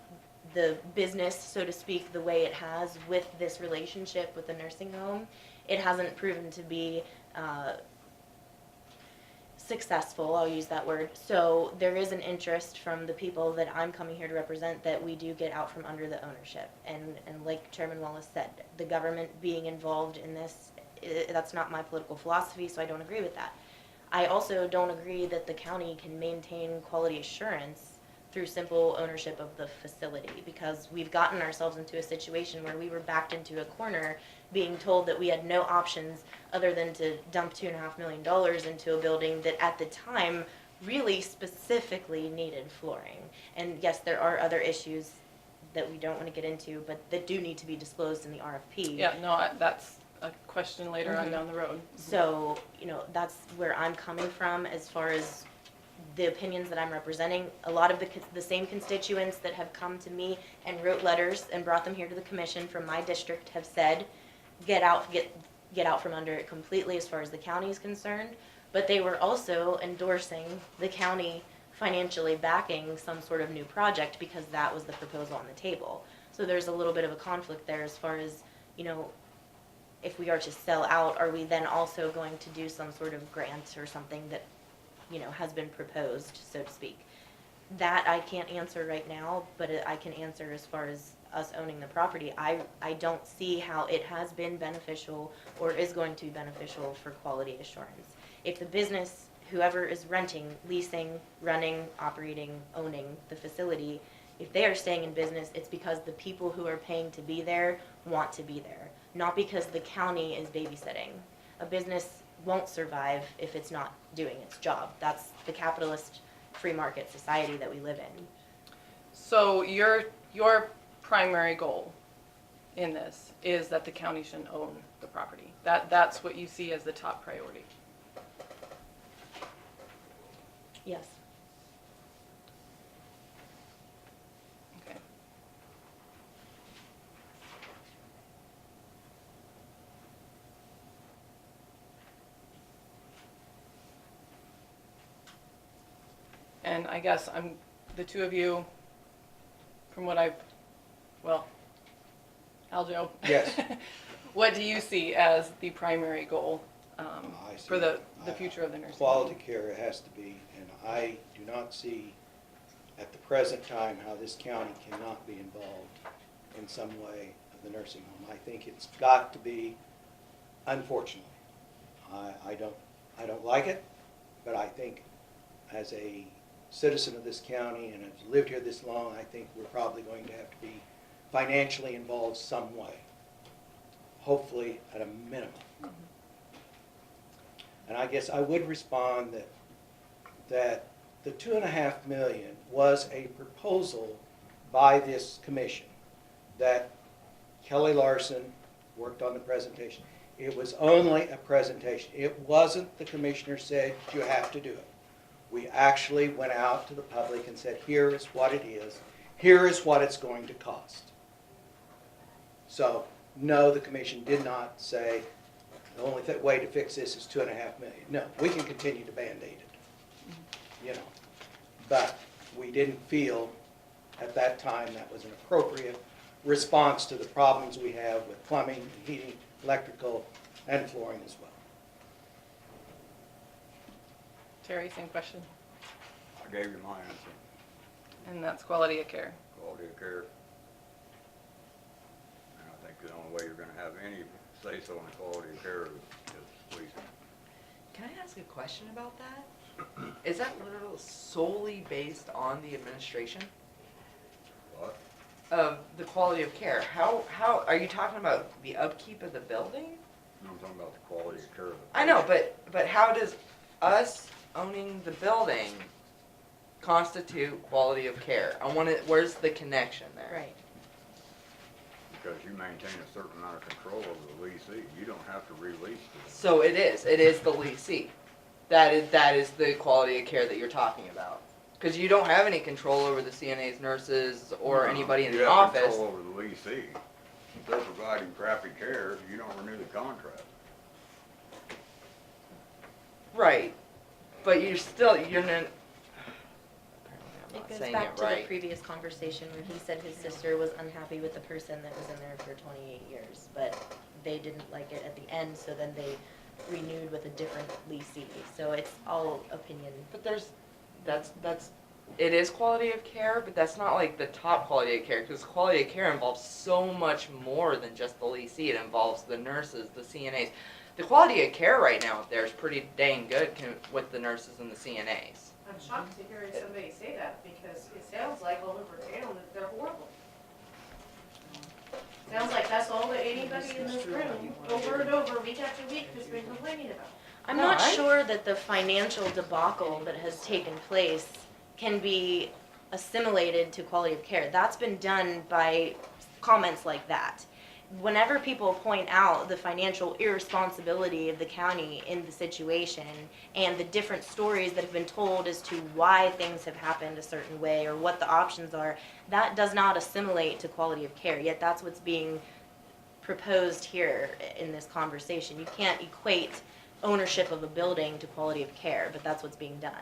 the business, so to speak, the way it has with this relationship with the nursing home, it hasn't proven to be successful, I'll use that word. So there is an interest from the people that I'm coming here to represent that we do get out from under the ownership. And like Chairman Wallace said, the government being involved in this, that's not my political philosophy, so I don't agree with that. I also don't agree that the county can maintain quality assurance through simple ownership of the facility, because we've gotten ourselves into a situation where we were backed into a corner being told that we had no options other than to dump $2.5 million into a building that at the time really specifically needed flooring. And yes, there are other issues that we don't want to get into, but that do need to be disclosed in the RFP. Yeah, no, that's a question later on down the road. So, you know, that's where I'm coming from as far as the opinions that I'm representing. A lot of the same constituents that have come to me and wrote letters and brought them here to the commission from my district have said, get out from under it completely as far as the county is concerned. But they were also endorsing the county financially backing some sort of new project because that was the proposal on the table. So there's a little bit of a conflict there as far as, you know, if we are to sell out, are we then also going to do some sort of grant or something that, you know, has been proposed, so to speak? That I can't answer right now, but I can answer as far as us owning the property. I don't see how it has been beneficial or is going to be beneficial for quality assurance. If the business, whoever is renting, leasing, running, operating, owning the facility, if they are staying in business, it's because the people who are paying to be there want to be there, not because the county is babysitting. A business won't survive if it's not doing its job. That's the capitalist free market society that we live in. So your primary goal in this is that the county should own the property. That's what you see as the top priority. Yes. Okay. And I guess the two of you, from what Aljo. Yes. What do you see as the primary goal I see for the future of the nursing home? Quality care has to be, and I do not see at the present time how this county cannot be involved in some way of the nursing home. I think it's got to be, unfortunately. I don't like it, but I think as a citizen of this county and have lived here this long, I think we're probably going to have to be financially involved some way, hopefully at a minimum. And I guess I would respond that the $2.5 million was a proposal by this commission that Kelly Larson worked on the presentation. It was only a presentation. It wasn't the commissioner said you have to do it. We actually went out to the public and said, here is what it is. Here is what it's going to cost. So, no, the commission did not say, the only way to fix this is $2.5 million. No, we can continue to Band-Aid it, you know. But we didn't feel at that time that was an appropriate response to the problems we have with plumbing, and heating, electrical, and flooring as well. Terry, same question, I gave you my answer, and that's quality of care. quality of care. And I think the only way you're gonna have any say-so on the quality of care is leasing. Can I ask a question about that? Is that literally solely based on the administration What? of the quality of care? How are you talking about the upkeep of the building? I'm talking about the quality of care of the. I know, but how does us owning the building constitute quality of care? Where's the connection there? Right. Because you maintain a certain amount of control over the leasee, you don't have to release it. So it is the leasee. That is the quality of care that you're talking about. Because you don't have any control over the CNAs, nurses, or anybody in the office. You have control over the leasee. If they're providing crappy care, you don't renew the contract. Right. But you're not. It goes back to the previous conversation where he said his sister was unhappy with the person that was in there for 28 years, but they didn't like it at the end, so then they renewed with a different leasee. So it's all opinion. But it is quality of care, but that's not like the top quality of care, because quality of care involves so much more than just the leasee. It involves the nurses, the CNAs. The quality of care right now up there is pretty dang good with the nurses and the CNAs. I'm shocked to hear somebody say that, because it sounds like all over town that they're horrible. Sounds like that's all that anybody in this room, over and over, week after week, has been complaining about. I'm No, not I- sure that the financial debacle that has taken place can be assimilated to quality of care. That's been done by comments like that. Whenever people point out the financial irresponsibility of the county in the situation and the different stories that have been told as to why things have happened a certain way or what the options are, that does not assimilate to quality of care. Yet that's what's being proposed here in this conversation. You can't equate ownership of a building to quality of care, but that's what's being done.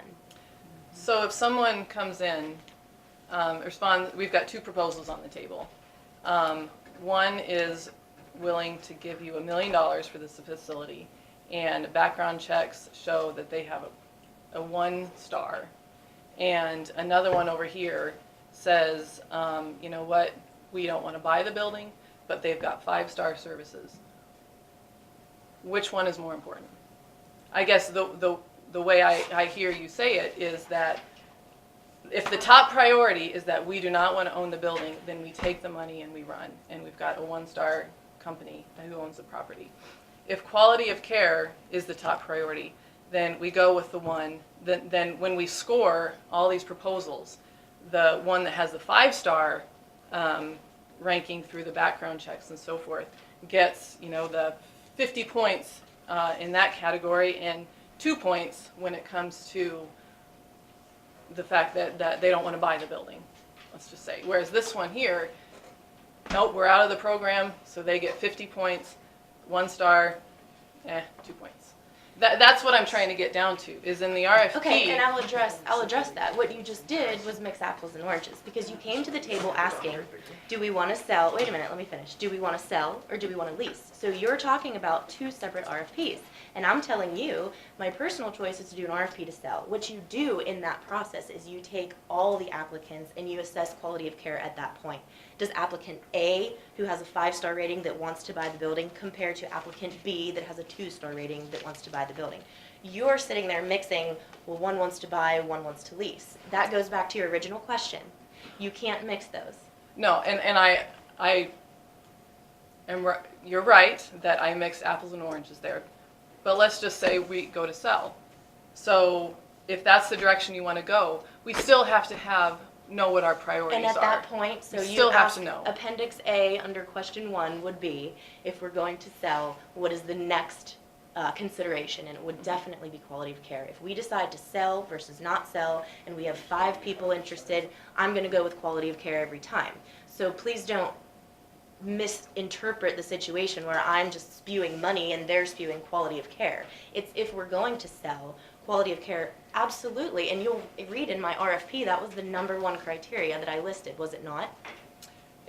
So if someone comes in, we've got two proposals on the table. One is willing to give you $1 million for this facility, and background checks show that they have a 1 star. And another one over here says, you know what, we don't want to buy the building, but they've got 5-star services. Which one is more important? I guess the way I hear you say it is that if the top priority is that we do not want to own the building, then we take the money and we run, and we've got a 1-star company who owns the property. If quality of care is the top priority, then we go with the one. Then when we score all these proposals, the one that has the 5-star ranking through the background checks and so forth gets, you know, the 50 points in that category, and 2 points when it comes to the fact that they don't want to buy the building, let's just say. Whereas this one here, nope, we're out of the program, so they get 50 points, 1 star, 2 points. That's what I'm trying to get down to, is in the RFP. Okay, and I'll address that. What you just did was mix apples and oranges, because you came to the table asking, do we want to sell, wait a minute, let me finish. Do we want to sell or do we want to lease? So you're talking about 2 separate RFPs. And I'm telling you, my personal choice is to do an RFP to sell. What you do in that process is you take all the applicants and you assess quality of care at that point. Does applicant A, who has a 5-star rating that wants to buy the building, compare to applicant B that has a 2-star rating that wants to buy the building? You're sitting there mixing, well, one wants to buy, one wants to lease. That goes back to your original question. You can't mix those. No, and I am, you're right that I mixed apples and oranges there. But let's just say we go to sell. So if that's the direction you want to go, we still have to know what our priorities are. And at that point, so We you still have ask, to know. Appendix A under question 1 would be, if we're going to sell, what is the next consideration? And it would definitely be quality of care. If we decide to sell versus not sell, and we have 5 people interested, I'm going to go with quality of care every time. So please don't misinterpret the situation where I'm just spewing money and they're spewing quality of care. It's if we're going to sell quality of care, absolutely. And you'll read in my RFP, that was the #1 criteria that I listed, was it not?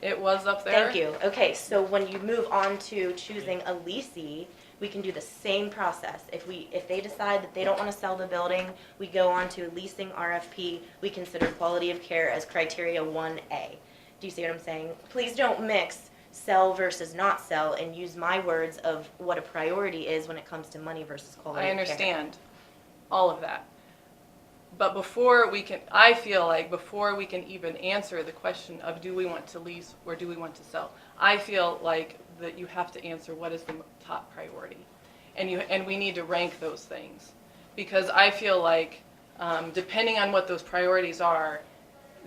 It was up there. Thank you. Okay, so when you move on to choosing a leasee, we can do the same process. If they decide that they don't want to sell the building, we go on to leasing RFP. We consider quality of care as criteria 1A. Do you see what I'm saying? Please don't mix sell versus not sell and use my words of what a priority is when it comes to money versus quality I of care. understand all of that. But I feel like before we can even answer the question of do we want to lease or do we want to sell, I feel like that you have to answer what is the top priority. And we need to rank those things. Because I feel like depending on what those priorities are,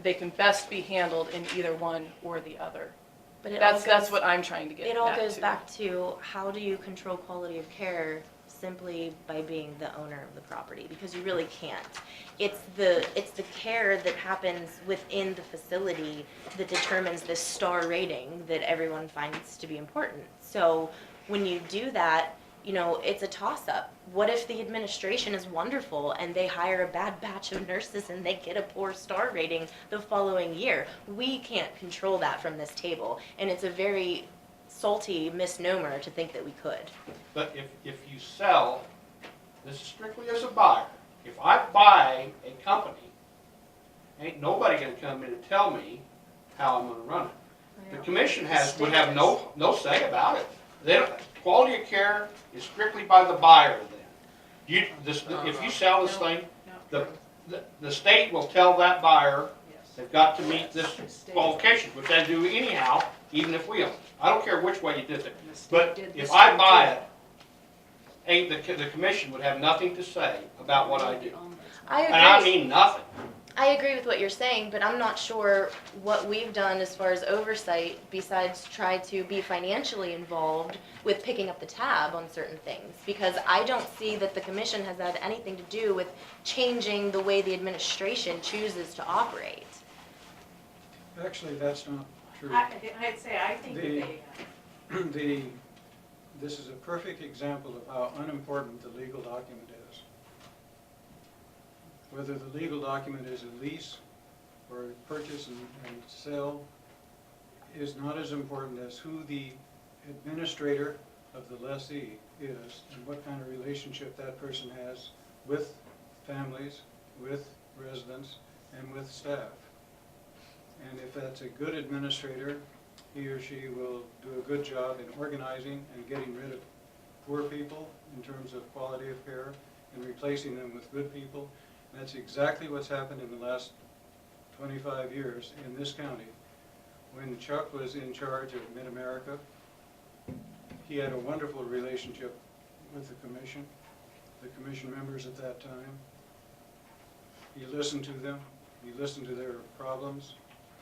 they can best be handled in either one or the other. But That's what I'm trying to get It all back goes to. back to how do you control quality of care simply by being the owner of the property, because you really can't. It's the care that happens within the facility that determines this star rating that everyone finds to be important. So when you do that, it's a toss-up. What if the administration is wonderful and they hire a bad batch of nurses and they get a poor star rating the following year? We can't control that from this table, and it's a very salty misnomer to think that we could. But if you sell, this is strictly as a buyer. If I buy a company, ain't nobody gonna come in and tell me how I'm gonna run it. The commission would have no say about it. Quality of care is strictly by the buyer then. If you sell this thing, the state will tell that buyer they've got to meet this qualification, which they do anyhow, even if we own it. I don't care which way you did it. But if I buy it, the commission would have nothing to say about what I do. I agree. And I mean nothing. I agree with what you're saying, but I'm not sure what we've done as far as oversight besides try to be financially involved with picking up the tab on certain things, because I don't see that the commission has had anything to do with changing the way the administration chooses to operate. Actually, that's not true. I'd say, I think that they, This is a perfect example of how unimportant the legal document is. Whether the legal document is a lease or a purchase and sell is not as important as who the administrator of the lessee is and what kind of relationship that person has with families, with residents, and with staff. And if that's a good administrator, he or she will do a good job in organizing and getting rid of poor people in terms of quality of care and replacing them with good people. And that's exactly what's happened in the last 25 years in this county. When Chuck was in charge of Mid-America, he had a wonderful relationship with the commission members at that time. He listened to them, he listened to their problems.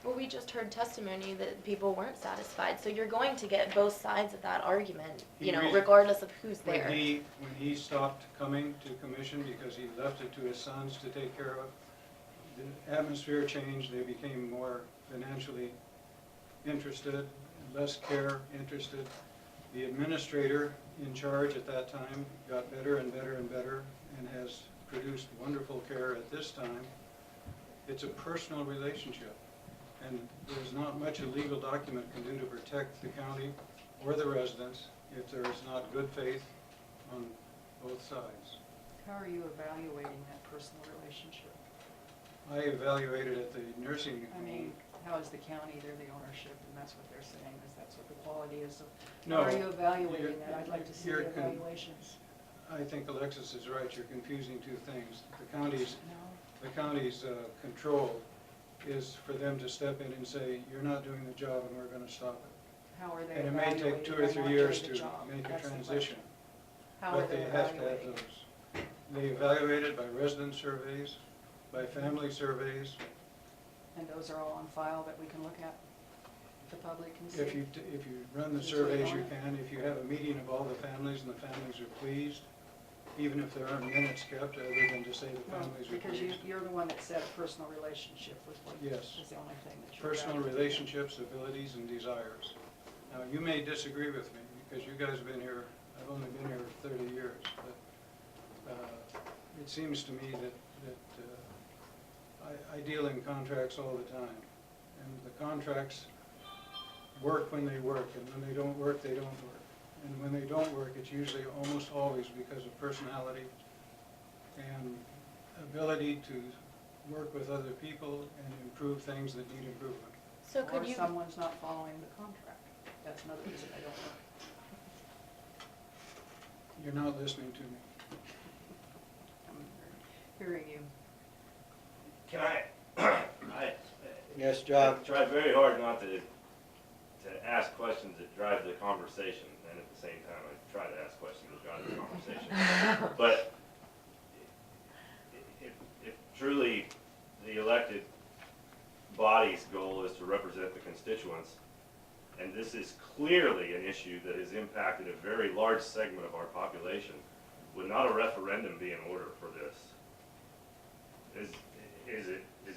Well, we just heard testimony that people weren't satisfied, so you're going to get both sides of that argument, regardless of who's there. When he stopped coming to commission because he left it to his sons to take care of, the atmosphere changed, they became more financially interested, less care interested. The administrator in charge at that time got better and better and better and has produced wonderful care at this time. It's a personal relationship. And there's not much a legal document can do to protect the county or the residents if there is not good faith on both sides. How are you evaluating that personal relationship? I evaluated at the nursing home. I mean, how is the county, they're the ownership, and that's what they're saying, is that's what the quality is. So No, how are you evaluating that? I'd like to see the evaluations. I think Alexis is right. You're confusing two things. The county's control is for them to step in and say, you're not doing the job and we're going to stop it. How are they And it may evaluating take 2 or 3 them not years doing to the job? make a That's the transition. question. How are But they they have to have evaluating? those. They evaluate it by resident surveys, by family surveys. And those are all on file that we can look at, the public can see? If you run the surveys, you can. If you have a meeting of all the families and the families are pleased, even if there aren't minutes kept, other than to say the Well, families are because pleased. you're the one that said a personal relationship with what Yes. is the only thing that you're Personal evaluating. relationships, abilities, and desires. Now, you may disagree with me, because you guys have been here, I've only been here 30 years, but it seems to me that I deal in contracts all the time, and the contracts work when they work, and when they don't work, they don't work. And when they don't work, it's usually almost always because of personality and ability to work with other people and improve things that need improvement. So could Or you, someone's not following the contract. That's another reason I don't work. You're not listening to me. I'm hearing you. Can I Yes, John? try very hard not to ask questions that drive the conversation, and at the same time, I try to ask questions that drive the conversation. But if truly the elected body's goal is to represent the constituents, and this is clearly an issue that has impacted a very large segment of our population, would not a referendum be in order for this? Is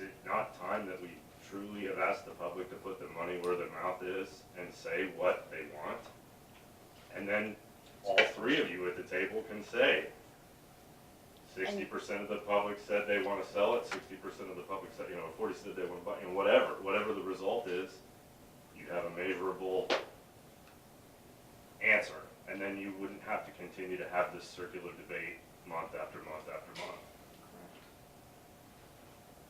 it not time that we truly have asked the public to put their money where their mouth is and say what they want? And then all three of you at the table can say, 60% of the public said they want to sell it, 60% of the public said, 40 said they want to buy, whatever the result is, you have a measurable answer. And then you wouldn't have to continue to have this circular debate month after month after month.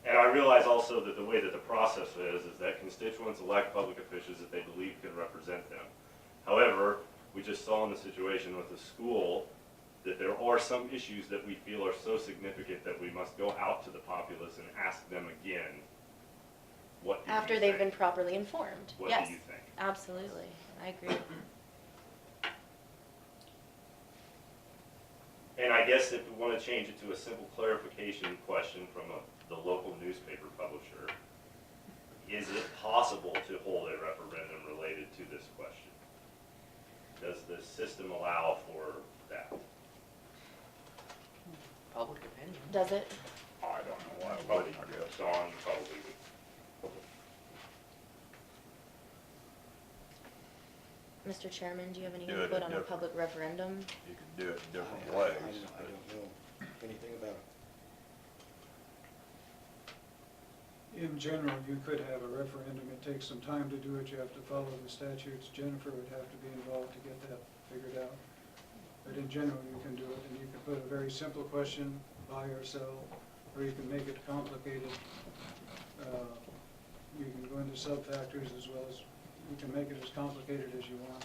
And I realize also that the way that the process is that constituents elect public officials that they believe can represent them. However, we just saw in the situation with the school that there are some issues that we feel are so significant that we must go out to the populace and ask them again, what do you After they've think? been properly informed. What Yes, do you think? absolutely. I agree. And I guess if we want to change it to a simple clarification question from the local newspaper publisher, is it possible to hold a referendum related to this question? Does the system allow for that? Public opinion. Does it? I don't know why, but I guess. Dawn probably would. Mr. Chairman, do you have any Do it input on a different. public referendum? You can do it different I ways. don't know anything about it. In general, you could have a referendum. It takes some time to do it. You have to follow the statutes. Jennifer would have to be involved to get that figured out. But in general, you can do it, and you can put a very simple question, buy or sell, or you can make it complicated. You can go into sub-factors as well as, you can make it as complicated as you want.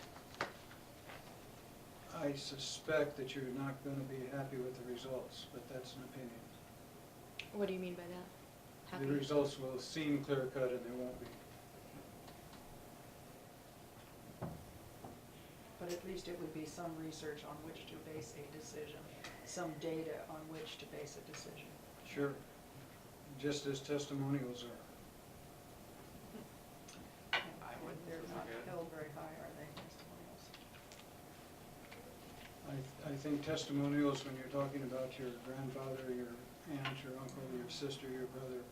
I suspect that you're not going to be happy with the results, but that's an opinion. What do you mean by that? The Happy? results will seem clear-cut and they won't be. But at least it would be some research on which to base a decision, some data on which to base a decision. Sure. Just as testimonials are. They're not held very high, are they, testimonials? I think testimonials, when you're talking about your grandfather, your aunt, your uncle, your sister, your brother,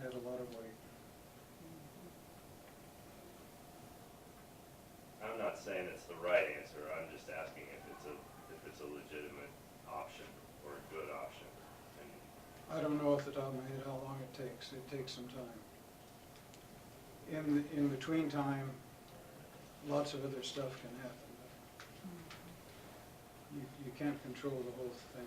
had a lot of weight. I'm not saying it's the right answer, I'm just asking if it's a legitimate option or a good option. And I don't know off the top of my head how long it takes. It takes some time. In between time, lots of other stuff can happen. You can't control the whole thing.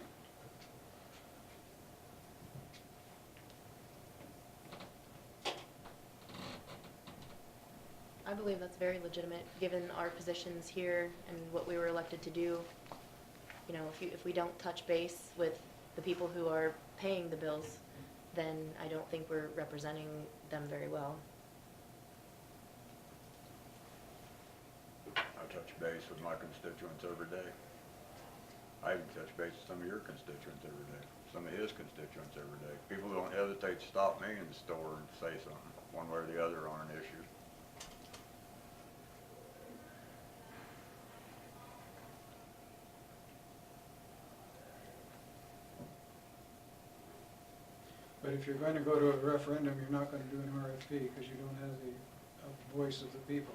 I believe that's very legitimate, given our positions here and what we were elected to do. You know, if we don't touch base with the people who are paying the bills, then I don't think we're representing them very well. I touch base with my constituents every day. I even touch base with some of your constituents every day, some of his constituents every day. People don't hesitate to stop me in the store and say something, one way or the other on an issue. But if you're going to go to a referendum, you're not going to do an RFP because you don't have the voice of the people.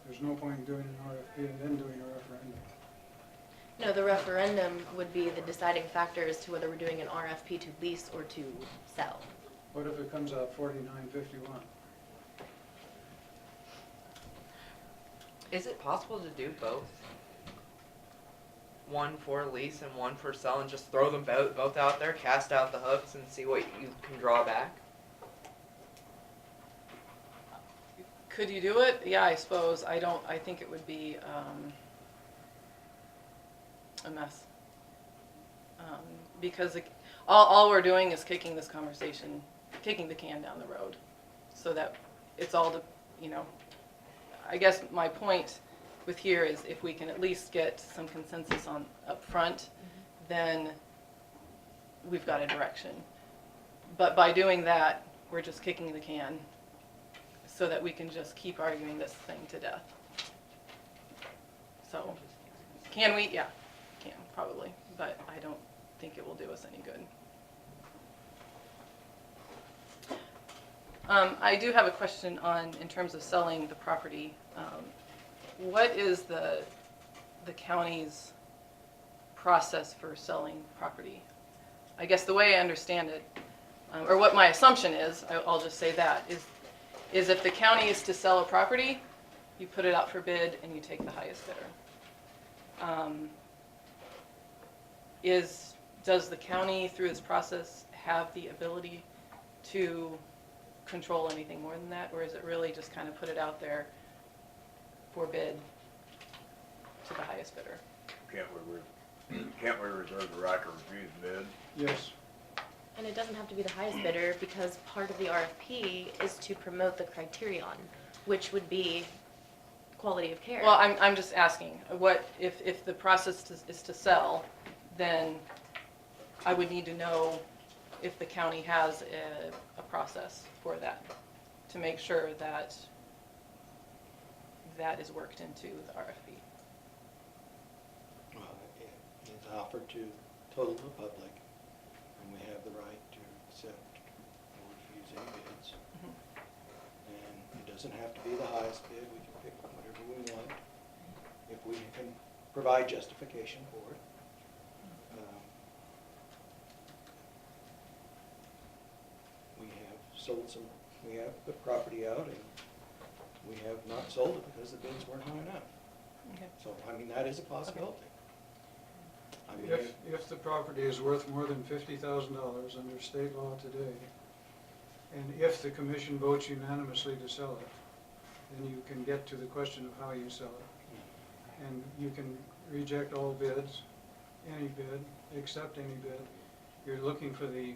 There's no point in doing an RFP and then doing a referendum. No, the referendum would be the deciding factor as to whether we're doing an RFP to lease or to sell. What if it comes out 49-51? Is it possible to do both? One for lease and one for sell, and just throw them both out there, cast out the hooks, and see what you can draw back? Could you do it? Yeah, I suppose. I think it would be a mess. Because all we're doing is kicking this conversation, kicking the can down the road, so that it's all I guess my point with here is if we can at least get some consensus on up front, then we've got a direction. But by doing that, we're just kicking the can so that we can just keep arguing this thing to death. So, can we? Yeah, can, probably. But I don't think it will do us any good. I do have a question in terms of selling the property. What is the county's process for selling property? I guess the way I understand it, or what my assumption is, I'll just say that, is if the county is to sell a property, you put it out for bid and you take the highest bidder. Does the county, through this process, have the ability to control anything more than that, or is it really just kind of put it out there for bid to the highest bidder? Can't we reserve the right to refuse bid? Yes. And it doesn't have to be the highest bidder, because part of the RFP is to promote the criterion, which would be quality of care. Well, I'm just asking, what if the process is to sell, then I would need to know if the county has a process for that, to make sure that that is worked into the RFP. Well, it's offered to total the public, and we have the right to accept or refuse any bids. And it doesn't have to be the highest bid, we can pick whatever we want, if we can provide justification for it. We have put property out, and we have not sold it because the bids weren't high enough. Okay. So, I mean, that is a possibility. I mean, If the property is worth more than $50,000 under state law today, and if the commission votes unanimously to sell it, then you can get to the question of how you sell it. And you can reject all bids, any bid, accept any bid. You're looking for the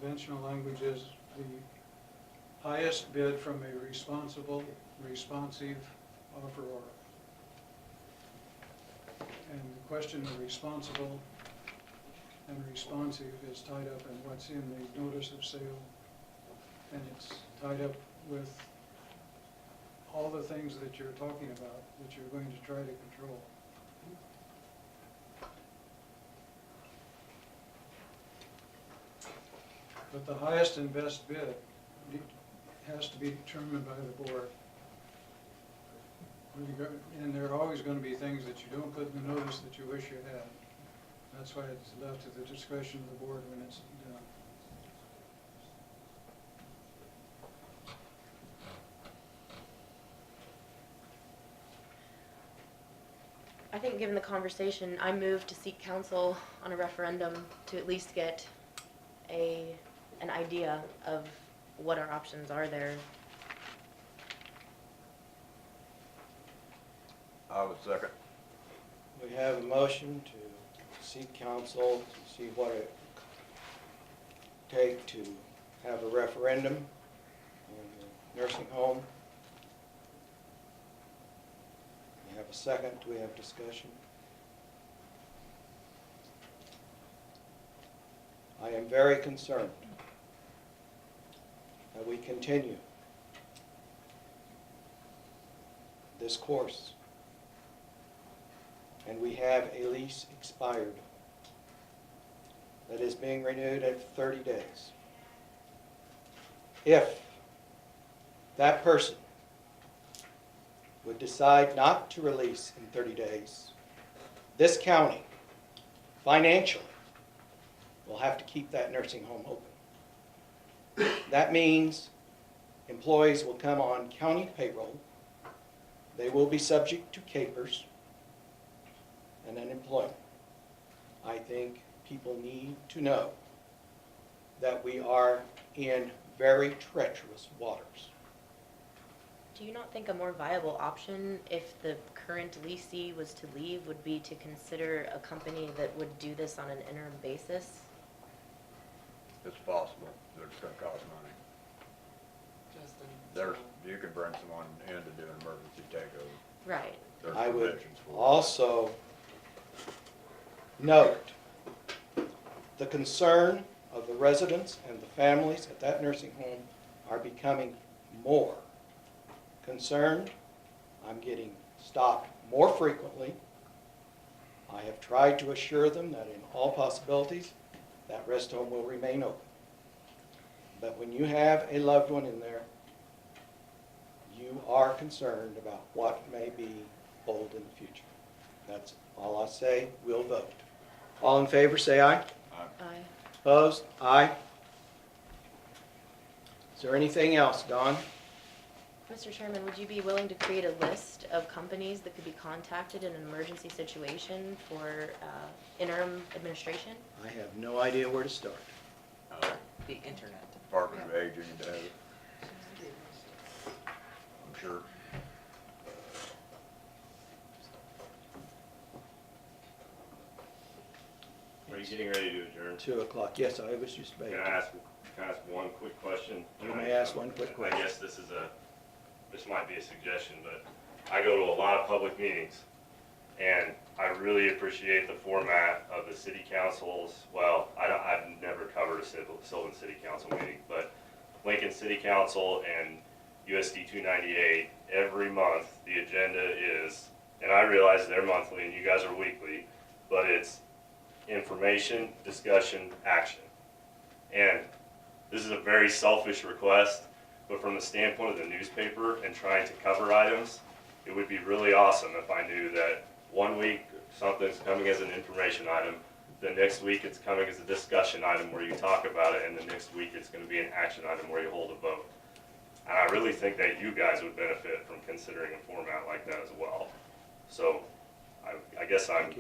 conventional language is the highest bid from a responsive offeror. And the question of responsible and responsive is tied up in what's in the notice of sale. And it's tied up with all the things that you're talking about that you're going to try to control. But the highest and best bid has to be determined by the board. And there are always going to be things that you don't put in the notice that you wish you had. That's why it's left to the discretion of the board when it's done. I think given the conversation, I move to seek counsel on a referendum to at least get an idea of what our options are there. I would second. we have a motion to seek counsel, to see what it would take to have a referendum on the nursing home. We have a second, do we have discussion? I am very concerned that we continue this course and we have a lease expired that is being renewed at 30 days. if that person would decide not to release in 30 days, this county financially will have to keep that nursing home open. That means employees will come on county payroll. They will be subject to capers and unemployment. I think people need to know that we are in very treacherous waters. Do you not think a more viable option if the current leasee was to leave would be to consider a company that would do this on an interim basis? It's possible, but it's gonna cost money. There's, you can bring someone in to do an emergency takeover. Right. There's I would provisions for it. also note the concern of the residents and the families at that nursing home are becoming more concerned. I'm getting stopped more frequently. I have tried to assure them that in all possibilities, that rest home will remain open. But when you have a loved one in there, you are concerned about what may be old in the future. That's all I say. We'll vote. All in favor, say aye. Aye. Opposed? Aye. Is there anything else, Don? Mr. Chairman, would you be willing to create a list of companies that could be contacted in an emergency situation for interim administration? I have no idea where to start. The internet. Department of Aging does it. I'm sure. Are you getting ready to adjourn? 2 o'clock. Yes, I was just about Can I ask one quick question? You may ask one quick I question. guess this might be a suggestion, but I go to a lot of public meetings, and I really appreciate the format of the city councils. Well, I've never covered a Sylvan City Council meeting, but Lincoln City Council and USD 298, every month the agenda is, and I realize they're monthly and you guys are weekly, but it's information, discussion, action. And this is a very selfish request, but from the standpoint of the newspaper and trying to cover items, it would be really awesome if I knew that one week something's coming as an information item, the next week it's coming as a discussion item where you talk about it, and the next week it's going to be an action item where you hold a vote. And I really think that you guys would benefit from considering a format like that as well. So I guess I'm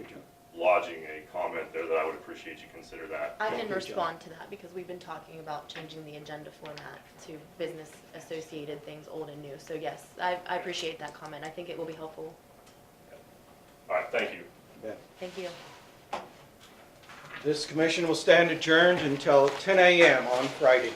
lodging a comment there that I would appreciate you consider that. I can respond to that because we've been talking about changing the agenda format to business associated things, old and new. So yes, I appreciate that comment. I think it will be helpful. All right, thank you. Thank you. This commission will stand adjourned until 10 a.m. on Friday.